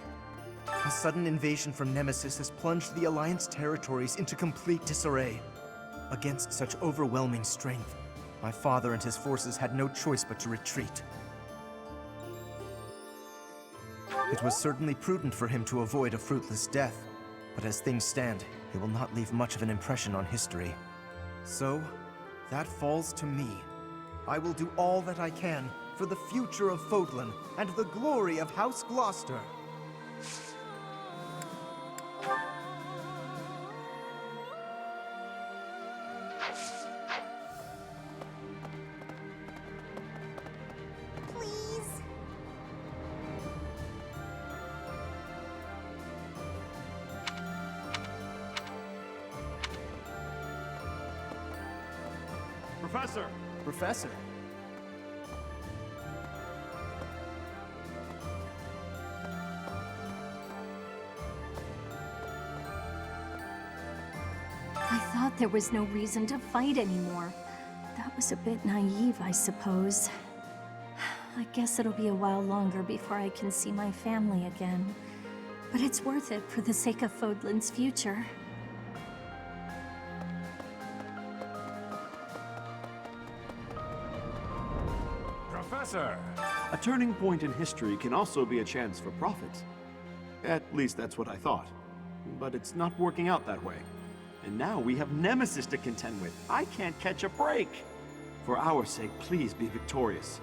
A sudden invasion from Nemesis has plunged the Alliance territories into complete disarray. Against such overwhelming strength, my father and his forces had no choice but to retreat. It was certainly prudent for him to avoid a fruitless death, but as things stand, he will not leave much of an impression on history. So, that falls to me. I will do all that I can for the future of Fodlan and the glory of House Gloucester. Please? Professor! Professor? I thought there was no reason to fight anymore. That was a bit naive, I suppose. I guess it'll be a while longer before I can see my family again. But it's worth it for the sake of Fodlan's future. Professor! A turning point in history can also be a chance for profit. At least that's what I thought. But it's not working out that way. And now we have Nemesis to contend with. I can't catch a break. For our sake, please be victorious.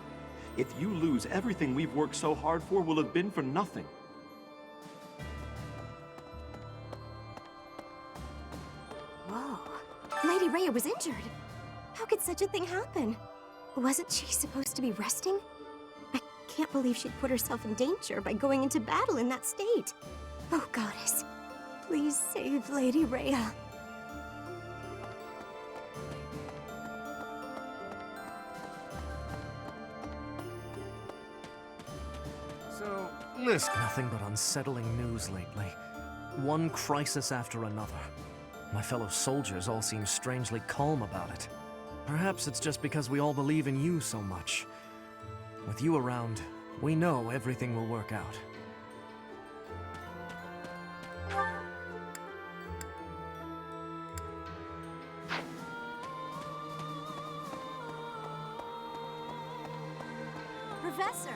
If you lose, everything we've worked so hard for will have been for nothing. Whoa. Lady Rhea was injured. How could such a thing happen? Wasn't she supposed to be resting? can't believe she'd put herself in danger by going into battle in that state. Oh, Goddess, please save Lady Rhea. So, listen. Nothing but unsettling news lately. One crisis after another. My fellow soldiers all seem strangely calm about it. Perhaps it's just because we all believe in you so much. With you around, we know everything will work out. Professor!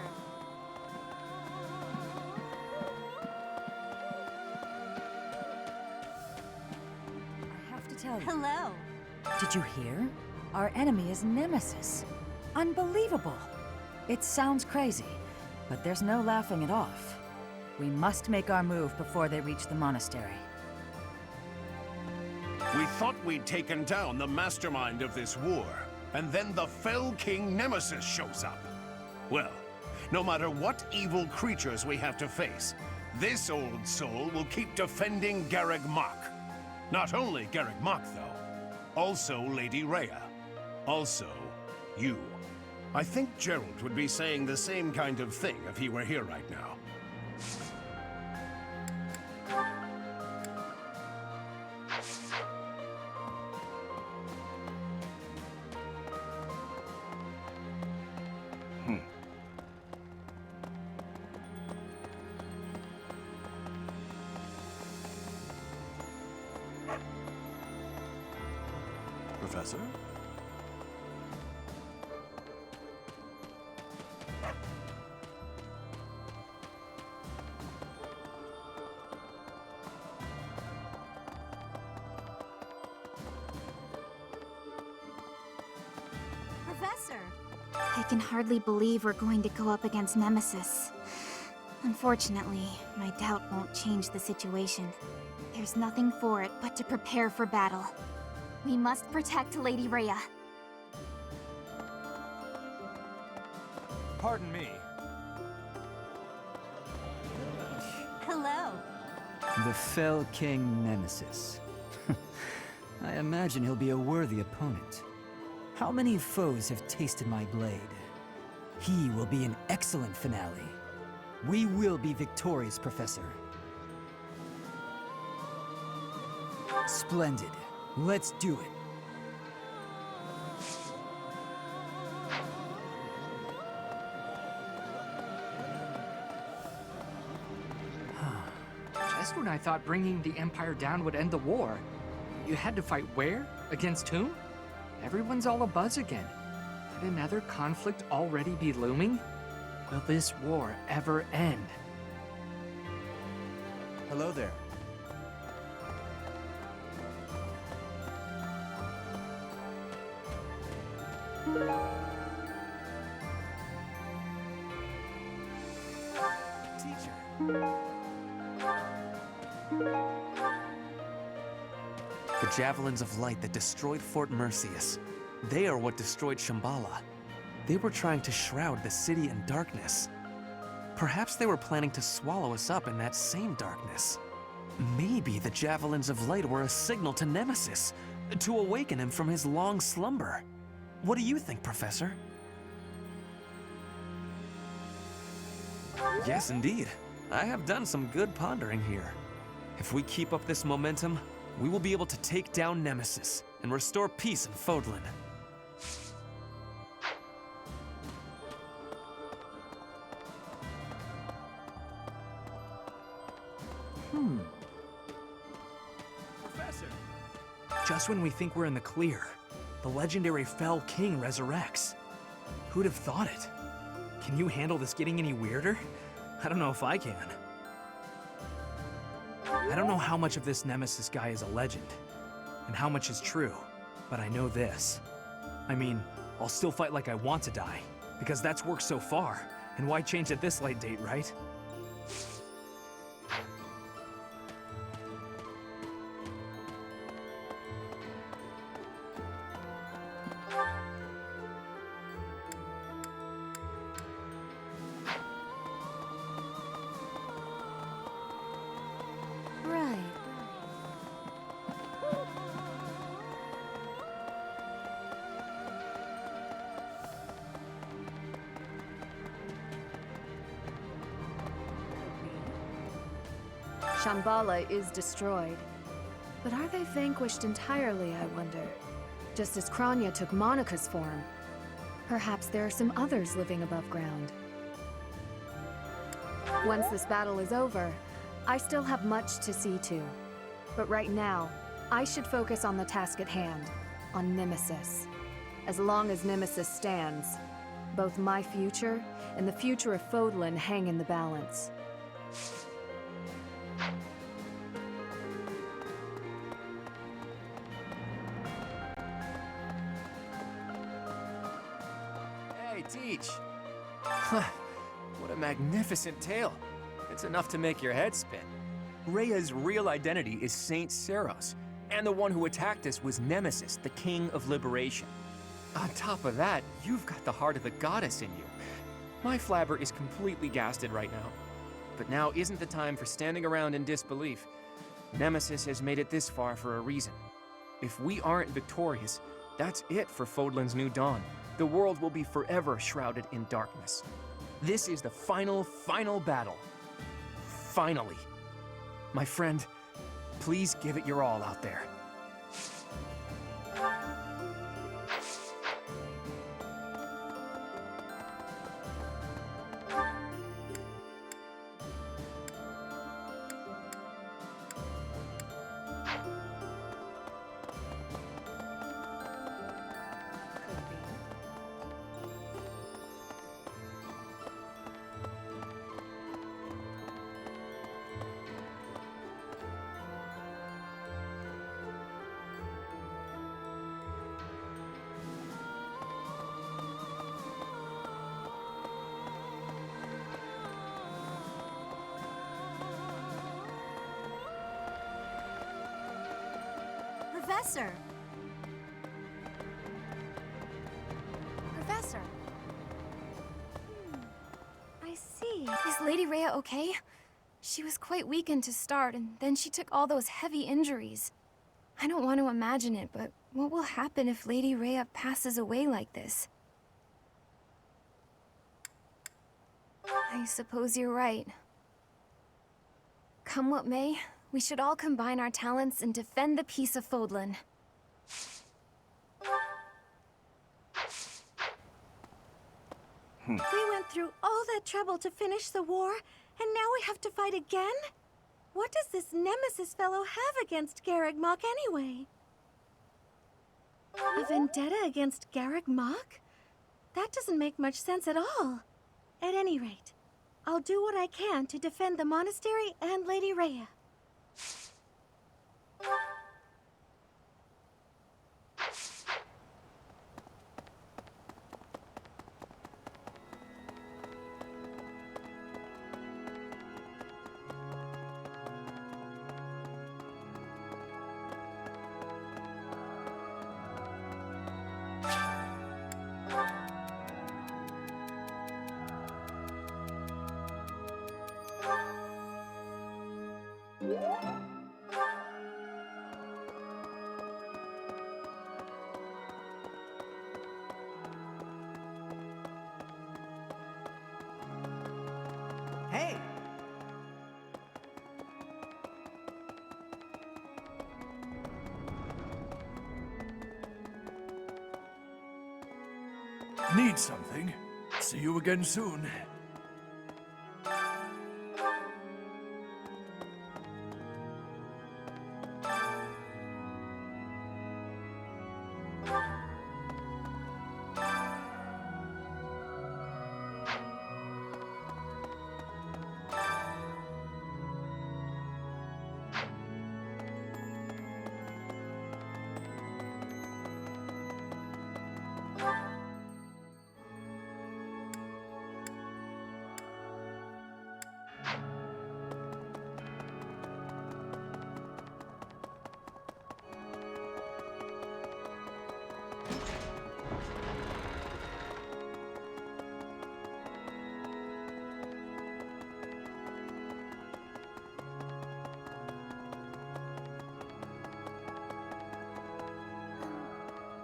I have to tell you. Hello. Did you hear? Our enemy is Nemesis. Unbelievable. It sounds crazy, but there's no laughing it off. We must make our move before they reach the monastery. We thought we'd taken down the mastermind of this war, and then the fell king Nemesis shows up. Well, no matter what evil creatures we have to face, this old soul will keep defending Garreg Mach. Not only Garreg Mach, though. Also Lady Rhea. Also, you. I think Gerald would be saying the same kind of thing if he were here right now. Professor? Professor! I can hardly believe we're going to go up against Nemesis. Unfortunately, my doubt won't change the situation. There's nothing for it but to prepare for battle. We must protect Lady Rhea. Pardon me. Hello. The fell king Nemesis. I imagine he'll be a worthy opponent. How many foes have tasted my blade? He will be an excellent finale. We will be victorious, Professor. Splendid. Let's do it. Just when I thought bringing the Empire down would end the war, you had to fight where? Against whom? Everyone's all abuzz again. Could another conflict already be looming? Will this war ever end? Hello there. The Javelins of Light that destroyed Fort Mercius. They are what destroyed Shambhala. They were trying to shroud the city in darkness. Perhaps they were planning to swallow us up in that same darkness. Maybe the Javelins of Light were a signal to Nemesis, to awaken him from his long slumber. What do you think, Professor? Yes, indeed. I have done some good pondering here. If we keep up this momentum, we will be able to take down Nemesis and restore peace in Fodlan. Professor! Just when we think we're in the clear, the legendary Fell King resurrects. Who'd have thought it? Can you handle this getting any weirder? I don't know if I can. I don't know how much of this Nemesis guy is a legend, and how much is true, but I know this. I mean, I'll still fight like I want to die, because that's worked so far, and why change at this late date, right? Shambhala is destroyed. But are they vanquished entirely, I wonder? Just as Kranya took Monika's form. Perhaps there are some others living above ground. Once this battle is over, I still have much to see to. But right now, I should focus on the task at hand, on Nemesis. As long as Nemesis stands, both my future and the future of Fodlan hang in the balance. Hey, Teach! What a magnificent tale. It's enough to make your head spin. Rhea's real identity is Saint Seros, and the one who attacked us was Nemesis, the King of Liberation. On top of that, you've got the heart of the goddess in you. My flabber is completely gasted right now. But now isn't the time for standing around in disbelief. Nemesis has made it this far for a reason. If we aren't victorious, that's it for Fodlan's new dawn. The world will be forever shrouded in darkness. This is the final battle. Finally. My friend, please give it your all out there. Professor! Professor! I see. Is Lady Rhea okay? She was quite weakened to start, and then she took all those heavy injuries. I don't want to imagine it, but what will happen if Lady Rhea passes away like this? I suppose you're right. Come what may, we should all combine our talents and defend the peace of Fodlan. We went through all that trouble to finish the war, and now we have to fight again? What does this Nemesis fellow have against Garreg Mach anyway? A vendetta against Garreg Mach? That doesn't make much sense at all. At any rate, I'll do what I can to defend the monastery and Lady Rhea. Hey! Need something? See you again soon.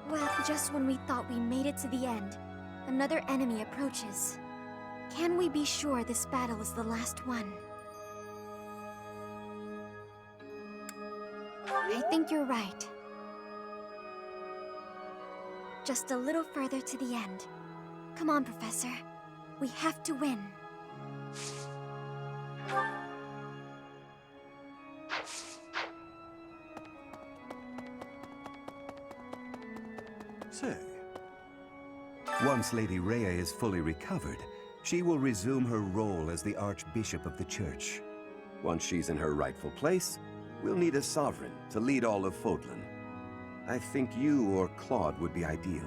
Well, just when we thought we made it to the end, another enemy approaches. Can we be sure this battle is the last one? I think you're right. Just a little further to the end. Come on, Professor. We have to win. Say, once Lady Rhea is fully recovered, she will resume her role as the Archbishop of the Church. Once she's in her rightful place, we'll need a sovereign to lead all of Fodlan. I think you or Claude would be ideal.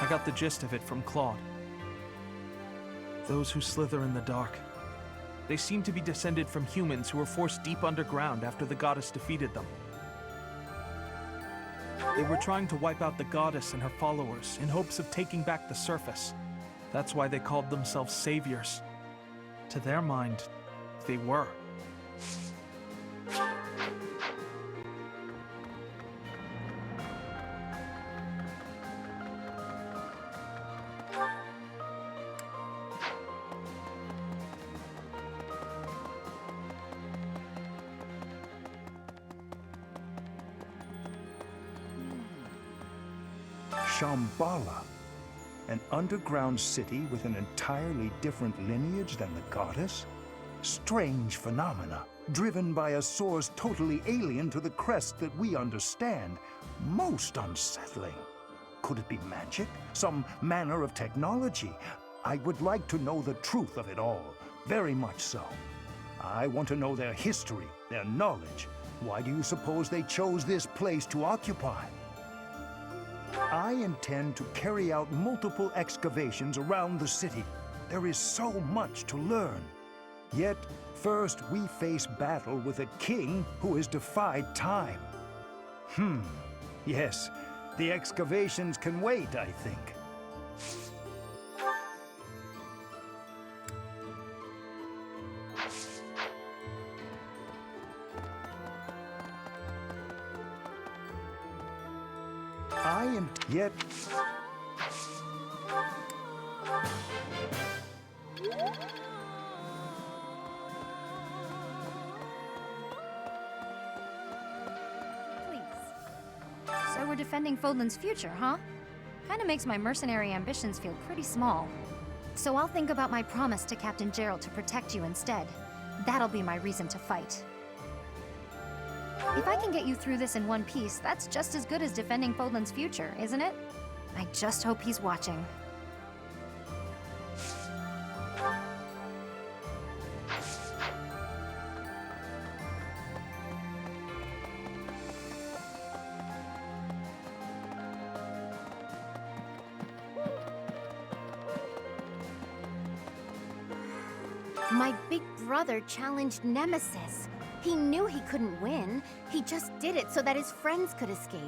I got the gist of it from Claude. Those who slither in the dark. They seem to be descended from humans who were forced deep underground after the goddess defeated them. They were trying to wipe out the goddess and her followers in hopes of taking back the surface. That's why they called themselves saviors. To their mind, they were. Shambhala, an underground city with an entirely different lineage than the goddess? Strange phenomena, driven by a source totally alien to the crest that we understand. Most unsettling. Could it be magic? Some manner of technology? I would like to know the truth of it all, very much so. I want to know their history, their knowledge. Why do you suppose they chose this place to occupy? I intend to carry out multiple excavations around the city. There is so much to learn. Yet, first we face battle with a king who has defied time. Yes, the excavations can wait, I think. Yet... So we're defending Fodlan's future, huh? Kinda makes my mercenary ambitions feel pretty small. So I'll think about my promise to Captain Gerald to protect you instead. That'll be my reason to fight. If I can get you through this in one piece, that's just as good as defending Fodlan's future, isn't it? I just hope he's watching. My big brother challenged Nemesis. He knew he couldn't win. He just did it so that his friends could escape.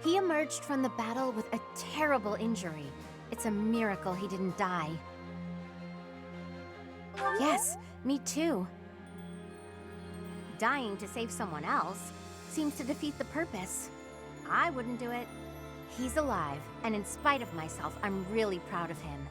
He emerged from the battle with a terrible injury. It's a miracle he didn't die. Yes, me too. Dying to save someone else seems to defeat the purpose. I wouldn't do it. He's alive, and in spite of myself, I'm really proud of him.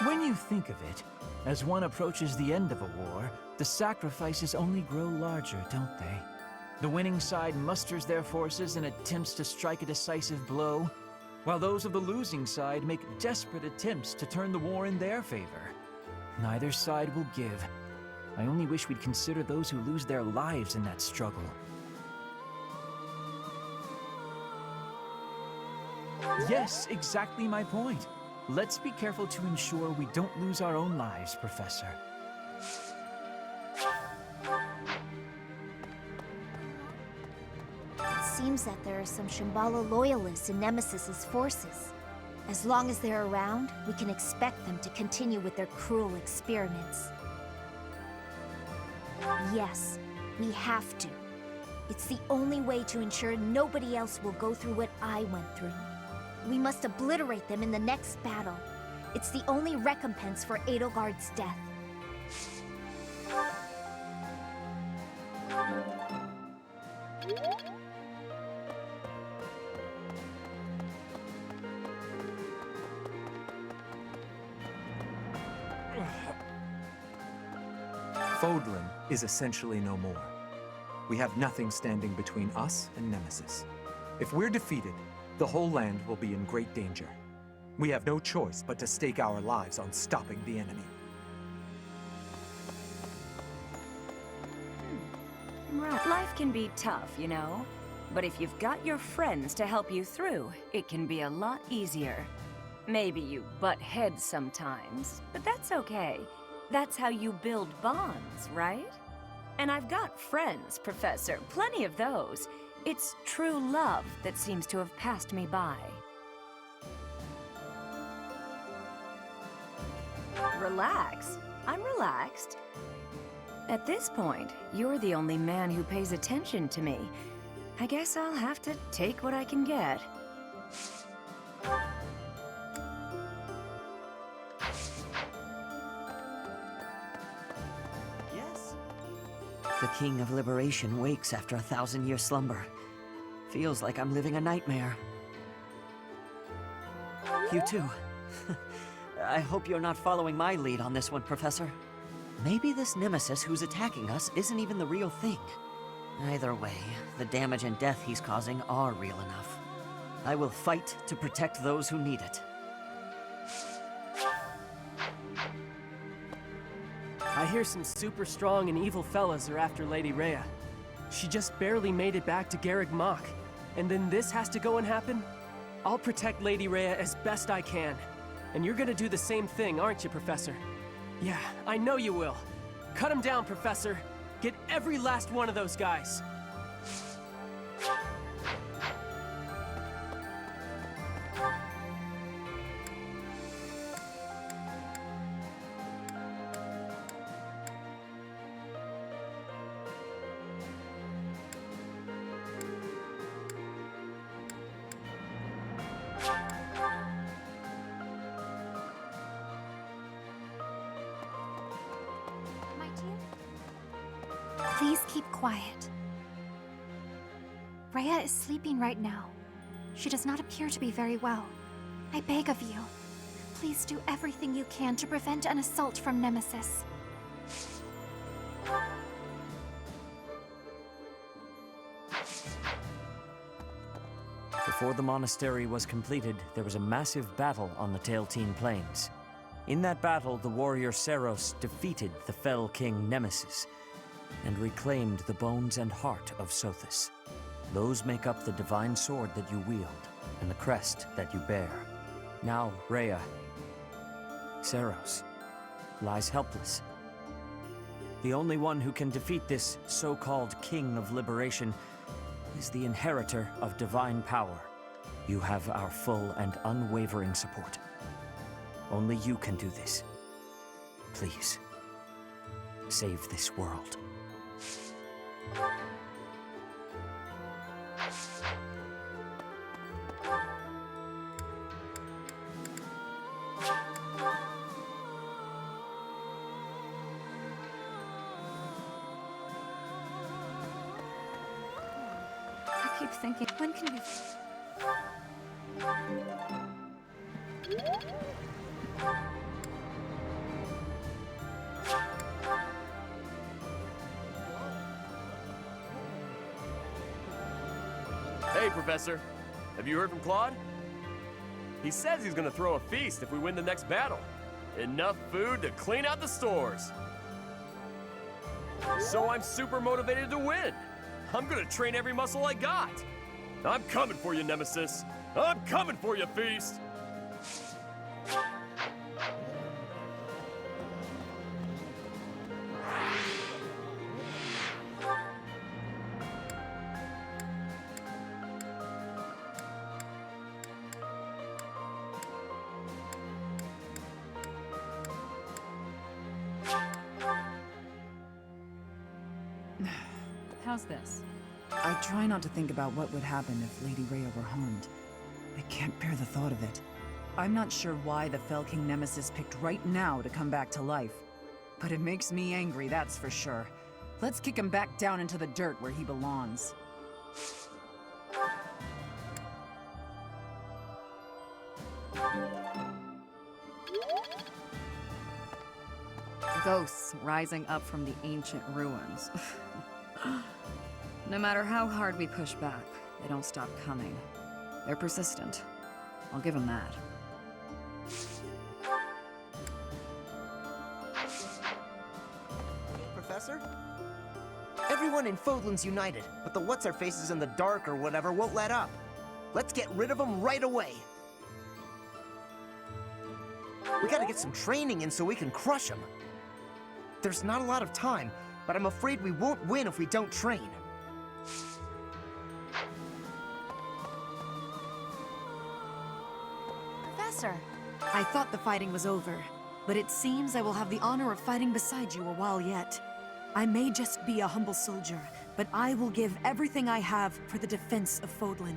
When you think of it, as one approaches the end of a war, the sacrifices only grow larger, don't they? The winning side musters their forces and attempts to strike a decisive blow, while those of the losing side make desperate attempts to turn the war in their favor. Neither side will give. I only wish we'd consider those who lose their lives in that struggle. Yes, exactly my point. Let's be careful to ensure we don't lose our own lives, Professor. It seems that there are some Shambhala loyalists in Nemesis's forces. As long as they're around, we can expect them to continue with their cruel experiments. Yes, we have to. It's the only way to ensure nobody else will go through what I went through. We must obliterate them in the next battle. It's the only recompense for Edelgard's death. Fodlan is essentially no more. We have nothing standing between us and Nemesis. If we're defeated, the whole land will be in great danger. We have no choice but to stake our lives on stopping the enemy. Right. Life can be tough, you know. But if you've got your friends to help you through, it can be a lot easier. Maybe you butt heads sometimes, but that's okay. That's how you build bonds, right? And I've got friends, Professor, plenty of those. It's true love that seems to have passed me by. Relax. I'm relaxed. At this point, you're the only man who pays attention to me. I guess I'll have to take what I can get. Yes. The King of Liberation wakes after 1,000-year slumber. Feels like I'm living a nightmare. You too. I hope you're not following my lead on this one, Professor. Maybe this nemesis who's attacking us isn't even the real thing. Either way, the damage and death he's causing are real enough. I will fight to protect those who need it. I hear some super strong and evil fellas are after Lady Rhea. She just barely made it back to Garreg Mach. And then this has to go and happen? I'll protect Lady Rhea as best I can. And you're gonna do the same thing, aren't you, Professor? Yeah, I know you will. Cut him down, Professor. Get every last one of those guys. Please keep quiet. Rhea is sleeping right now. She does not appear to be very well. I beg of you, please do everything you can to prevent an assault from Nemesis. Before the monastery was completed, there was a massive battle on the Tailteen Plains. In that battle, the warrior Seros defeated the fell king Nemesis and reclaimed the bones and heart of Sothis. Those make up the divine sword that you wield and the crest that you bear. Now, Rhea, Seros, lies helpless. The only one who can defeat this so-called King of Liberation is the inheritor of divine power. You have our full and unwavering support. Only you can do this. Please, save this world. I keep thinking, when can we... Hey, Professor. Have you heard from Claude? He says he's gonna throw a feast if we win the next battle. Enough food to clean out the stores. So I'm super motivated to win. I'm gonna train every muscle I got. I'm coming for you, Nemesis. I'm coming for you, Feast! How's this? I try not to think about what would happen if Lady Rhea were harmed. I can't bear the thought of it. I'm not sure why the Fell King Nemesis picked right now to come back to life. But it makes me angry, that's for sure. Let's kick him back down into the dirt where he belongs. Ghosts rising up from the ancient ruins. No matter how hard we push back, they don't stop coming. They're persistent. I'll give them that. Professor? Everyone in Fodlan's united, but the what's-her-faces in the dark or whatever won't let up. Let's get rid of them right away. We gotta get some training in so we can crush them. There's not a lot of time, but I'm afraid we won't win if we don't train. Professor! I thought the fighting was over, but it seems I will have the honor of fighting beside you a while yet. I may just be a humble soldier, but I will give everything I have for the defense of Fodlan.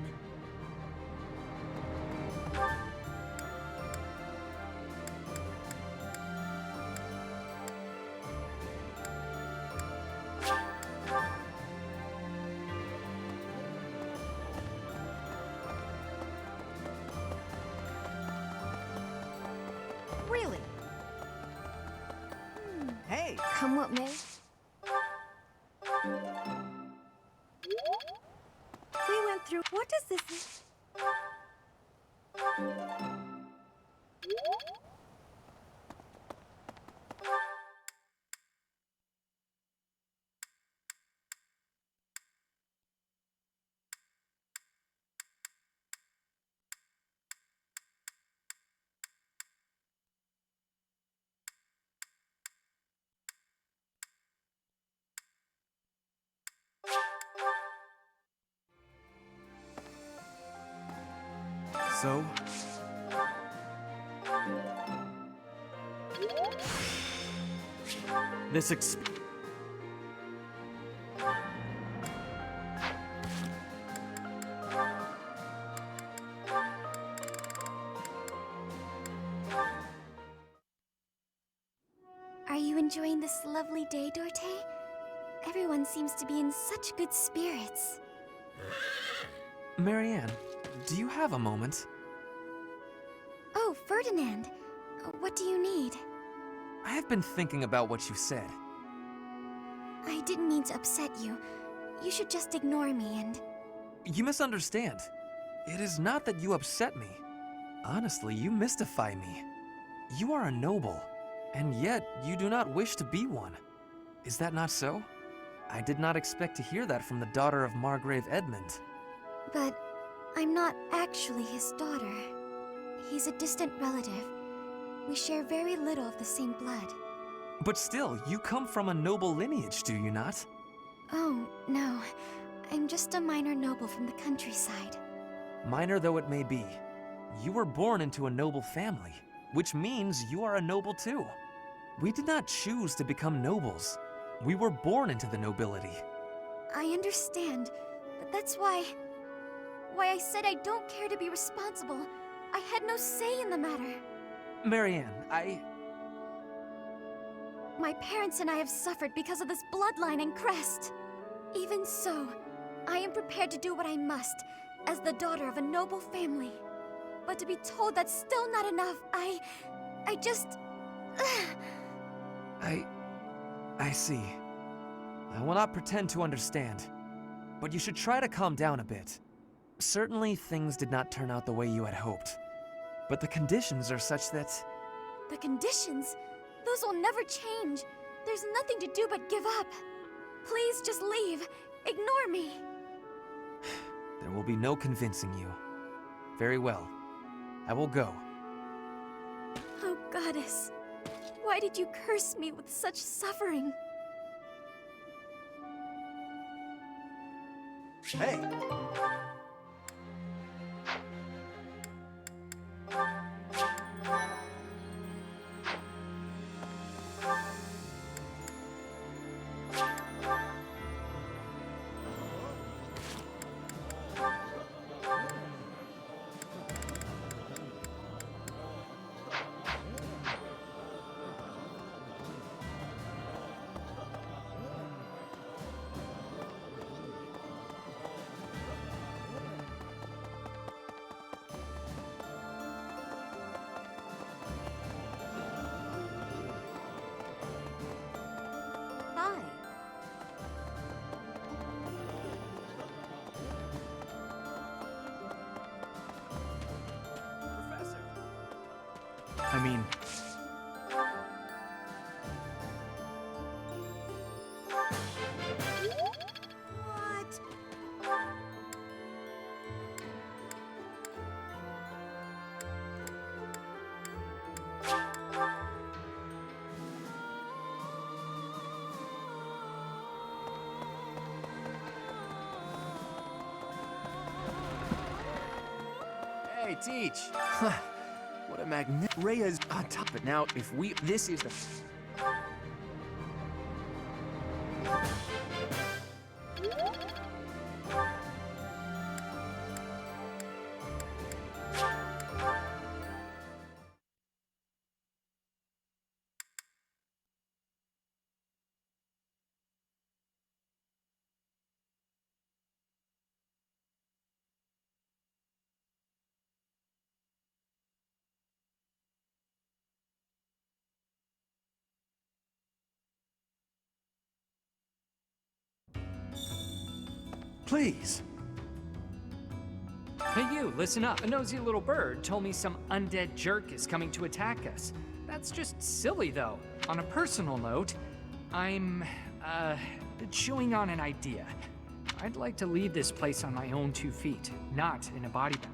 Really? Hey! Come what may. We went through. What does this? So? This Are you enjoying this lovely day, Dorte? Everyone seems to be in such good spirits. Marianne, do you have a moment? Oh, Ferdinand. What do you need? I have been thinking about what you said. I didn't mean to upset you. You should just ignore me and... You misunderstand. It is not that you upset me. Honestly, you mystify me. You are a noble, and yet you do not wish to be one. Is that not so? I did not expect to hear that from the daughter of Margrave Edmund. But I'm not actually his daughter. He's a distant relative. We share very little of the same blood. But still, you come from a noble lineage, do you not? Oh, no. I'm just a minor noble from the countryside. Minor though it may be, you were born into a noble family, which means you are a noble too. We did not choose to become nobles. We were born into the nobility. I understand, but that's why I said I don't care to be responsible. I had no say in the matter. Marianne, My parents and I have suffered because of this bloodline and crest. Even so, I am prepared to do what I must, as the daughter of a noble family. But to be told that's still not enough, I just... I see. I will not pretend to understand, but you should try to calm down a bit. Certainly, things did not turn out the way you had hoped, but the conditions are such that... The conditions? Those will never change. There's nothing to do but give up. Please just leave. Ignore me. There will be no convincing you. Very well. I will go. Oh, Goddess. Why did you curse me with such suffering? Hey! Hi. I mean, What? Hey, Teach. What a Rhea's on top of it. Now, if we... This is the... please. Hey you, listen up. A nosy little bird told me some undead jerk is coming to attack us. That's just silly though. On a personal note, I'm, chewing on an idea. I'd like to leave this place on my own 2 feet, not in a body bag.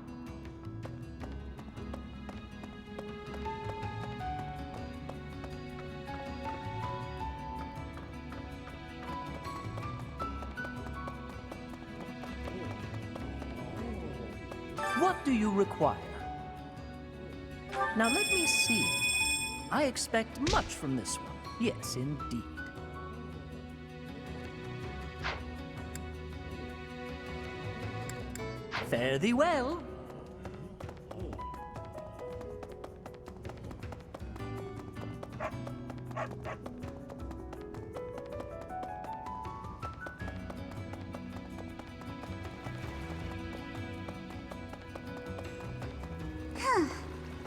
What do you require? Now let me see. I expect much from this one. Yes, indeed. Fare thee well.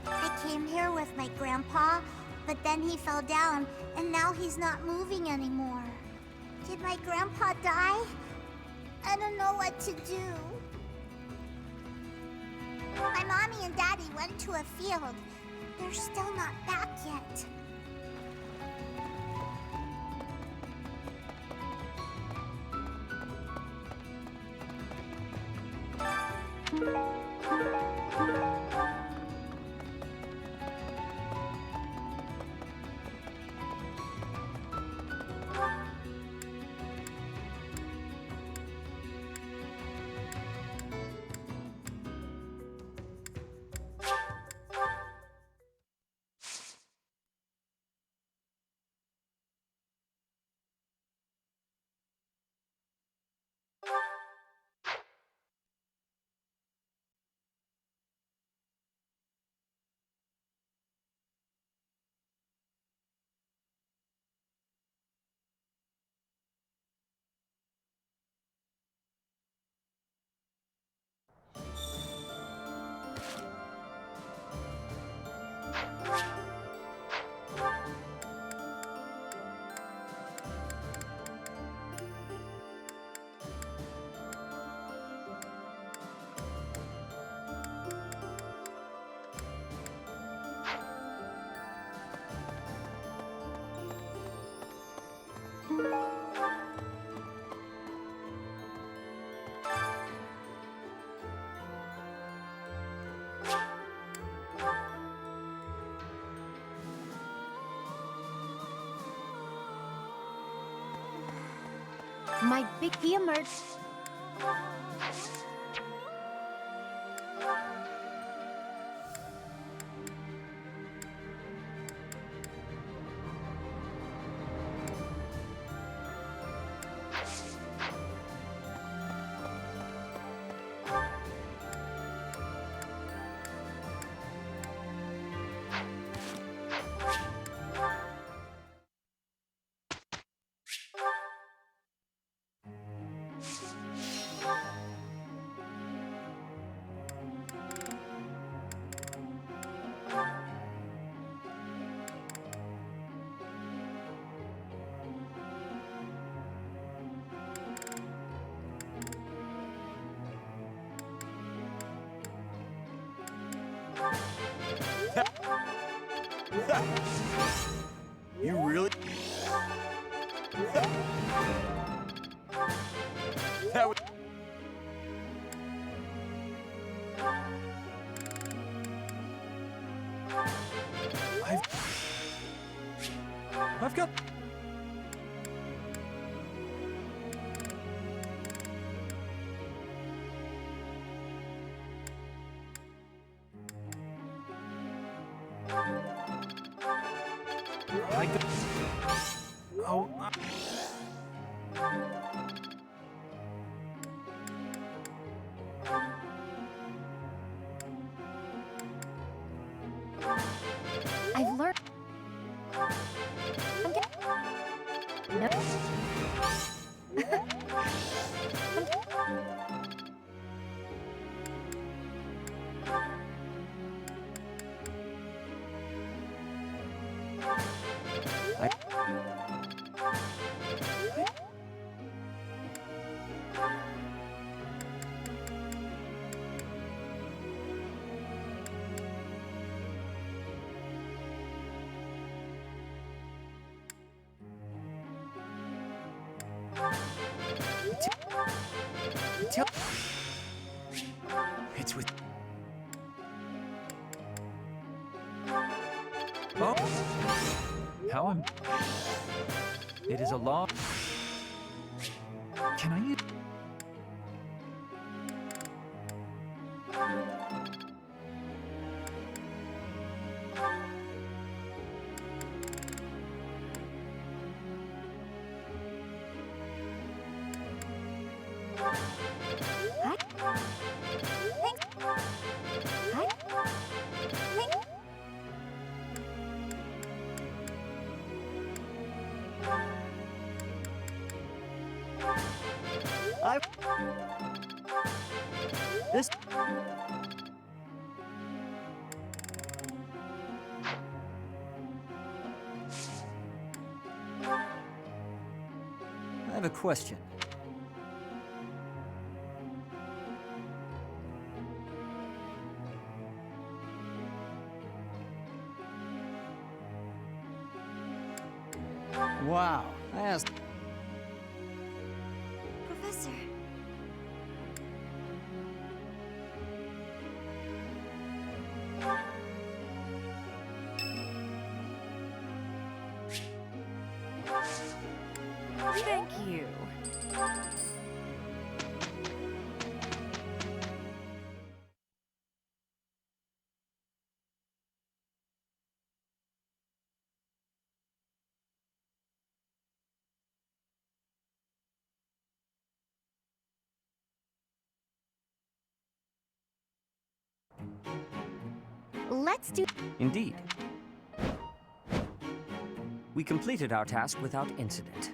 I came here with my grandpa, but then he fell down, and now he's not moving anymore. Did my grandpa die? I don't know what to do. My mommy and daddy went to a field. They're still not back yet. My big he emerged. You really? That was... I've got... Oh. I've learned. No. It's with... Oh! How am... It is a law... Can I use... This... I have a question. Wow, I asked... Professor. Thank you. Let's do. Indeed. We completed our task without incident.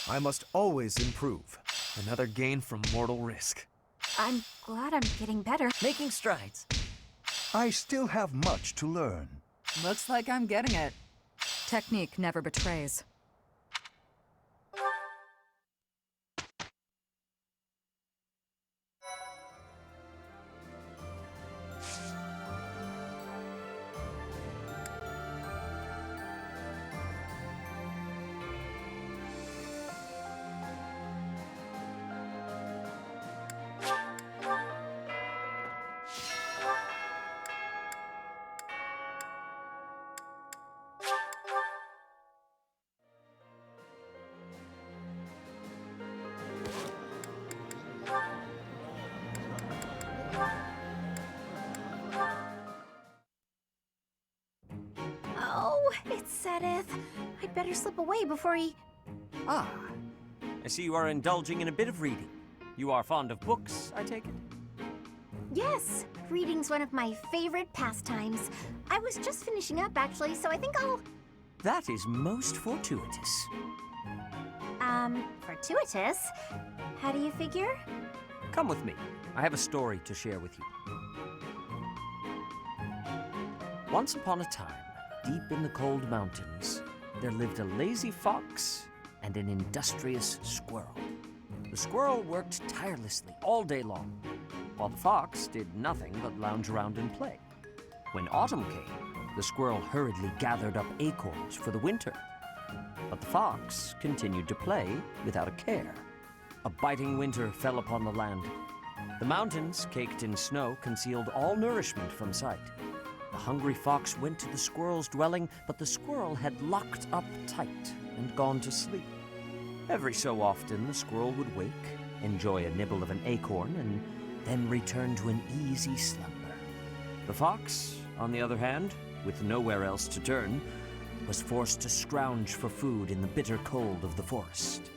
I must always improve. Another gain from mortal risk. I'm glad I'm getting better. Making strides. I still have much to learn. Looks like I'm getting it. Technique never betrays. Oh, it's Sedith. I'd better slip away before he... Ah, I see you are indulging in a bit of reading. You are fond of books, I take it? Yes, reading's one of my favorite pastimes. I was just finishing up, actually, so I think I'll... That is most fortuitous. Fortuitous? How do you figure? Come with me. I have a story to share with you. Once upon a time, deep in the cold mountains, there lived a lazy fox and an industrious squirrel. The squirrel worked tirelessly all day long, while the fox did nothing but lounge around and play. When autumn came, the squirrel hurriedly gathered up acorns for the winter. But the fox continued to play without a care. A biting winter fell upon the land. The mountains, caked in snow, concealed all nourishment from sight. The hungry fox went to the squirrel's dwelling, but the squirrel had locked up tight and gone to sleep. Every so often, the squirrel would wake, enjoy a nibble of an acorn, and then return to an easy slumber. The fox, on the other hand, with nowhere else to turn, was forced to scrounge for food in the bitter cold of the forest.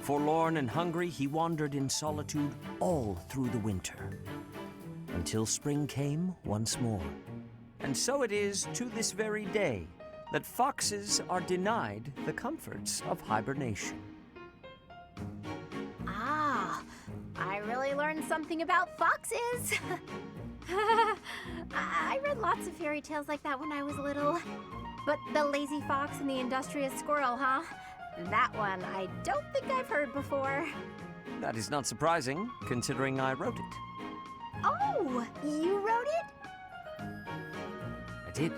Forlorn and hungry, he wandered in solitude all through the winter, until spring came once more. And so it is to this very day that foxes are denied the comforts of hibernation. Ah, I really learned something about foxes. I read lots of fairy tales like that when I was little. But the lazy fox and the industrious squirrel, huh? That one I don't think I've heard before. That is not surprising, considering I wrote it. Oh, you wrote it? I did.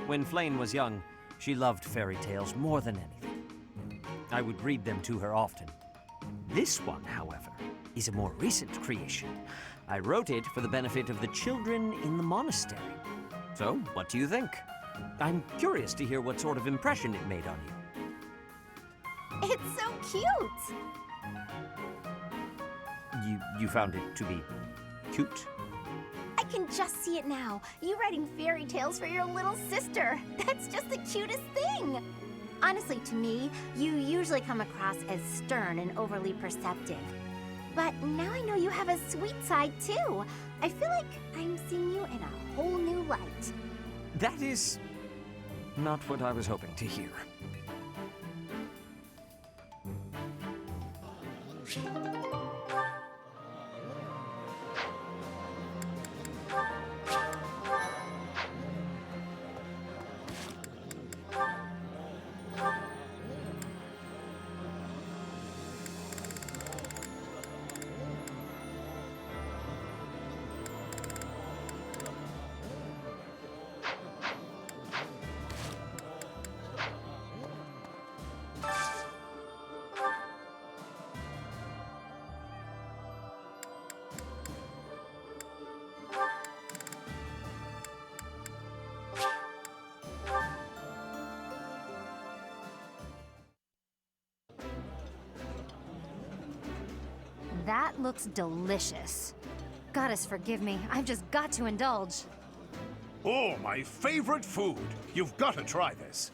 When Flane was young, she loved fairy tales more than anything. I would read them to her often. This one, however, is a more recent creation. I wrote it for the benefit of the children in the monastery. So, what do you think? I'm curious to hear what sort of impression it made on you. It's so cute! You found it to be cute? I can just see it now. You writing fairy tales for your little sister. That's just the cutest thing. Honestly, to me, you usually come across as stern and overly perceptive. But now I know you have a sweet side, too. I feel like I'm seeing you in a whole new light. That is not what I was hoping to hear. That looks delicious. Goddess forgive me, I've just got to indulge. Oh, my favorite food. You've got to try this.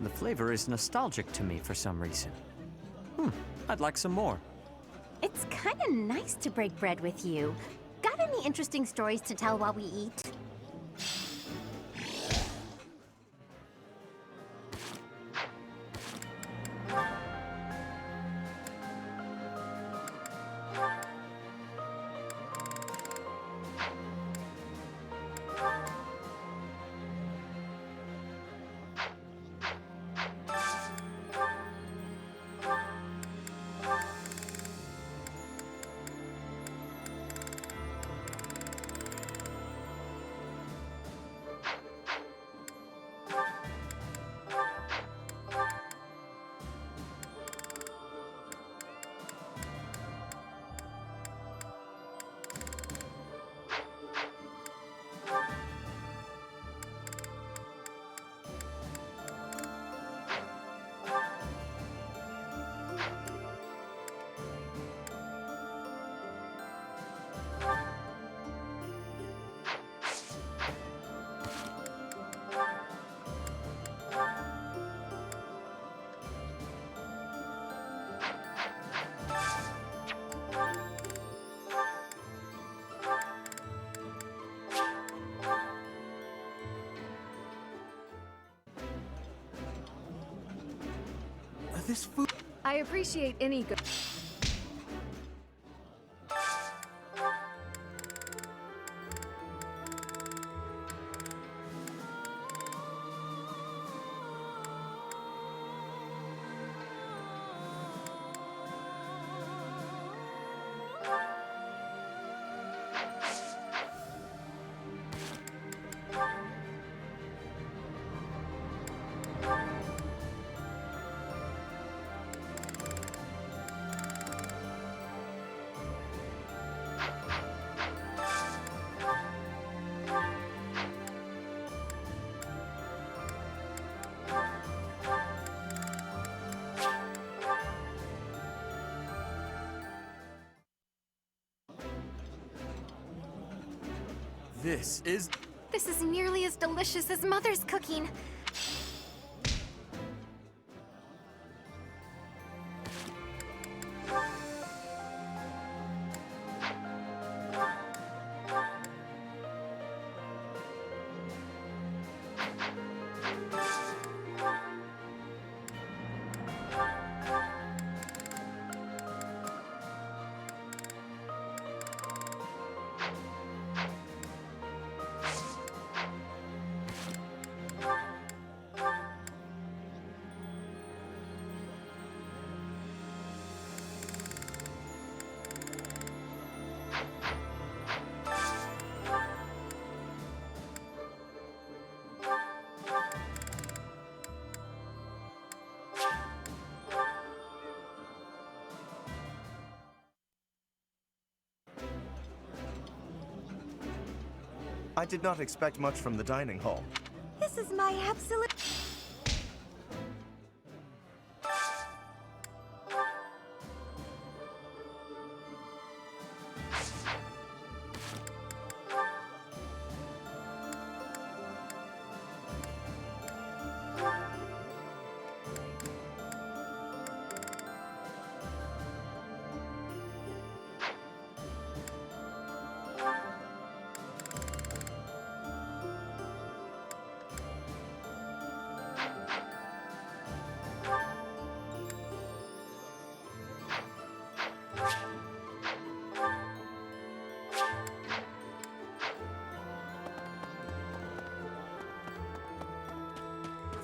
The flavor is nostalgic to me for some reason. I'd like some more. It's kind of nice to break bread with you. Got any interesting stories to tell while we eat? This food... I appreciate any good... This is... This is nearly as delicious as Mother's cooking. I did not expect much from the dining hall. This is my absolute...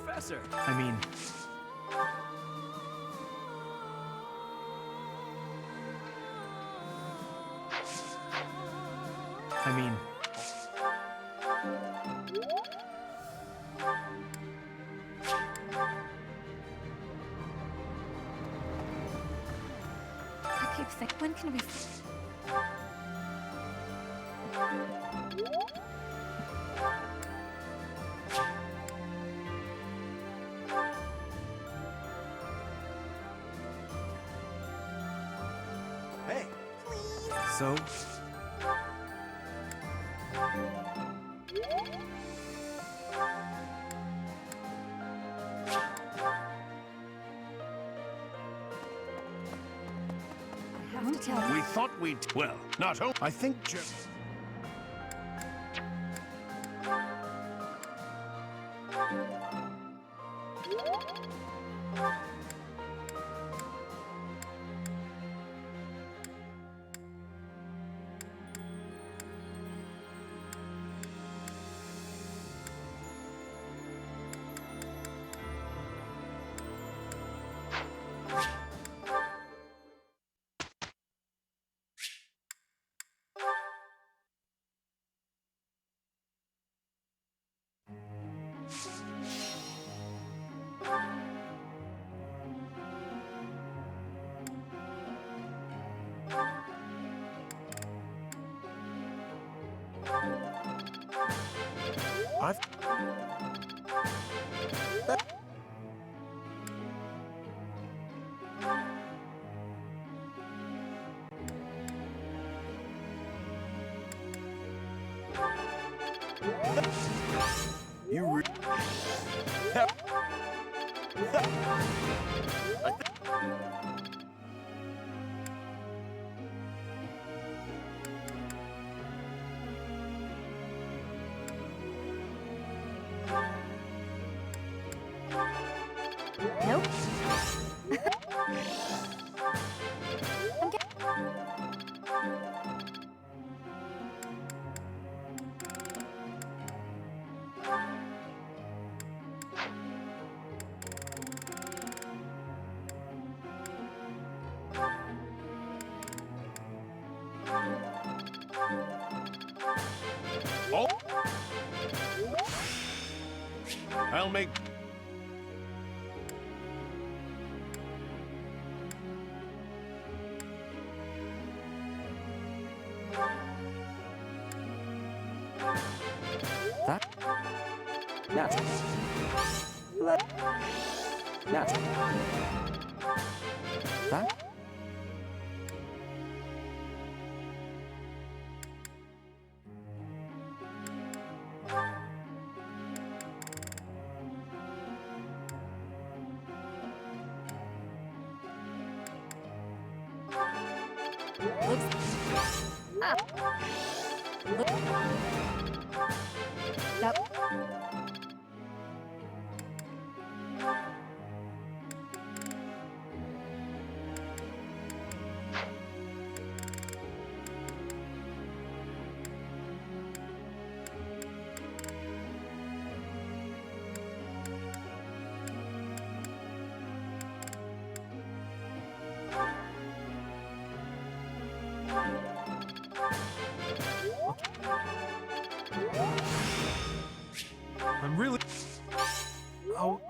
Professor! I mean... I keep thinking, when can we... Hey! So... to tell you. We thought we'd... Well, not only... I think just... I've... You re... Nope. Oh! I'll make... That? Natural. Natural. That? I'm really... Oh...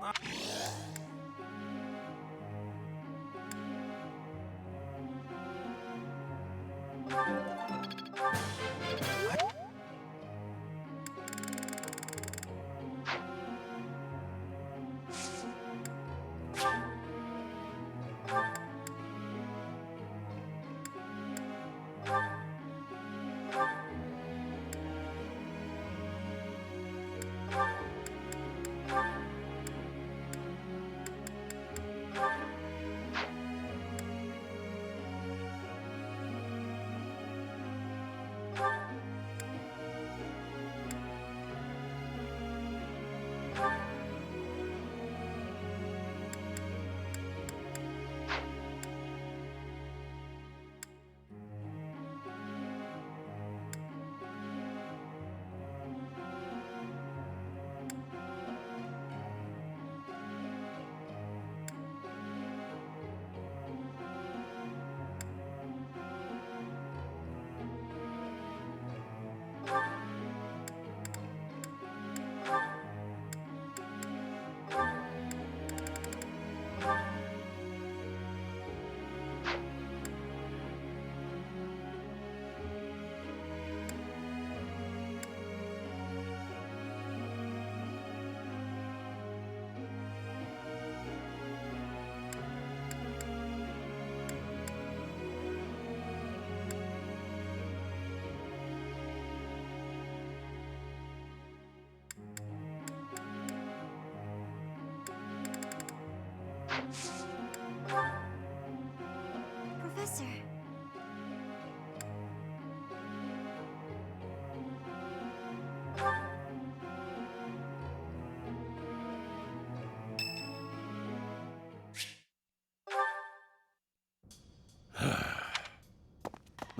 Professor,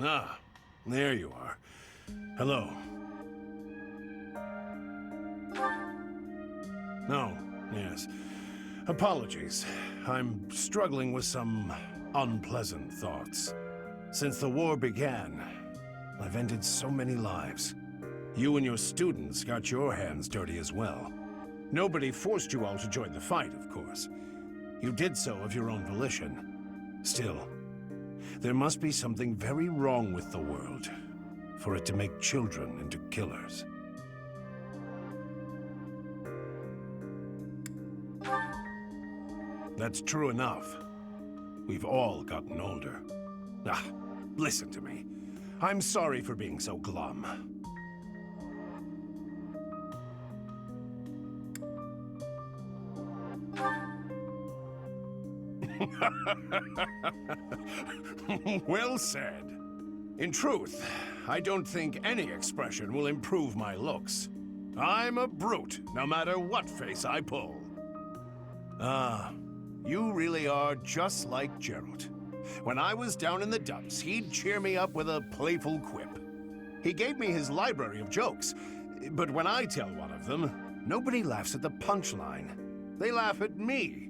Ah, there you are. Hello. No, yes. Apologies. I'm struggling with some unpleasant thoughts. Since the war began, I've ended so many lives. You and your students got your hands dirty as well. Nobody forced you all to join the fight, of course. You did so of your own volition. Still, there must be something very wrong with the world for it to make children into killers. That's true enough. We've all gotten older. Ah, listen to me. I'm sorry for being so glum. Well said. In truth, I don't think any expression will improve my looks. I'm a brute, no matter what face I pull. Ah, you really are just like Geralt. When I was down in the dumps, he'd cheer me up with a playful quip. He gave me his library of jokes, but when I tell one of them, nobody laughs at the punchline. They laugh at me.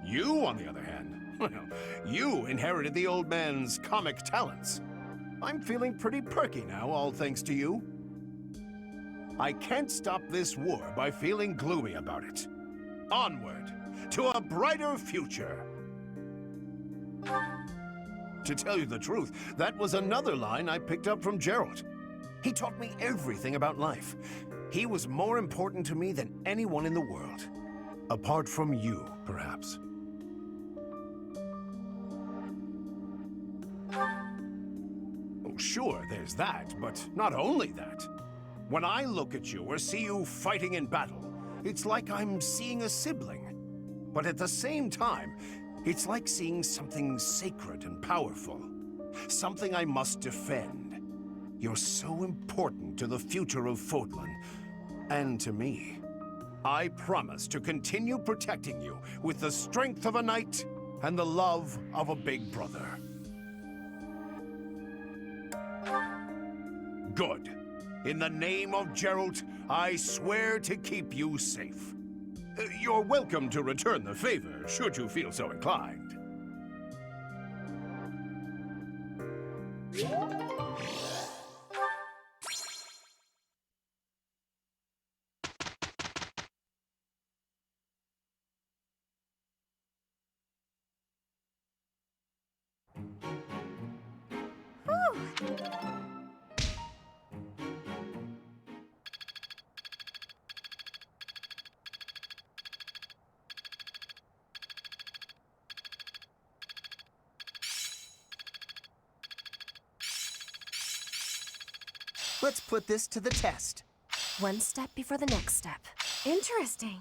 You, on the other hand, well, you inherited the old man's comic talents. I'm feeling pretty perky now, all thanks to you. I can't stop this war by feeling gloomy about it. Onward, to a brighter future. To tell you the truth, that was another line I picked up from Geralt. He taught me everything about life. He was more important to me than anyone in the world. Apart from you, perhaps. Oh, sure, there's that, but not only that. When I look at you or see you fighting in battle, it's like I'm seeing a sibling. But at the same time, it's like seeing something sacred and powerful. Something I must defend. You're so important to the future of Fodlan, and to me. I promise to continue protecting you with the strength of a knight and the love of a big brother. Good. In the name of Geralt, I swear to keep you safe. You're welcome to return the favor, should you feel so inclined. Let's put this to the test. One step before the next step. Interesting.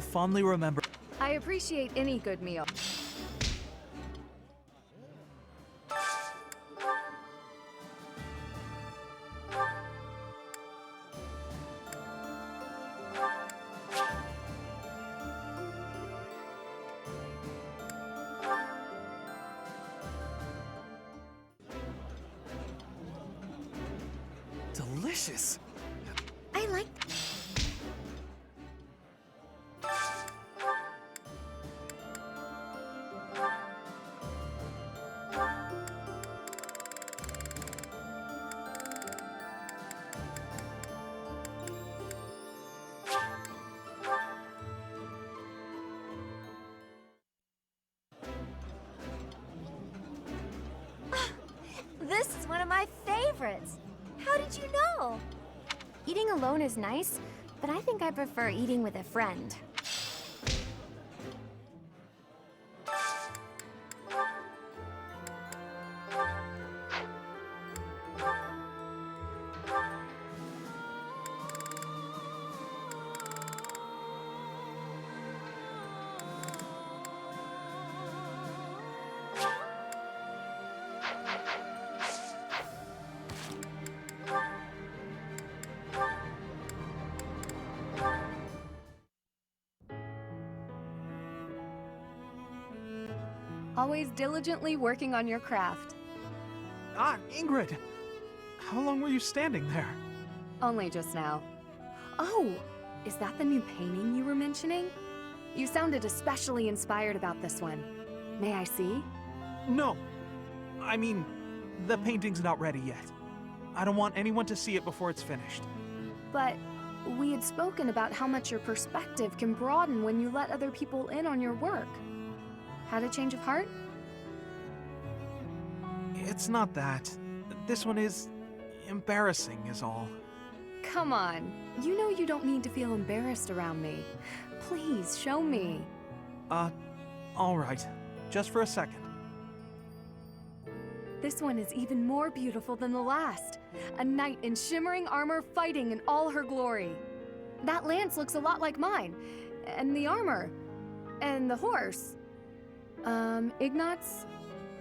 I'll fondly remember. I appreciate any good meal. Delicious. I like... This is one of my favorites. How did you know? Eating alone is nice, but I think I prefer eating with a friend. Always diligently working on your craft. Ah, Ingrid! How long were you standing there? Only just now. Oh, is that the new painting you were mentioning? You sounded especially inspired about this one. May I see? No. I mean, the painting's not ready yet. I don't want anyone to see it before it's finished. But we had spoken about how much your perspective can broaden when you let other people in on your work. Had a change of heart? It's not that. This one is embarrassing is all. Come on. You know you don't need to feel embarrassed around me. Please, show me. All right. Just for a second. This one is even more beautiful than the last. A knight in shimmering armor fighting in all her glory. That lance looks a lot like mine. And the armor. And the horse. Ignatz?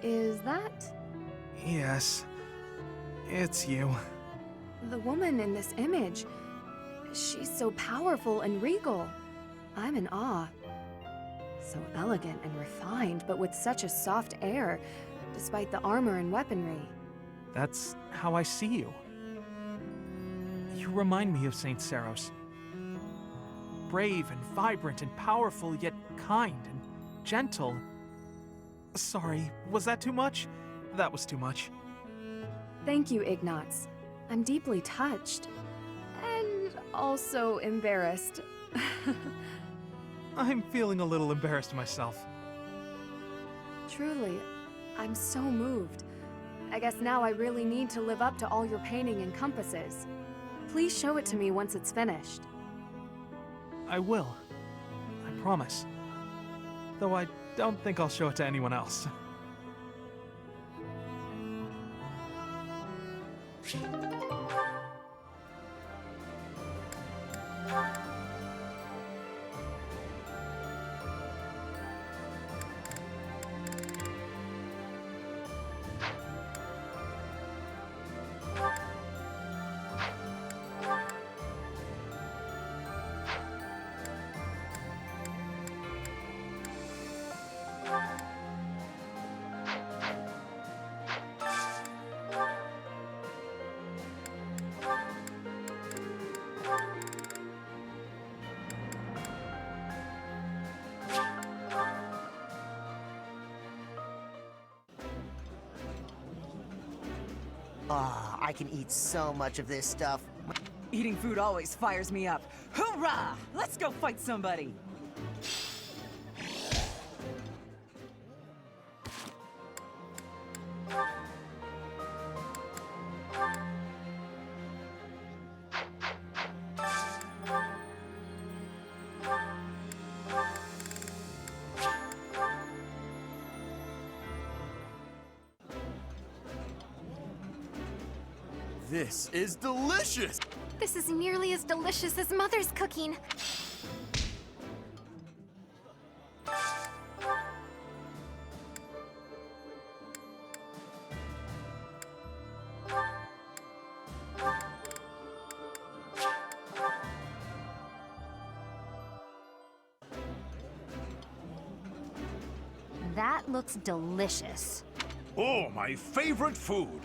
Is that? Yes. It's you. The woman in this image. She's so powerful and regal. I'm in awe. So elegant and refined, but with such a soft air, despite the armor and weaponry. That's how I see you. You remind me of Saint Saros. Brave and vibrant and powerful, yet kind and gentle. Sorry, was that too much? That was too much. Thank you, Ignatz. I'm deeply touched. And also embarrassed. I'm feeling a little embarrassed myself. Truly, I'm so moved. I guess now I really need to live up to all your painting encompasses. Please show it to me once it's finished. I will. I promise. Though I don't think I'll show it to anyone else. I can eat so much of this stuff. Eating food always fires me up. Hoorah! Let's go fight somebody! This is delicious! This is nearly as delicious as Mother's cooking. That looks delicious. Oh, my favorite food!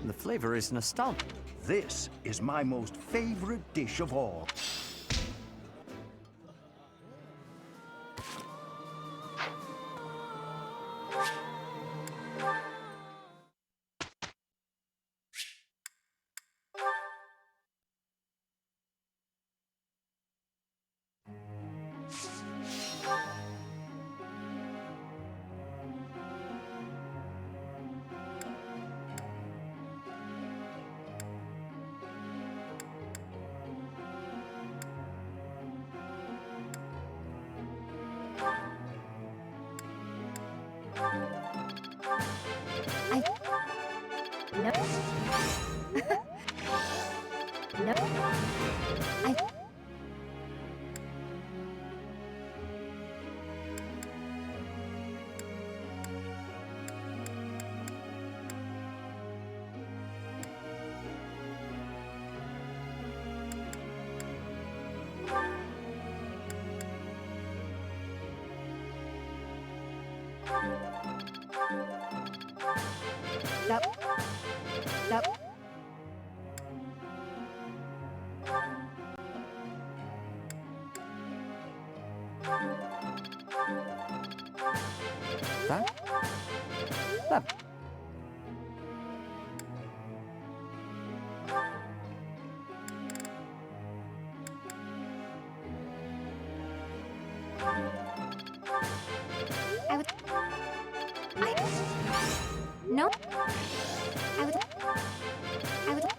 The flavor is nostalgic. This is my most favorite dish of all. No. I would.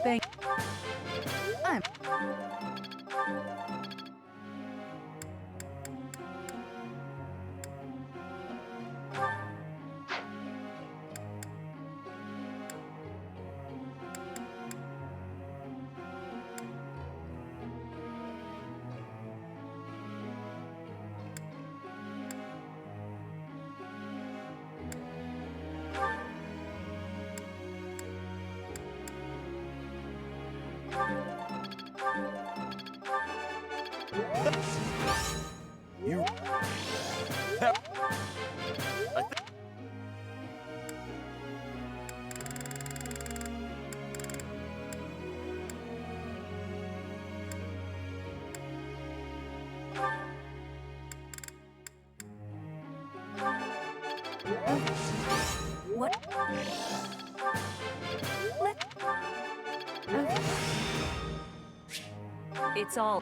Thank. I'm. You... What? It's all...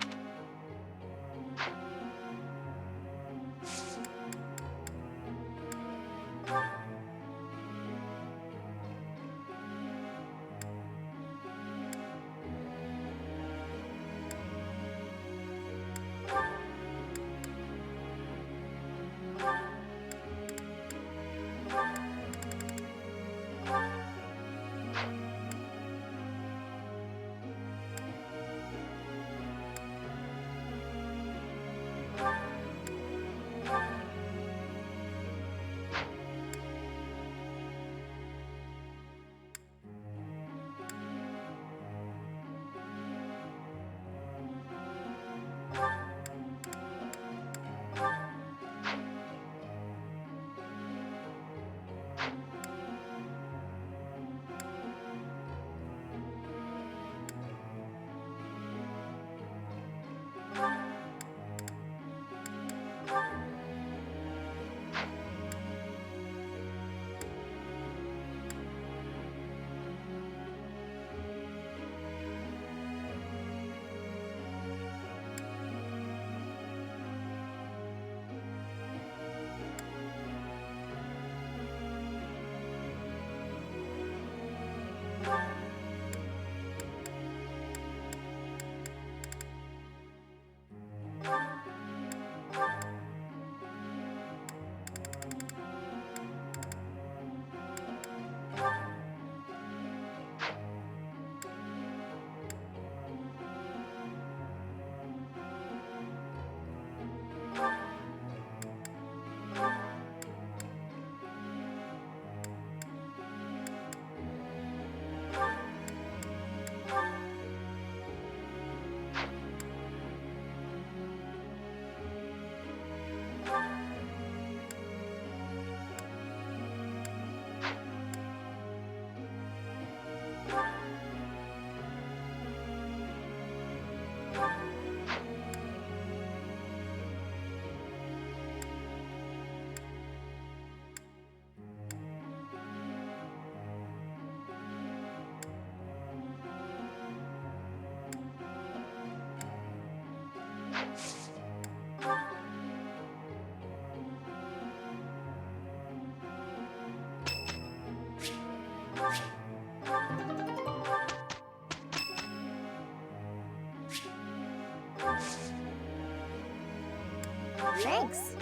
Thanks.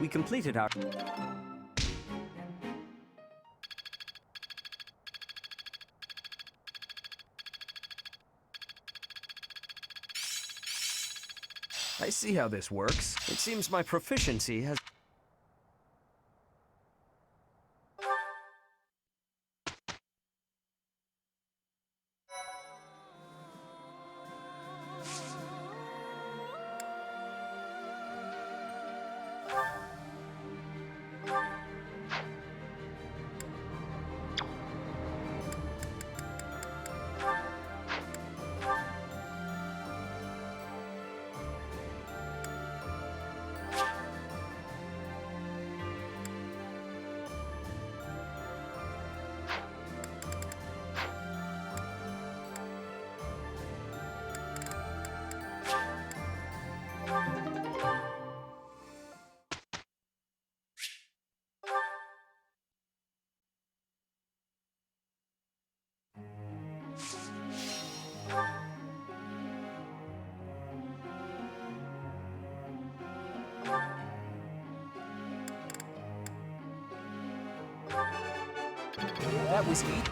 We completed our... I see how this works. It seems my proficiency has... That was neat.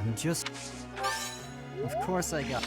I'm just... Of course I got...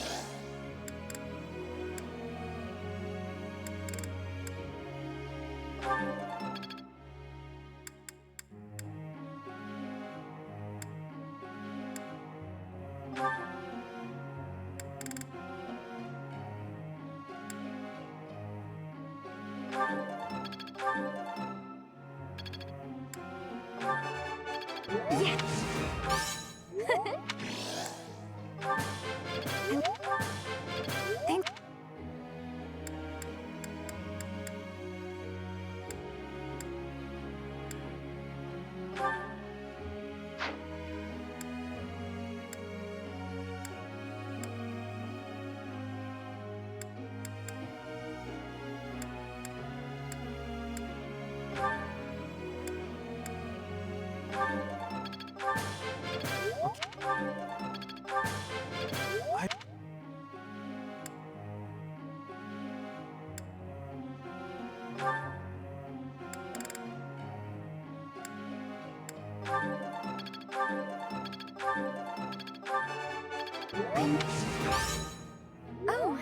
Oh.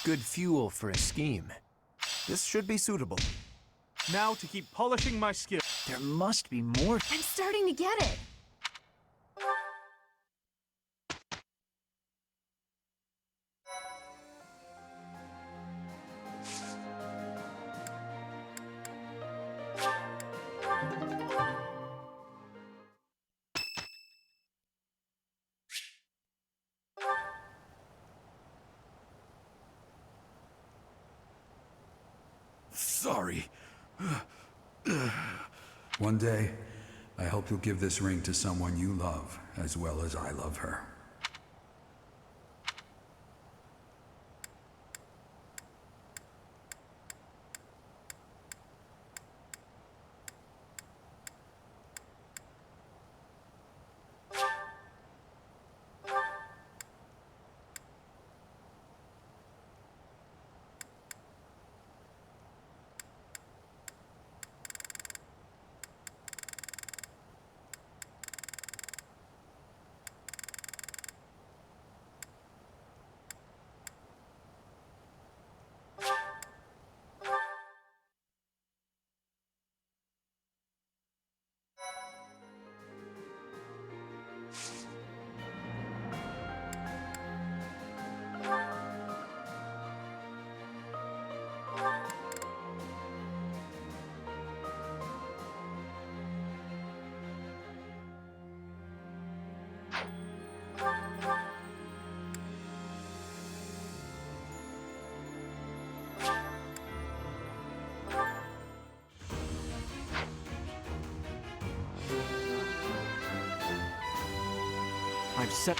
good fuel for a scheme. This should be suitable. Now to keep polishing my skill. There must be more. I'm starting to get it. Sorry. One day, I hope you'll give this ring to someone you love as well as I love her. I've set...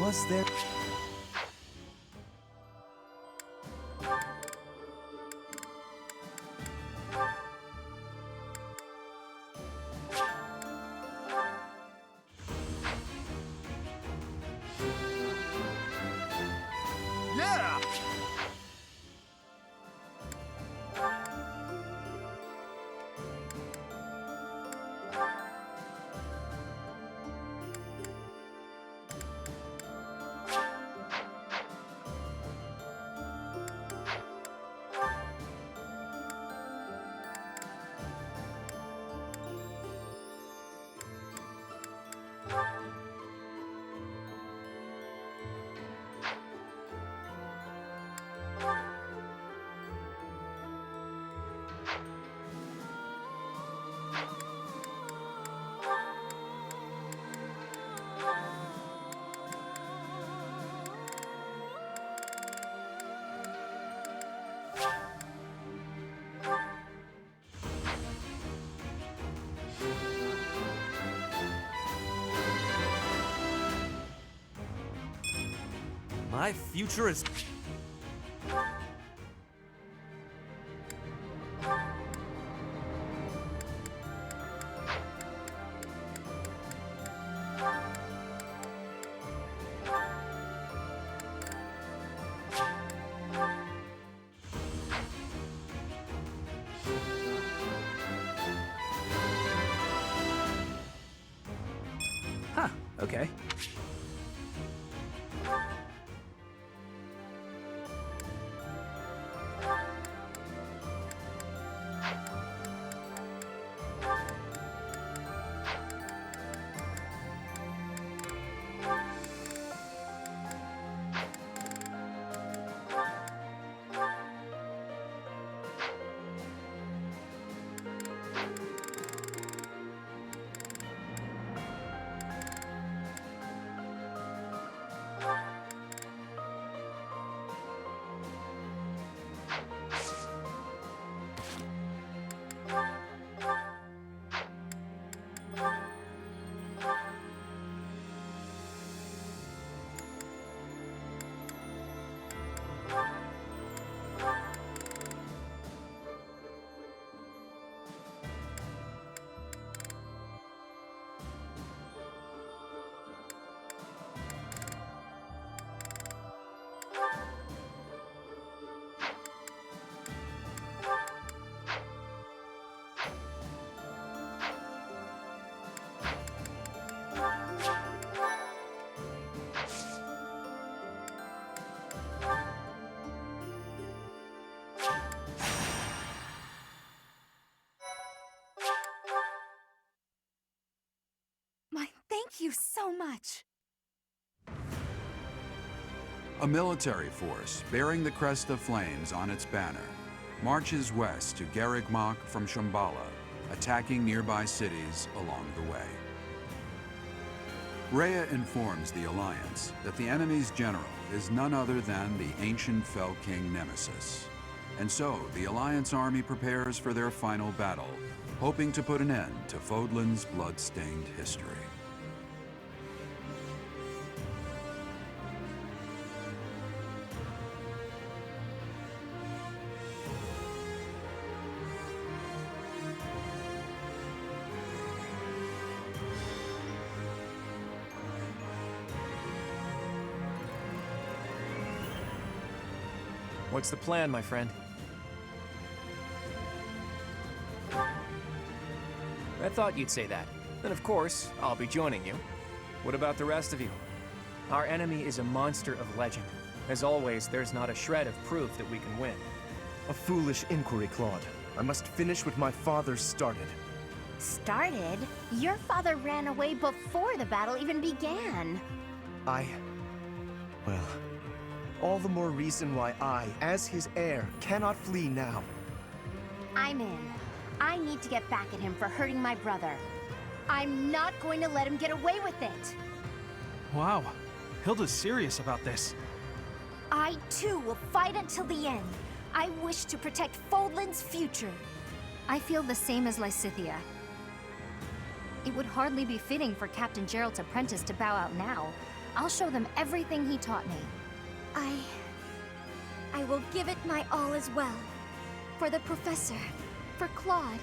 Was there... Yeah! My future is... Huh, okay. Thank you so much. A military force bearing the crest of flames on its banner marches west to Garreg from Shambhala, attacking nearby cities along the way. Rhea informs the Alliance that the enemy's general is none other than the ancient Fell King Nemesis. And so, the Alliance army prepares for their final battle, hoping to put an end to Fodlan's blood-stained history. What's the plan, my friend? I thought you'd say that. And of course, I'll be joining you. What about the rest of you? Our enemy is a monster of legend. As always, there's not a shred of proof that we can win. A foolish inquiry, Claude. I must finish what my father started. Started? Your father ran away before the battle even began. Well, all the more reason why I, as his heir, cannot flee now. I'm in. I need to get back at him for hurting my brother. I'm not going to let him get away with it. Wow, Hilda's serious about this. I, too, will fight until the end. I wish to protect Fodlan's future. I feel the same as Lysithea. It would hardly be fitting for Captain Gerald's apprentice to bow out now. I'll show them everything he taught me. I will give it my all as well. For the Professor, for Claude,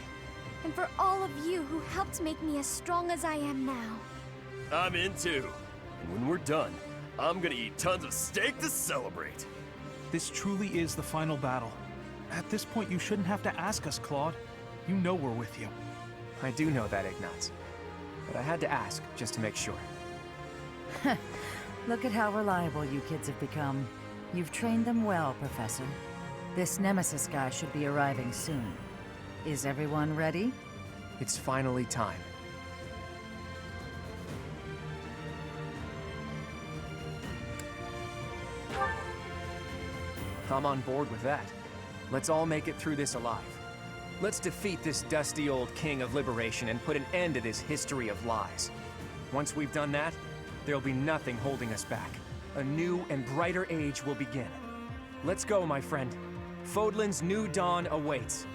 and for all of you who helped make me as strong as I am now. I'm in too. And when we're done, I'm gonna eat tons of steak to celebrate. This truly is the final battle. At this point, you shouldn't have to ask us, Claude. You know we're with you. I do know that, Ignatz. But I had to ask, just to make sure. Look at how reliable you kids have become. You've trained them well, Professor. This Nemesis guy should be arriving soon. Is everyone ready? It's finally time. I'm on board with that. Let's all make it through this alive. Let's defeat this dusty old king of liberation and put an end to this history of lies. Once we've done that, there'll be nothing holding us back. A new and brighter age will begin. Let's go, my friend. Fodlan's new dawn awaits.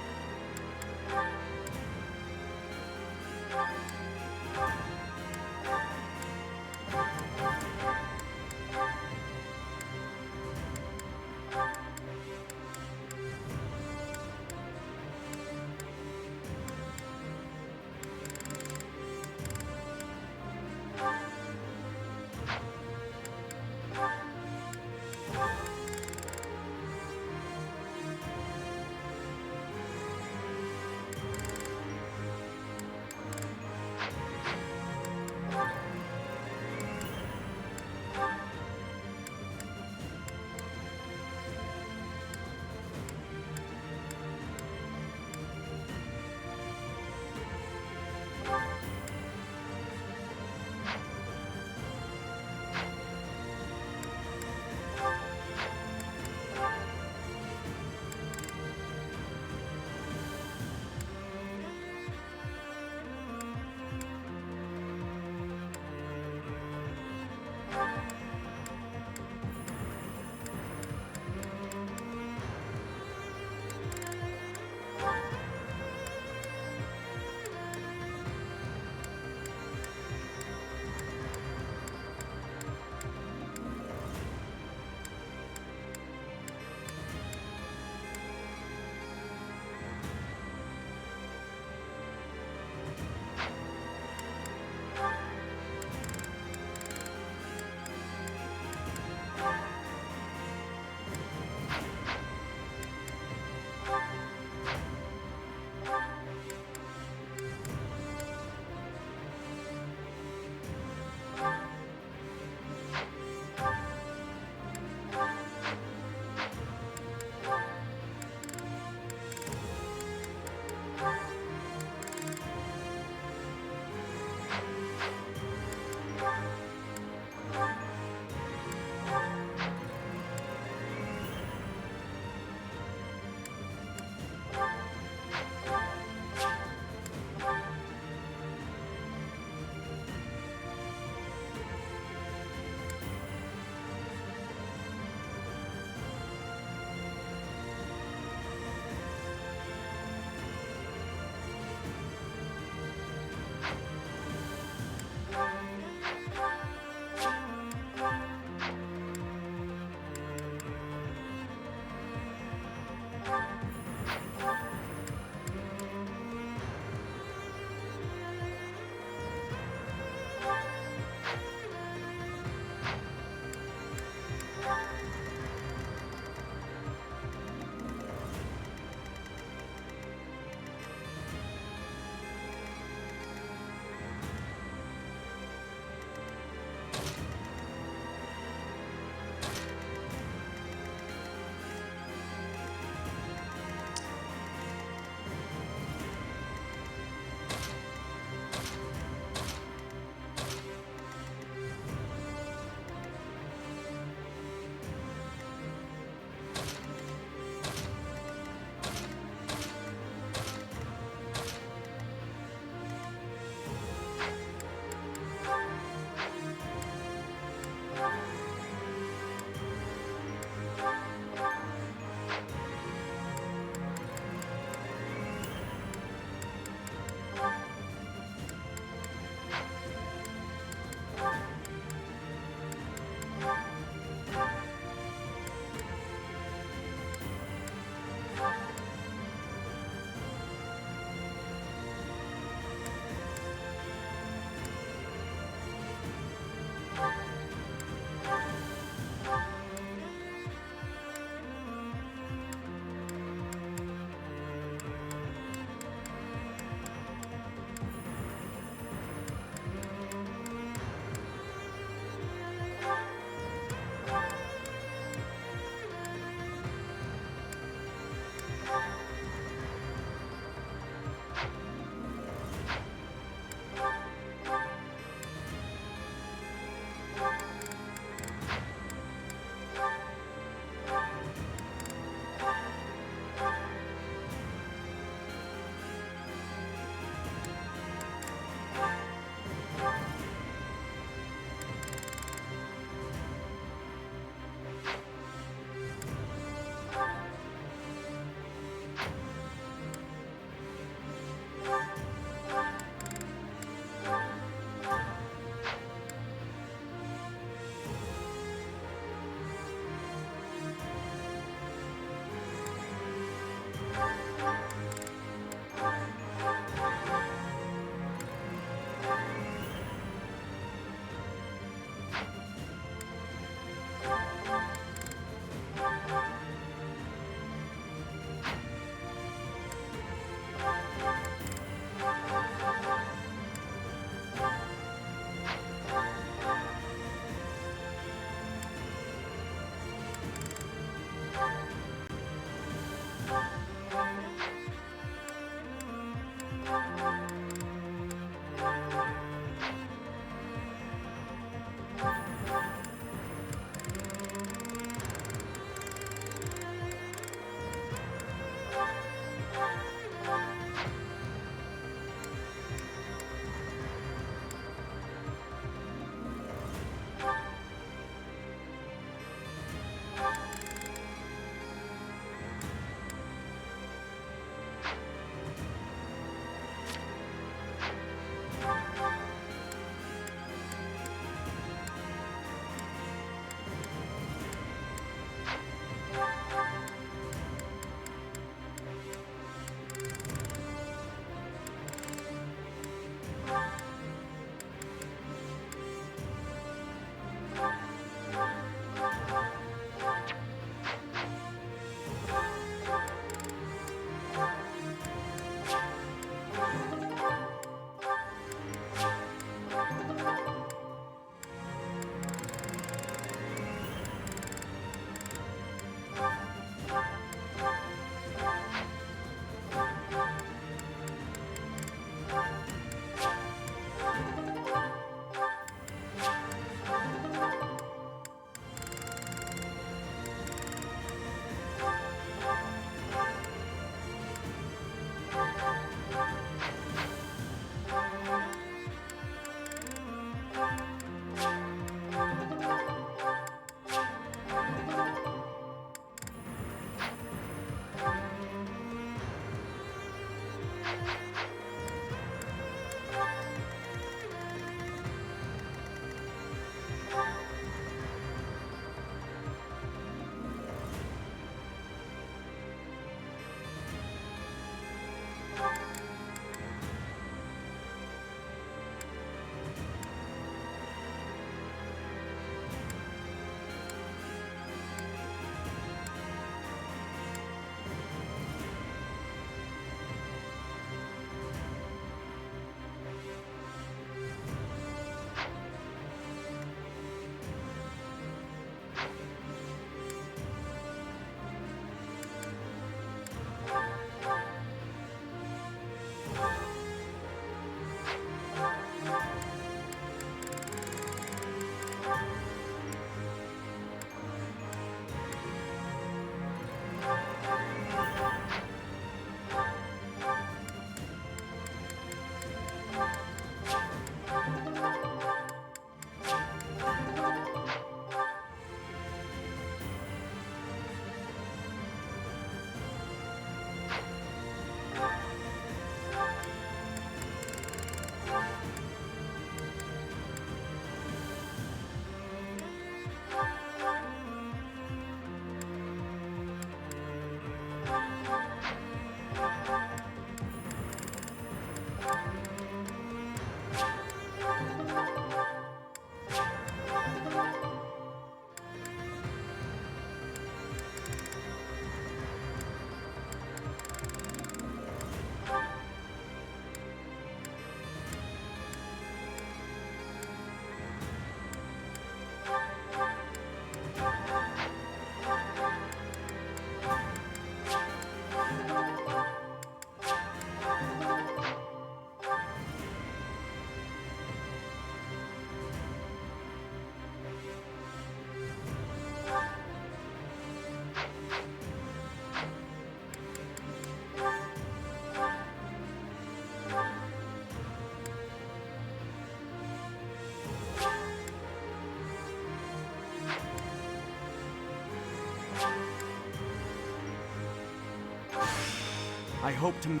I hope to...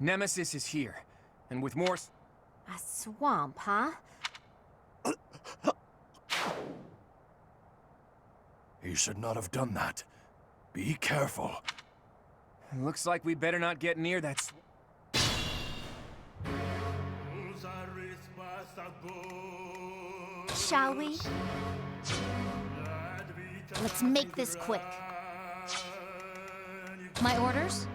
Nemesis is here, and with more... A swamp, huh? He should not have done that. Be careful. Looks like we better not get near that Shall we? Let's make this quick. My orders?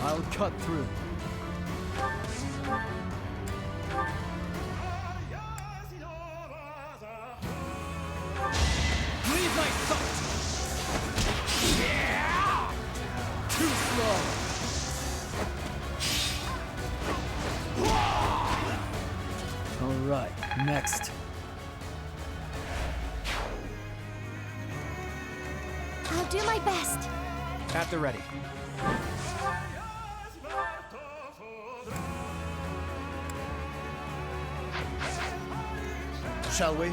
I'll cut through. Leave my thought! Yeah! Too slow! All right, next. I'll do my best. At the ready. Shall we?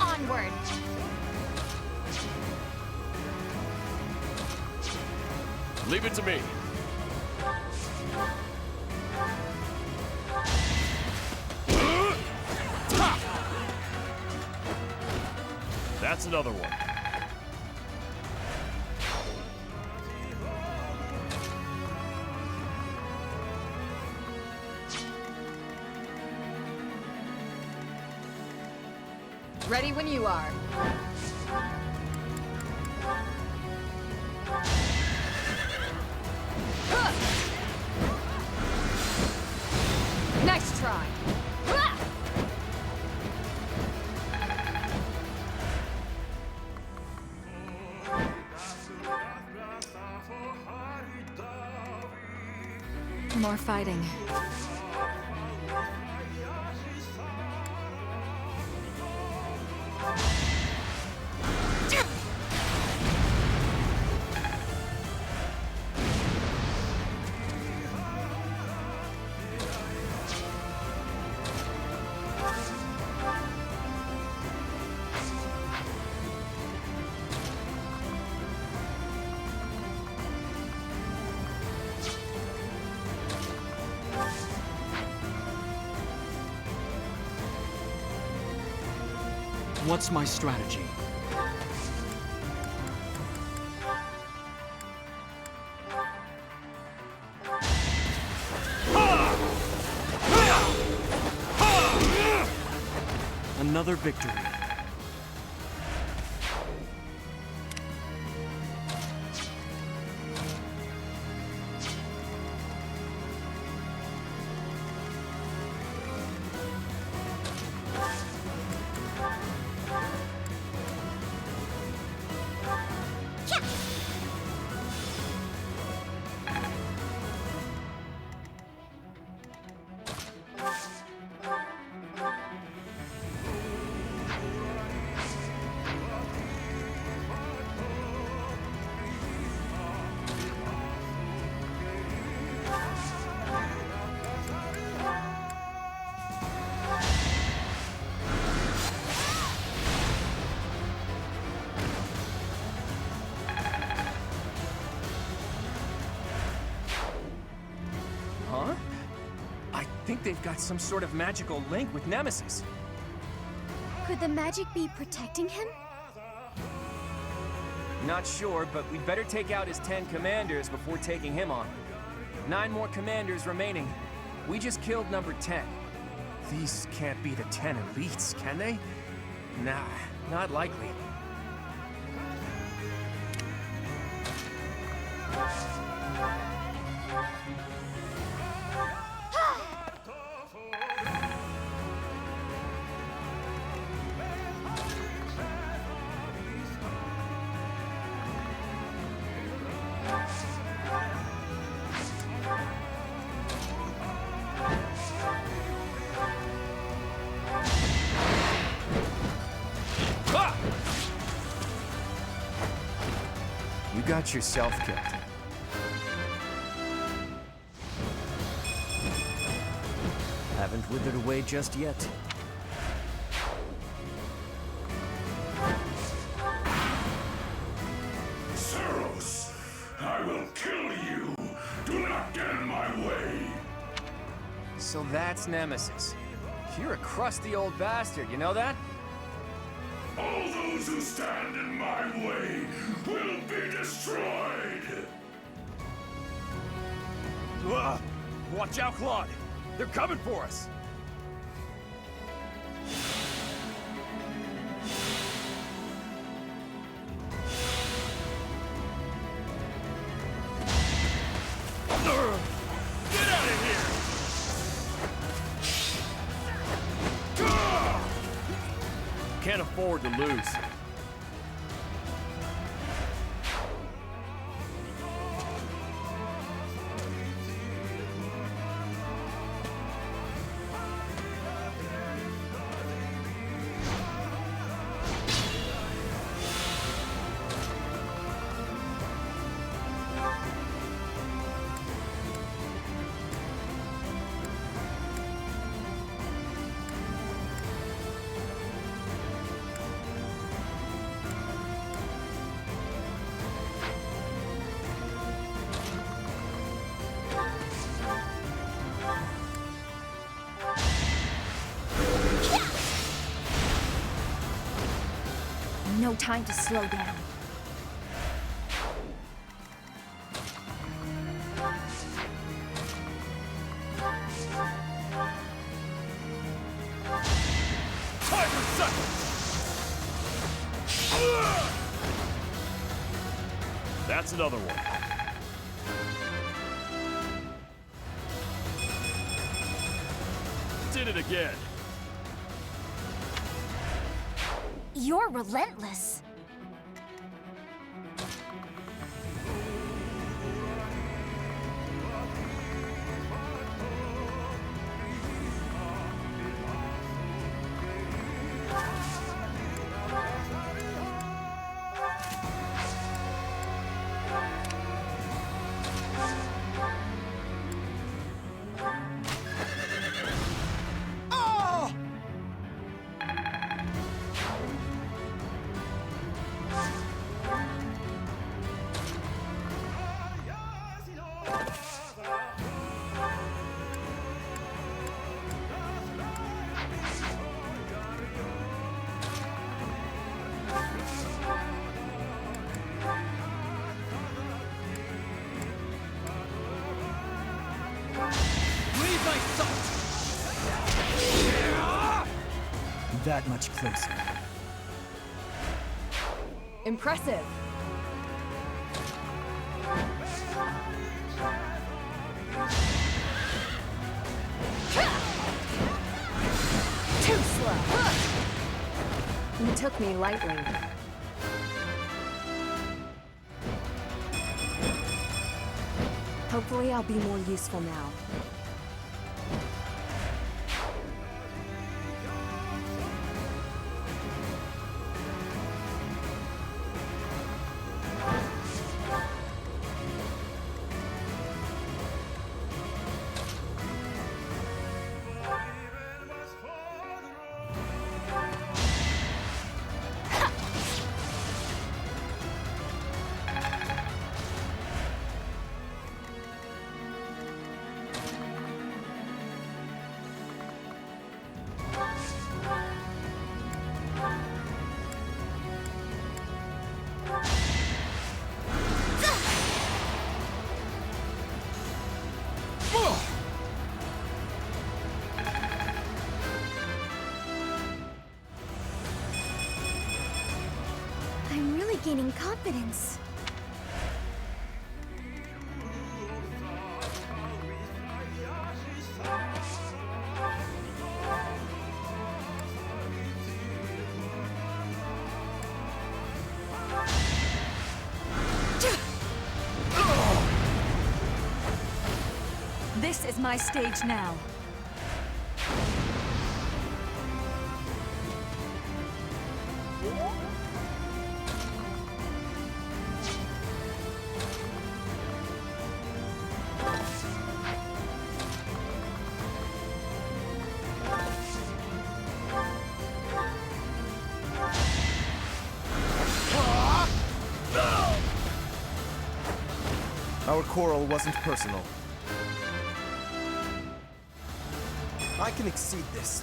Onward. Leave it to me. That's another one. Ready when you are. Nice try. More fighting. What's my strategy? Another victory. Huh? I think they've got some sort of magical link with Nemesis. Could the magic be protecting him? Not sure, but we'd better take out his 10 commanders before taking him on. 9 more commanders remaining. We just killed number 10. These can't be the 10 elites, can they? Nah, not likely. You got yourself killed. Haven't withered away just yet. Seros, I will kill you. Do not get in my way. So that's Nemesis. You're a crusty old bastard, you know that? All those who stand in my way will be destroyed. Watch out, Claude! They're coming for us! Get out of here! Can't afford to lose. No time to slow down. Timer seconds! That's another one. Did it again. You're relentless. That much closer. Impressive. Too slow. You took me lightly. Hopefully I'll be more useful now. I'm really gaining confidence. This is my stage now. Our quarrel wasn't personal. I can exceed this.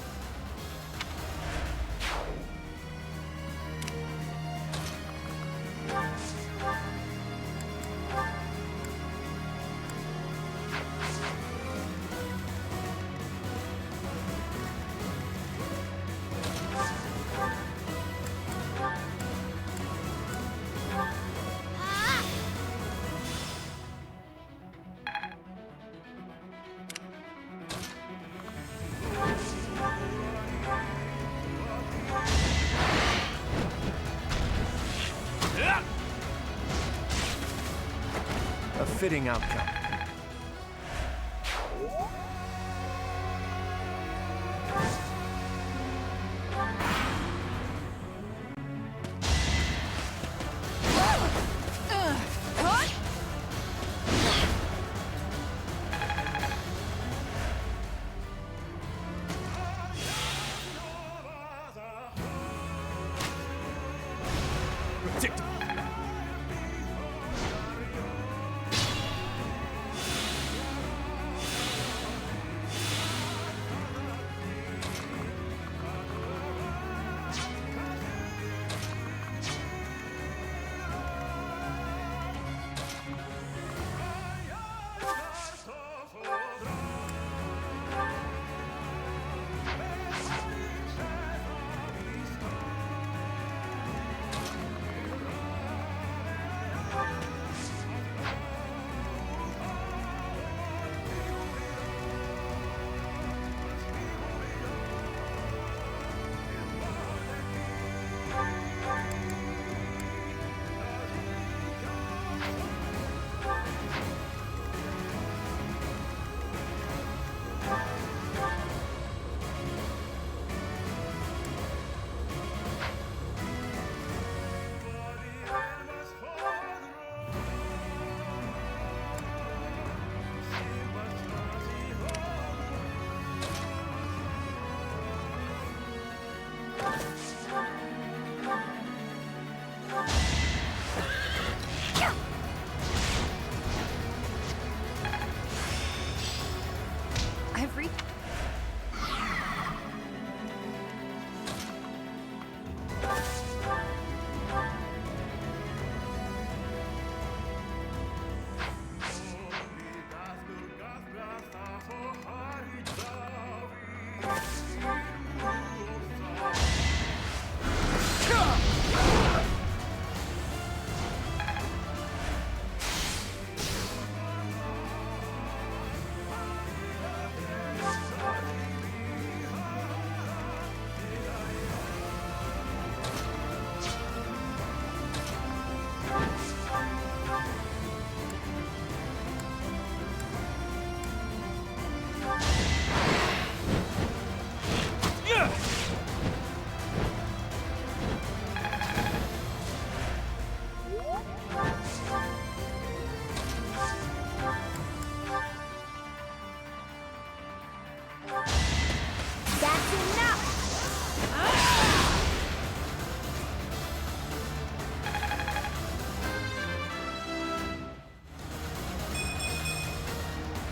A fitting outcome.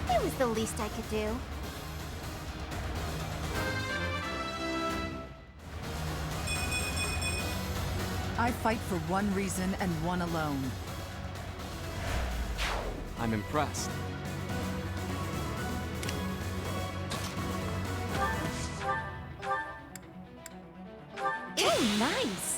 It was the least I could do. I fight for one reason and one alone. I'm impressed. Ooh, nice!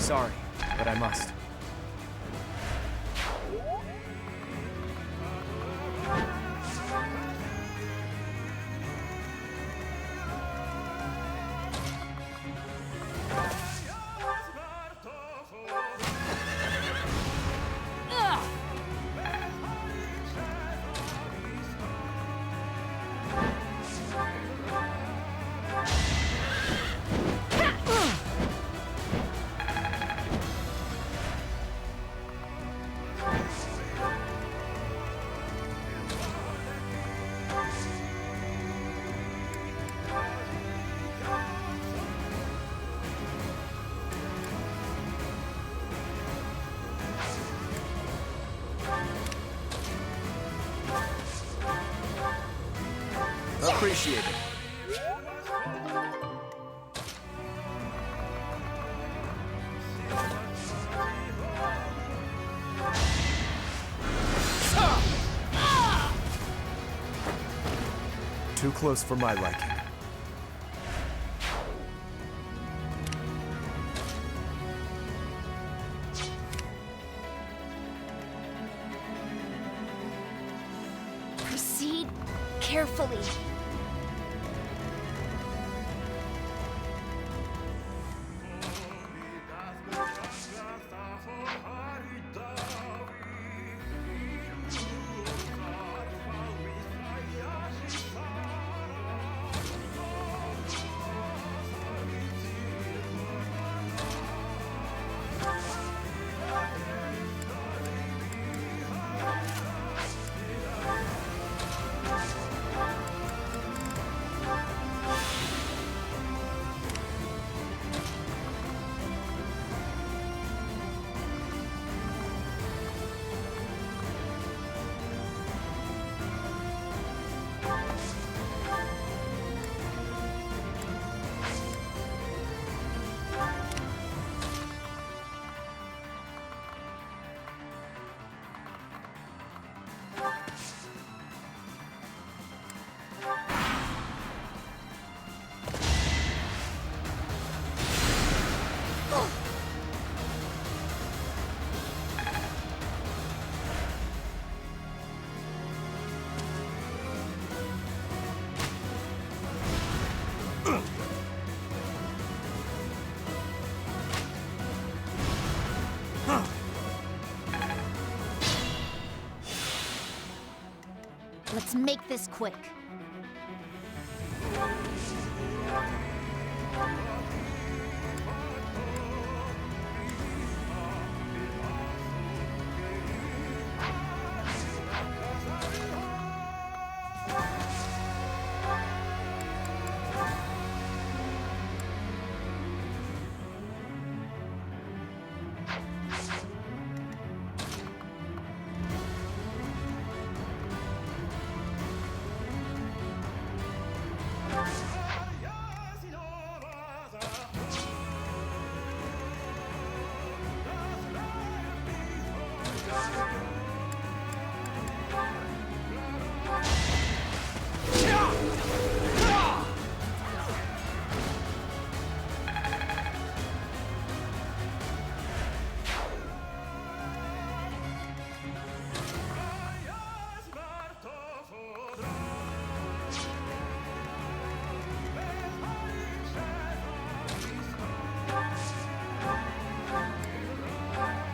Sorry, but I must. Appreciate it. Too close for my liking. Proceed carefully. Let's make this quick.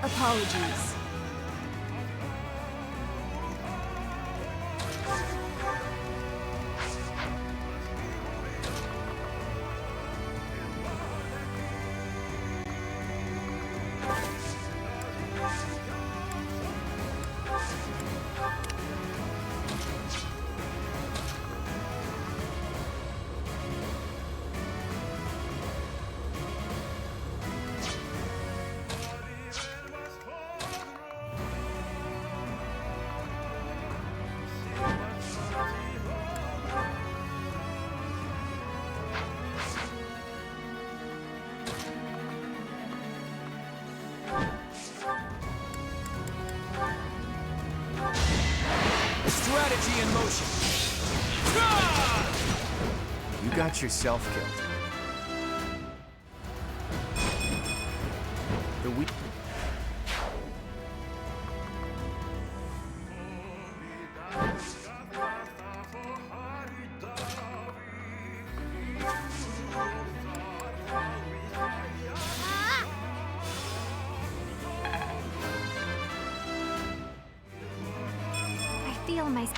Apologies. Strategy in motion. You got yourself killed. we... I feel my...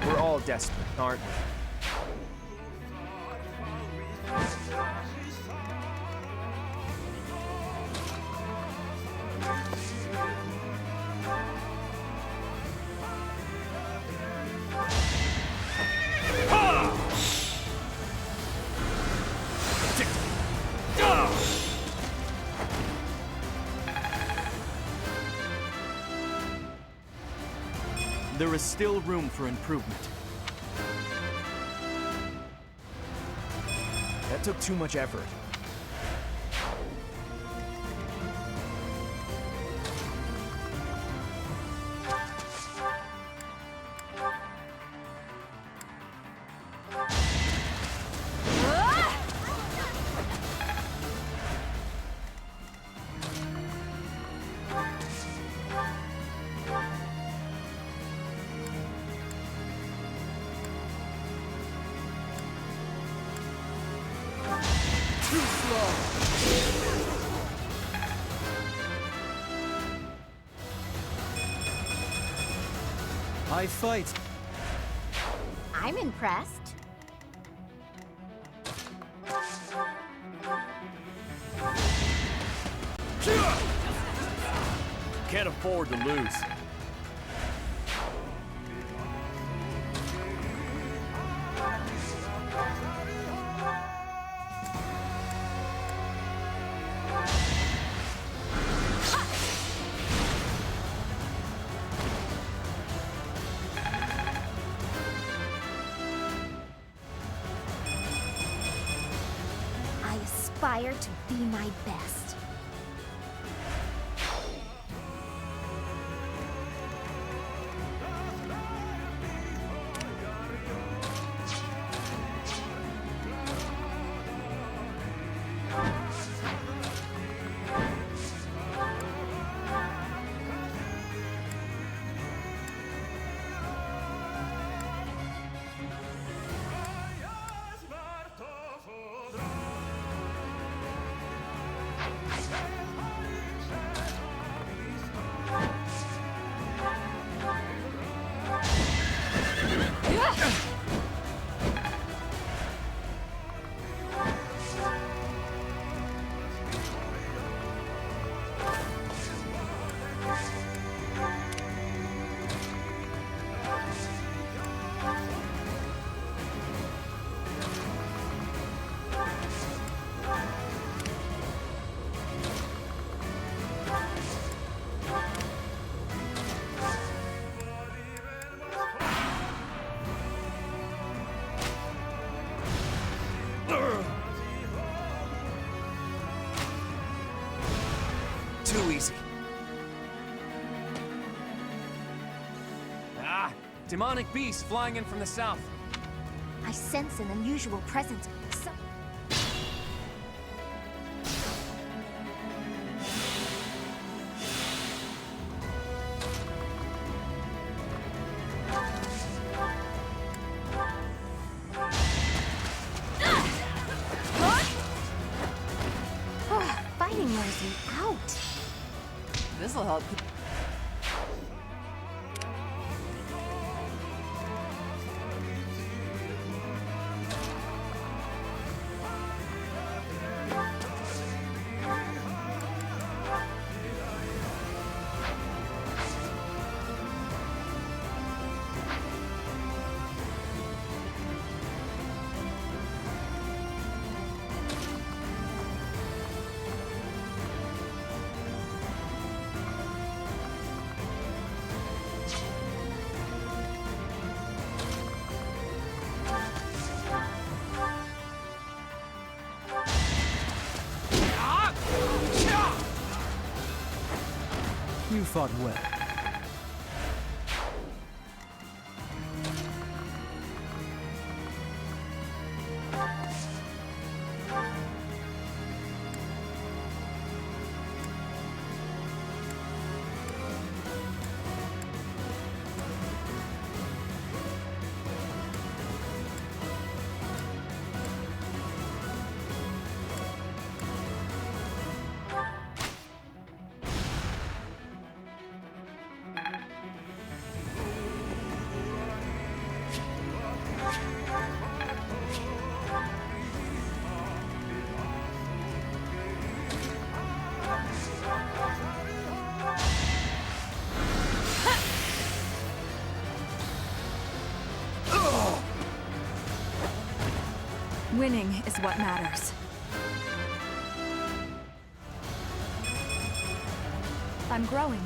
We're all desperate, aren't we? There is still room for improvement. That took too much effort. Too slow. I fight. I'm impressed. Can't afford to lose. I aspire to be my best. Too easy. Ah! Demonic beast flying in from the south. I sense an unusual presence. Fighting wears me out. This'll help. You fought well. Winning is what matters. I'm growing.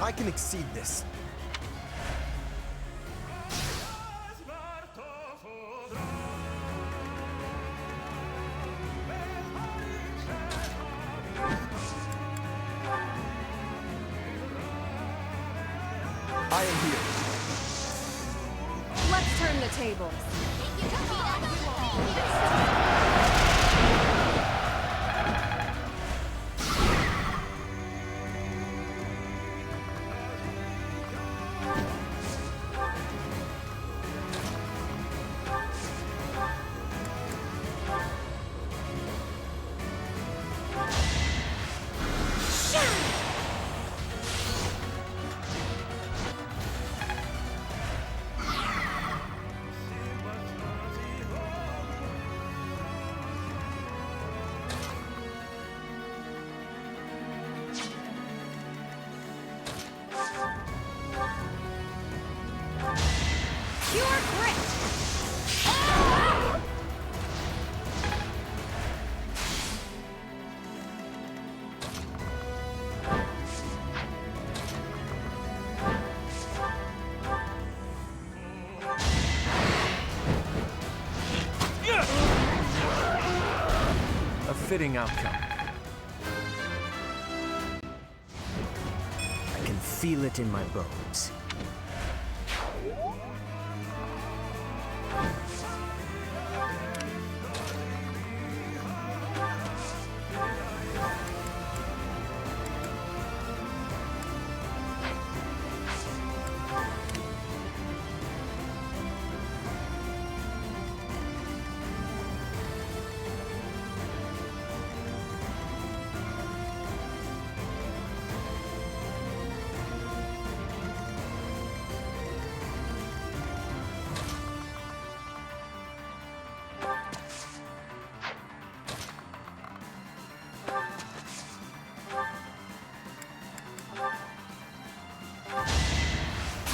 I can exceed this. I am here. Let's turn the tables. fitting outcome. I can feel it in my bones.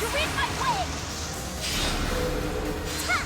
You're in my way! Ha!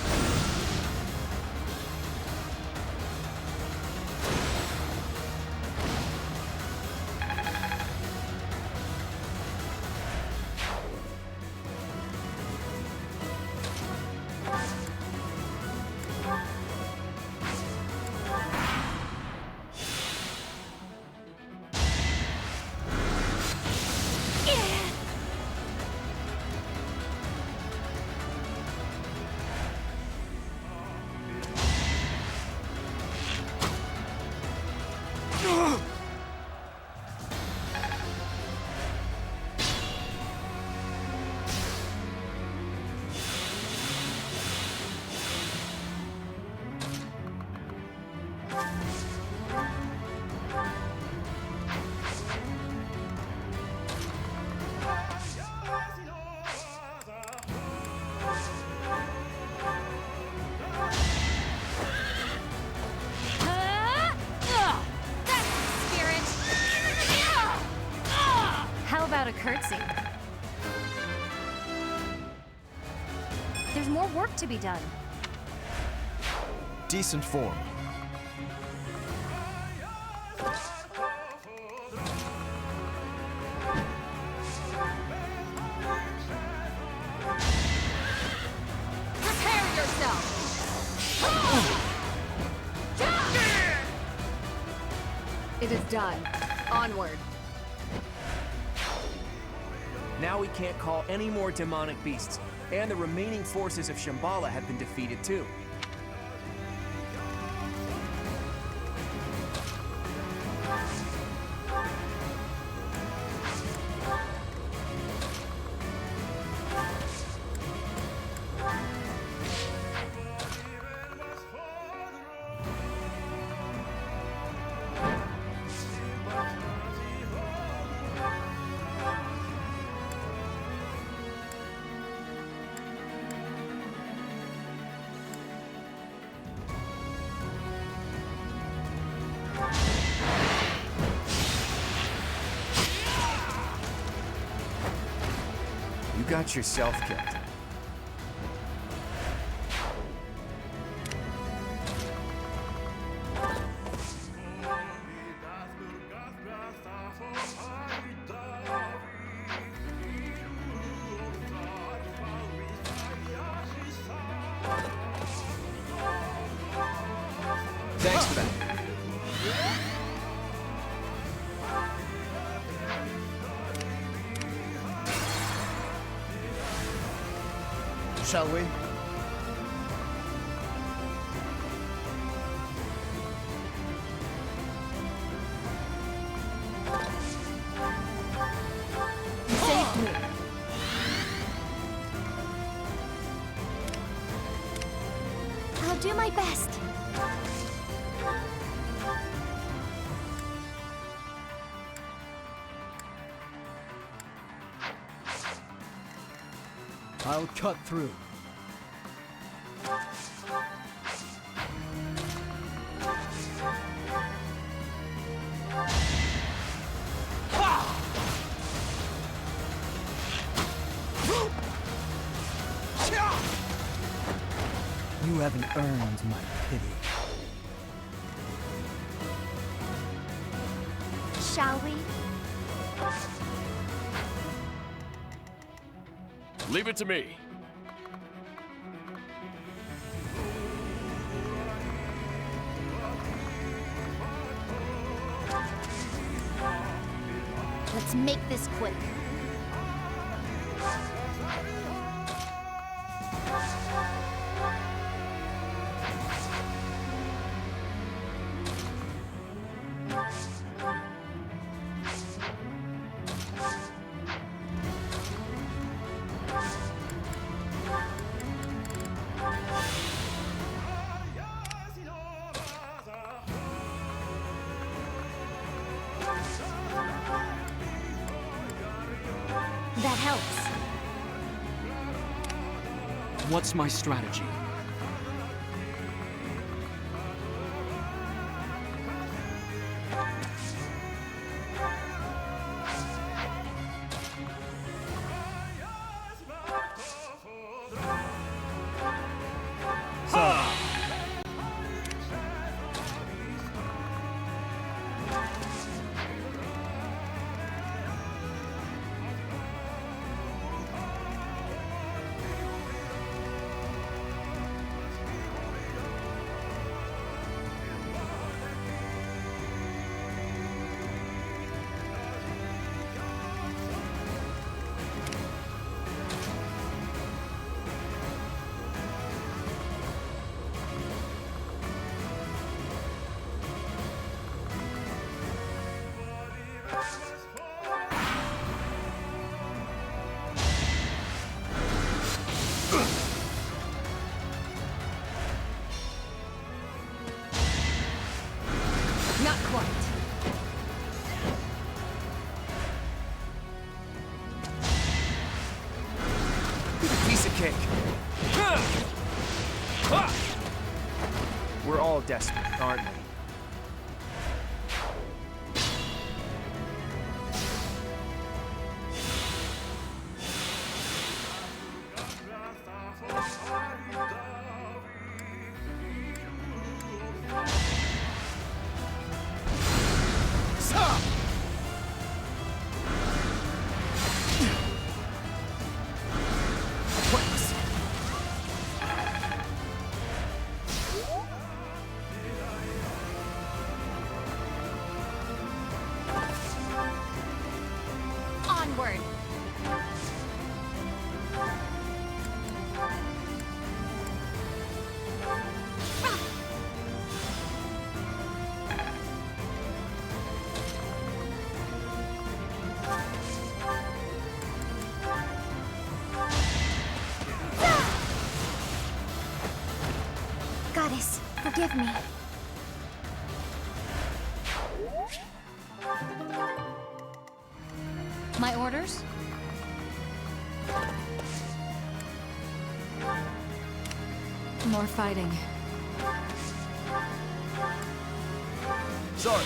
How about a curtsy? There's more work to be done. Decent form. Prepare yourself! It is done. Onward. Now we can't call any more demonic beasts, and the remaining forces of Shambhala have been defeated too. You got yourself killed. Thanks for that. Shall we? You saved me. I'll do my best. I'll cut through. You haven't earned my pity. Shall we? Leave it to me. Let's make this quick. That helps. What's my strategy? Not quite. Piece of cake. We're all desperate, aren't we? Onward. Goddess, forgive me. My orders? More fighting. Sorry.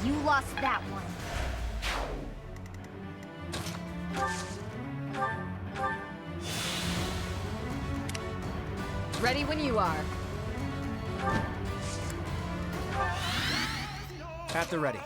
You lost that one. Ready when you are. At the ready.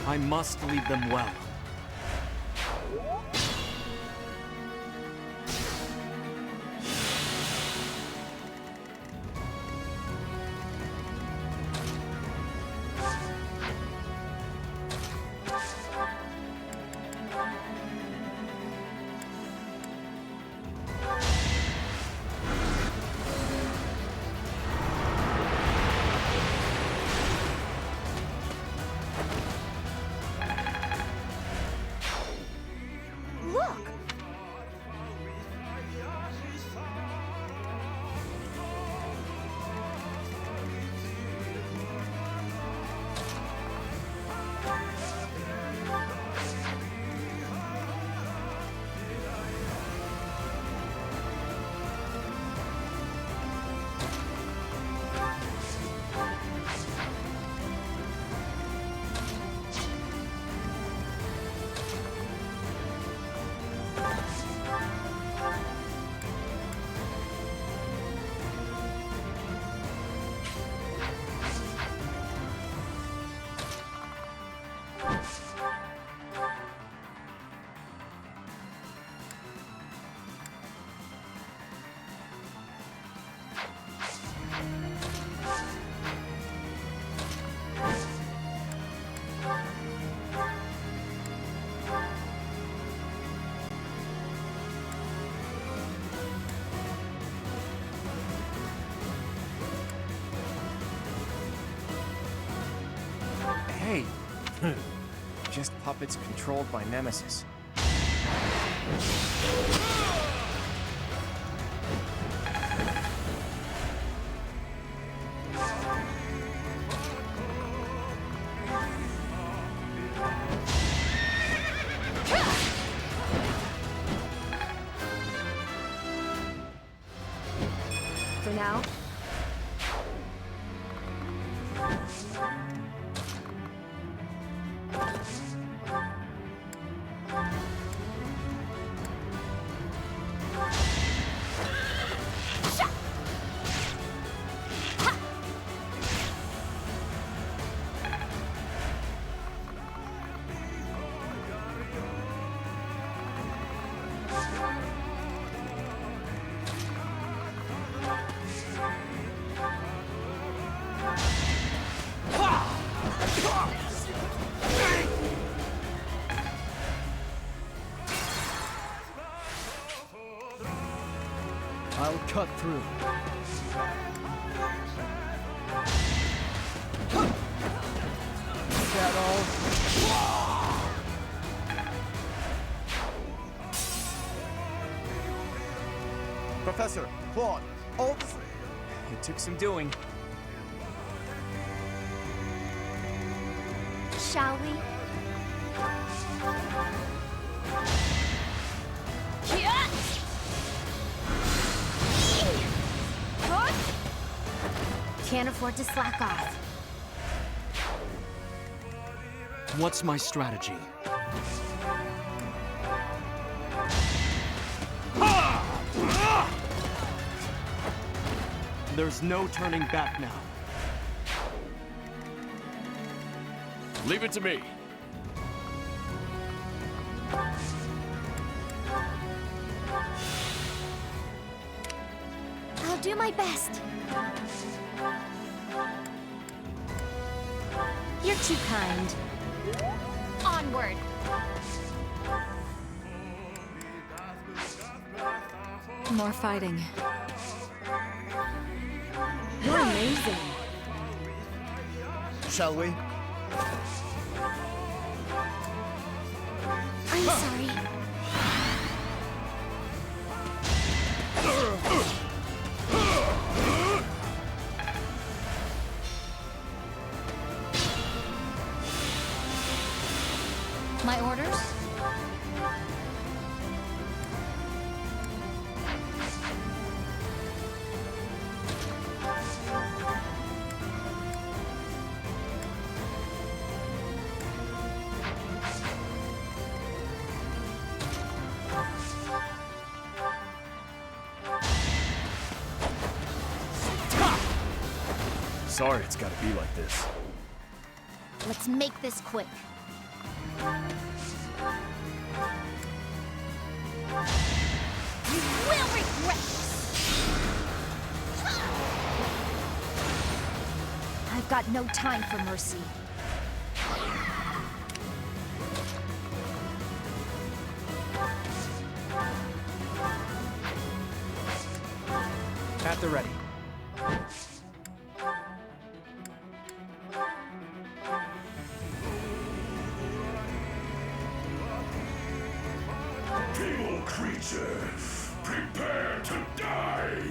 I must lead them well. Look! Hey! Just puppets controlled by Nemesis. For now. I'll cut through. Is that all? Professor, Claude, all this... It took some doing. Shall we? Can't afford to slack off. What's my strategy? There's no turning back now. Leave it to me. I'll do my best. You're too kind. Onward. More fighting. You're amazing. Shall we? I'm sorry. My orders? Sorry it's gotta be like this. Let's make this quick. You will regret this! I've got no time for mercy. At the ready. Evil creature, prepare to die!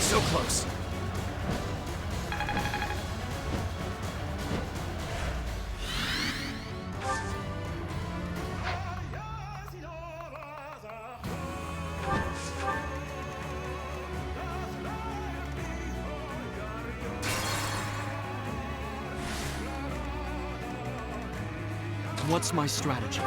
So close. What's my strategy?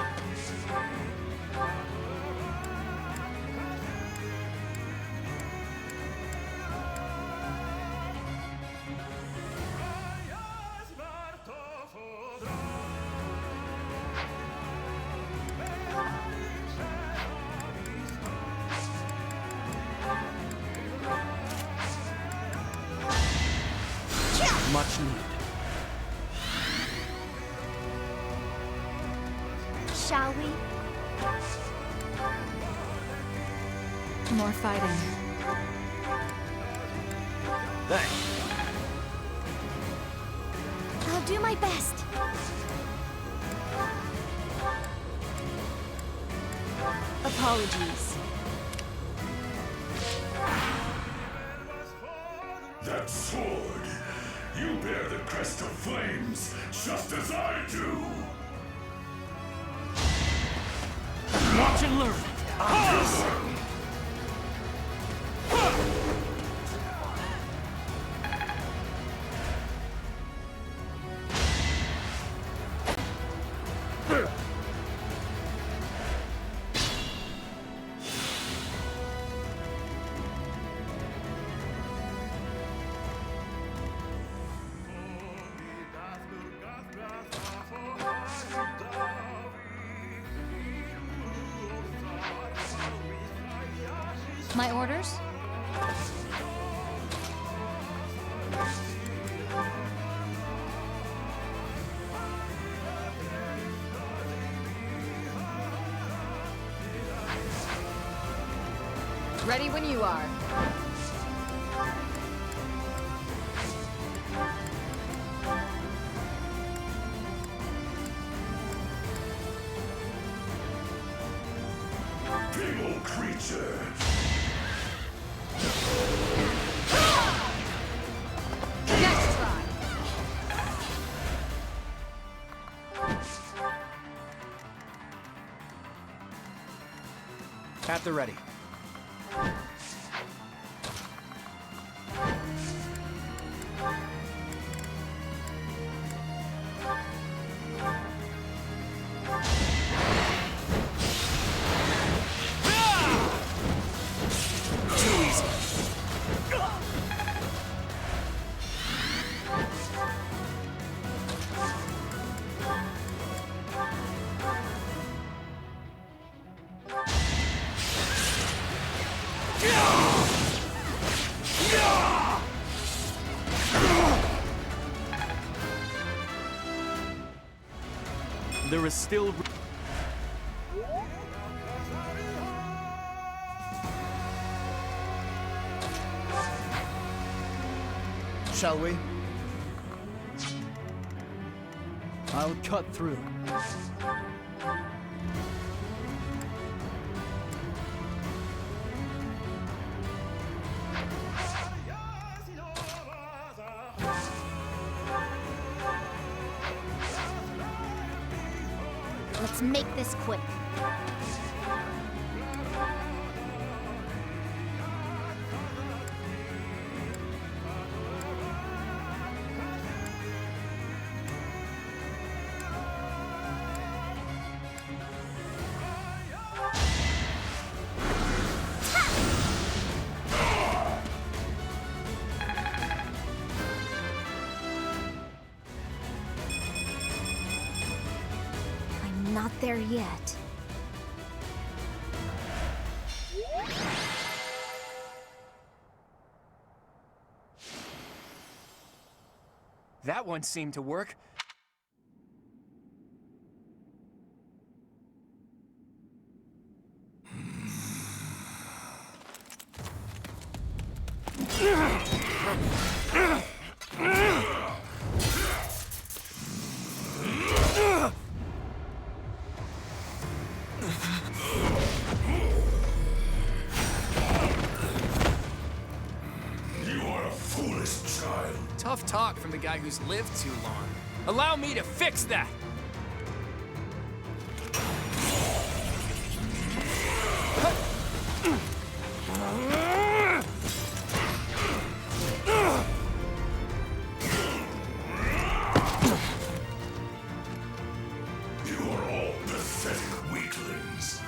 Much needed. Shall we? More fighting. Thanks. I'll do my best. Apologies. That sword! You bear the crest of flames, just as I do! Watch and learn. My orders? Ready when you are. Evil creature! Next try. At the ready. There is still... Shall we? I'll cut through. Let's make this quick. there yet. That one seemed to work. Tough talk from the guy who's lived too long. Allow me to fix that! You are all pathetic weaklings.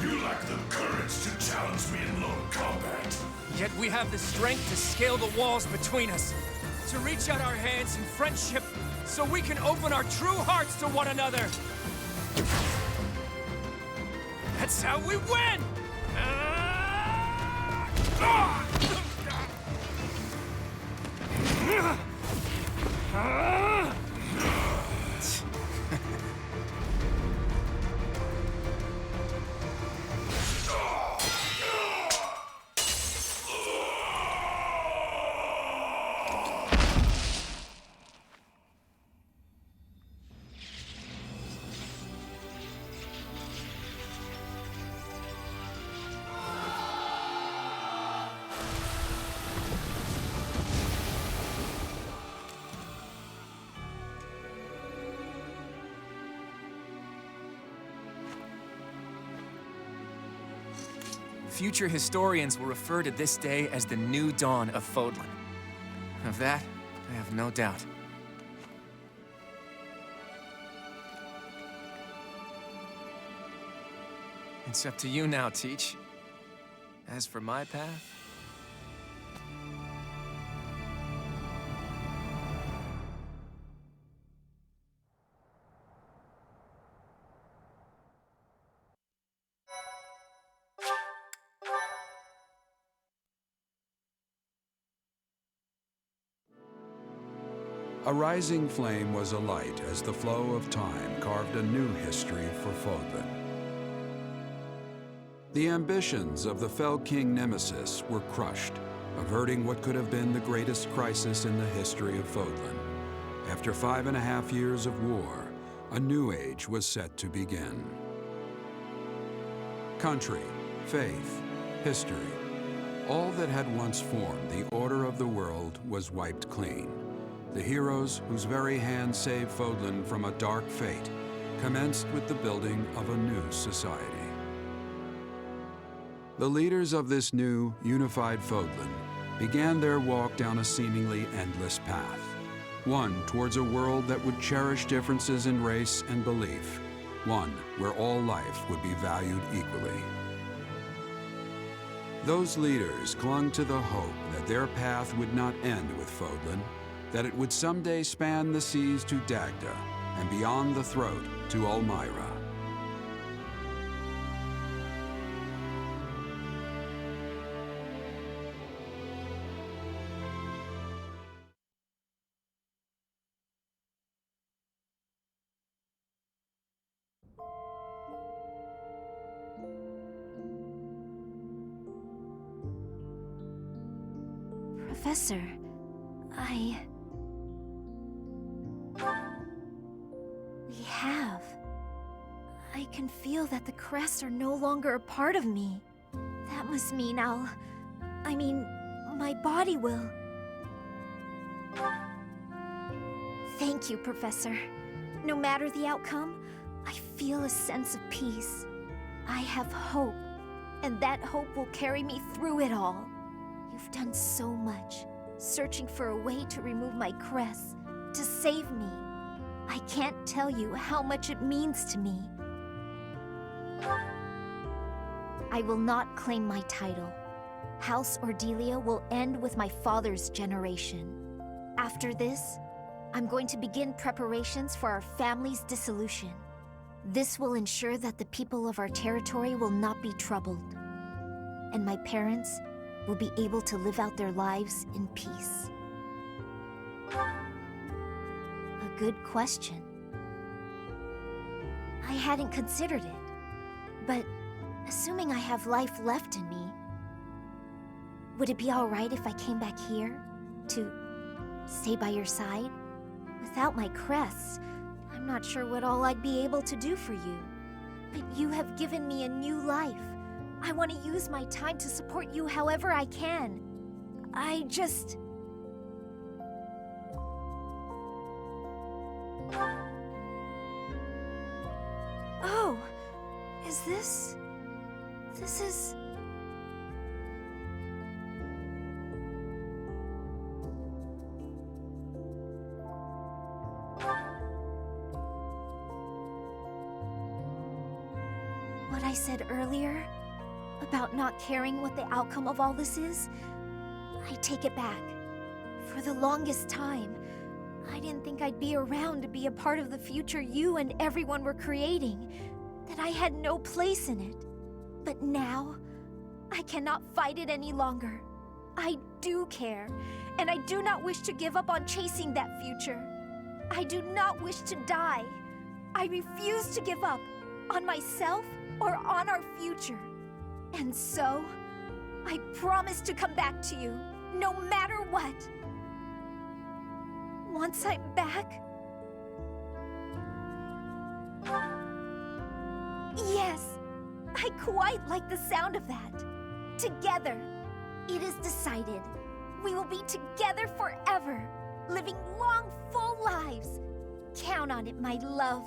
You lack the courage to challenge me in lone combat. Yet we have the strength to scale the walls between us. To reach out our hands in friendship so we can open our true hearts to one another. That's how we win! Future historians will refer to this day as the new dawn of Fodlan. Of that, I have no doubt. It's up to you now, Teach. As for my path... A rising flame was alight as the flow of time carved a new history for Fodlan. The ambitions of the Fell King Nemesis were crushed, averting what could have been the greatest crisis in the history of Fodlan. After 5.5 years of war, a new age was set to begin. Country, faith, history, all that had once formed the order of the world was wiped clean. The heroes whose very hand saved Fodlan from a dark fate commenced with the building of a new society. The leaders of this new, unified Fodlan began their walk down a seemingly endless path, one towards a world that would cherish differences in race and belief, one where all life would be valued equally. Those leaders clung to the hope that their path would not end with Fodlan, that it would someday span the seas to Dagda, and beyond the throat to Almyra. Professor, We have. I can feel that the crests are no longer a part of me. That must mean my body will. Thank you, Professor. No matter the outcome, I feel a sense of peace. I have hope, and that hope will carry me through it all. You've done so much, searching for a way to remove my crests, to save me. I can't tell you how much it means to me. I will not claim my title. House Ordelia will end with my father's generation. After this, I'm going to begin preparations for our family's dissolution. This will ensure that the people of our territory will not be troubled, and my parents will be able to live out their lives in peace. A good question. I hadn't considered it, but assuming I have life left in me, would it be all right if I came back here to stay by your side? Without my crests, I'm not sure what all I'd be able to do for you. But you have given me a new life. I want to use my time to support you however I can. I just... Oh, is this... This is... What I said earlier about not caring what the outcome of all this is, I take it back. For the longest time, I didn't think I'd be around to be a part of the future you and everyone were creating, that I had no place in it. But now, I cannot fight it any longer. I do care, and I do not wish to give up on chasing that future. I do not wish to die. I refuse to give up on myself or on our future. And so, I promise to come back to you, no matter what. Once I'm back... Yes, I quite like the sound of that. Together. It is decided. We will be together forever, living long, full lives. Count on it, my love.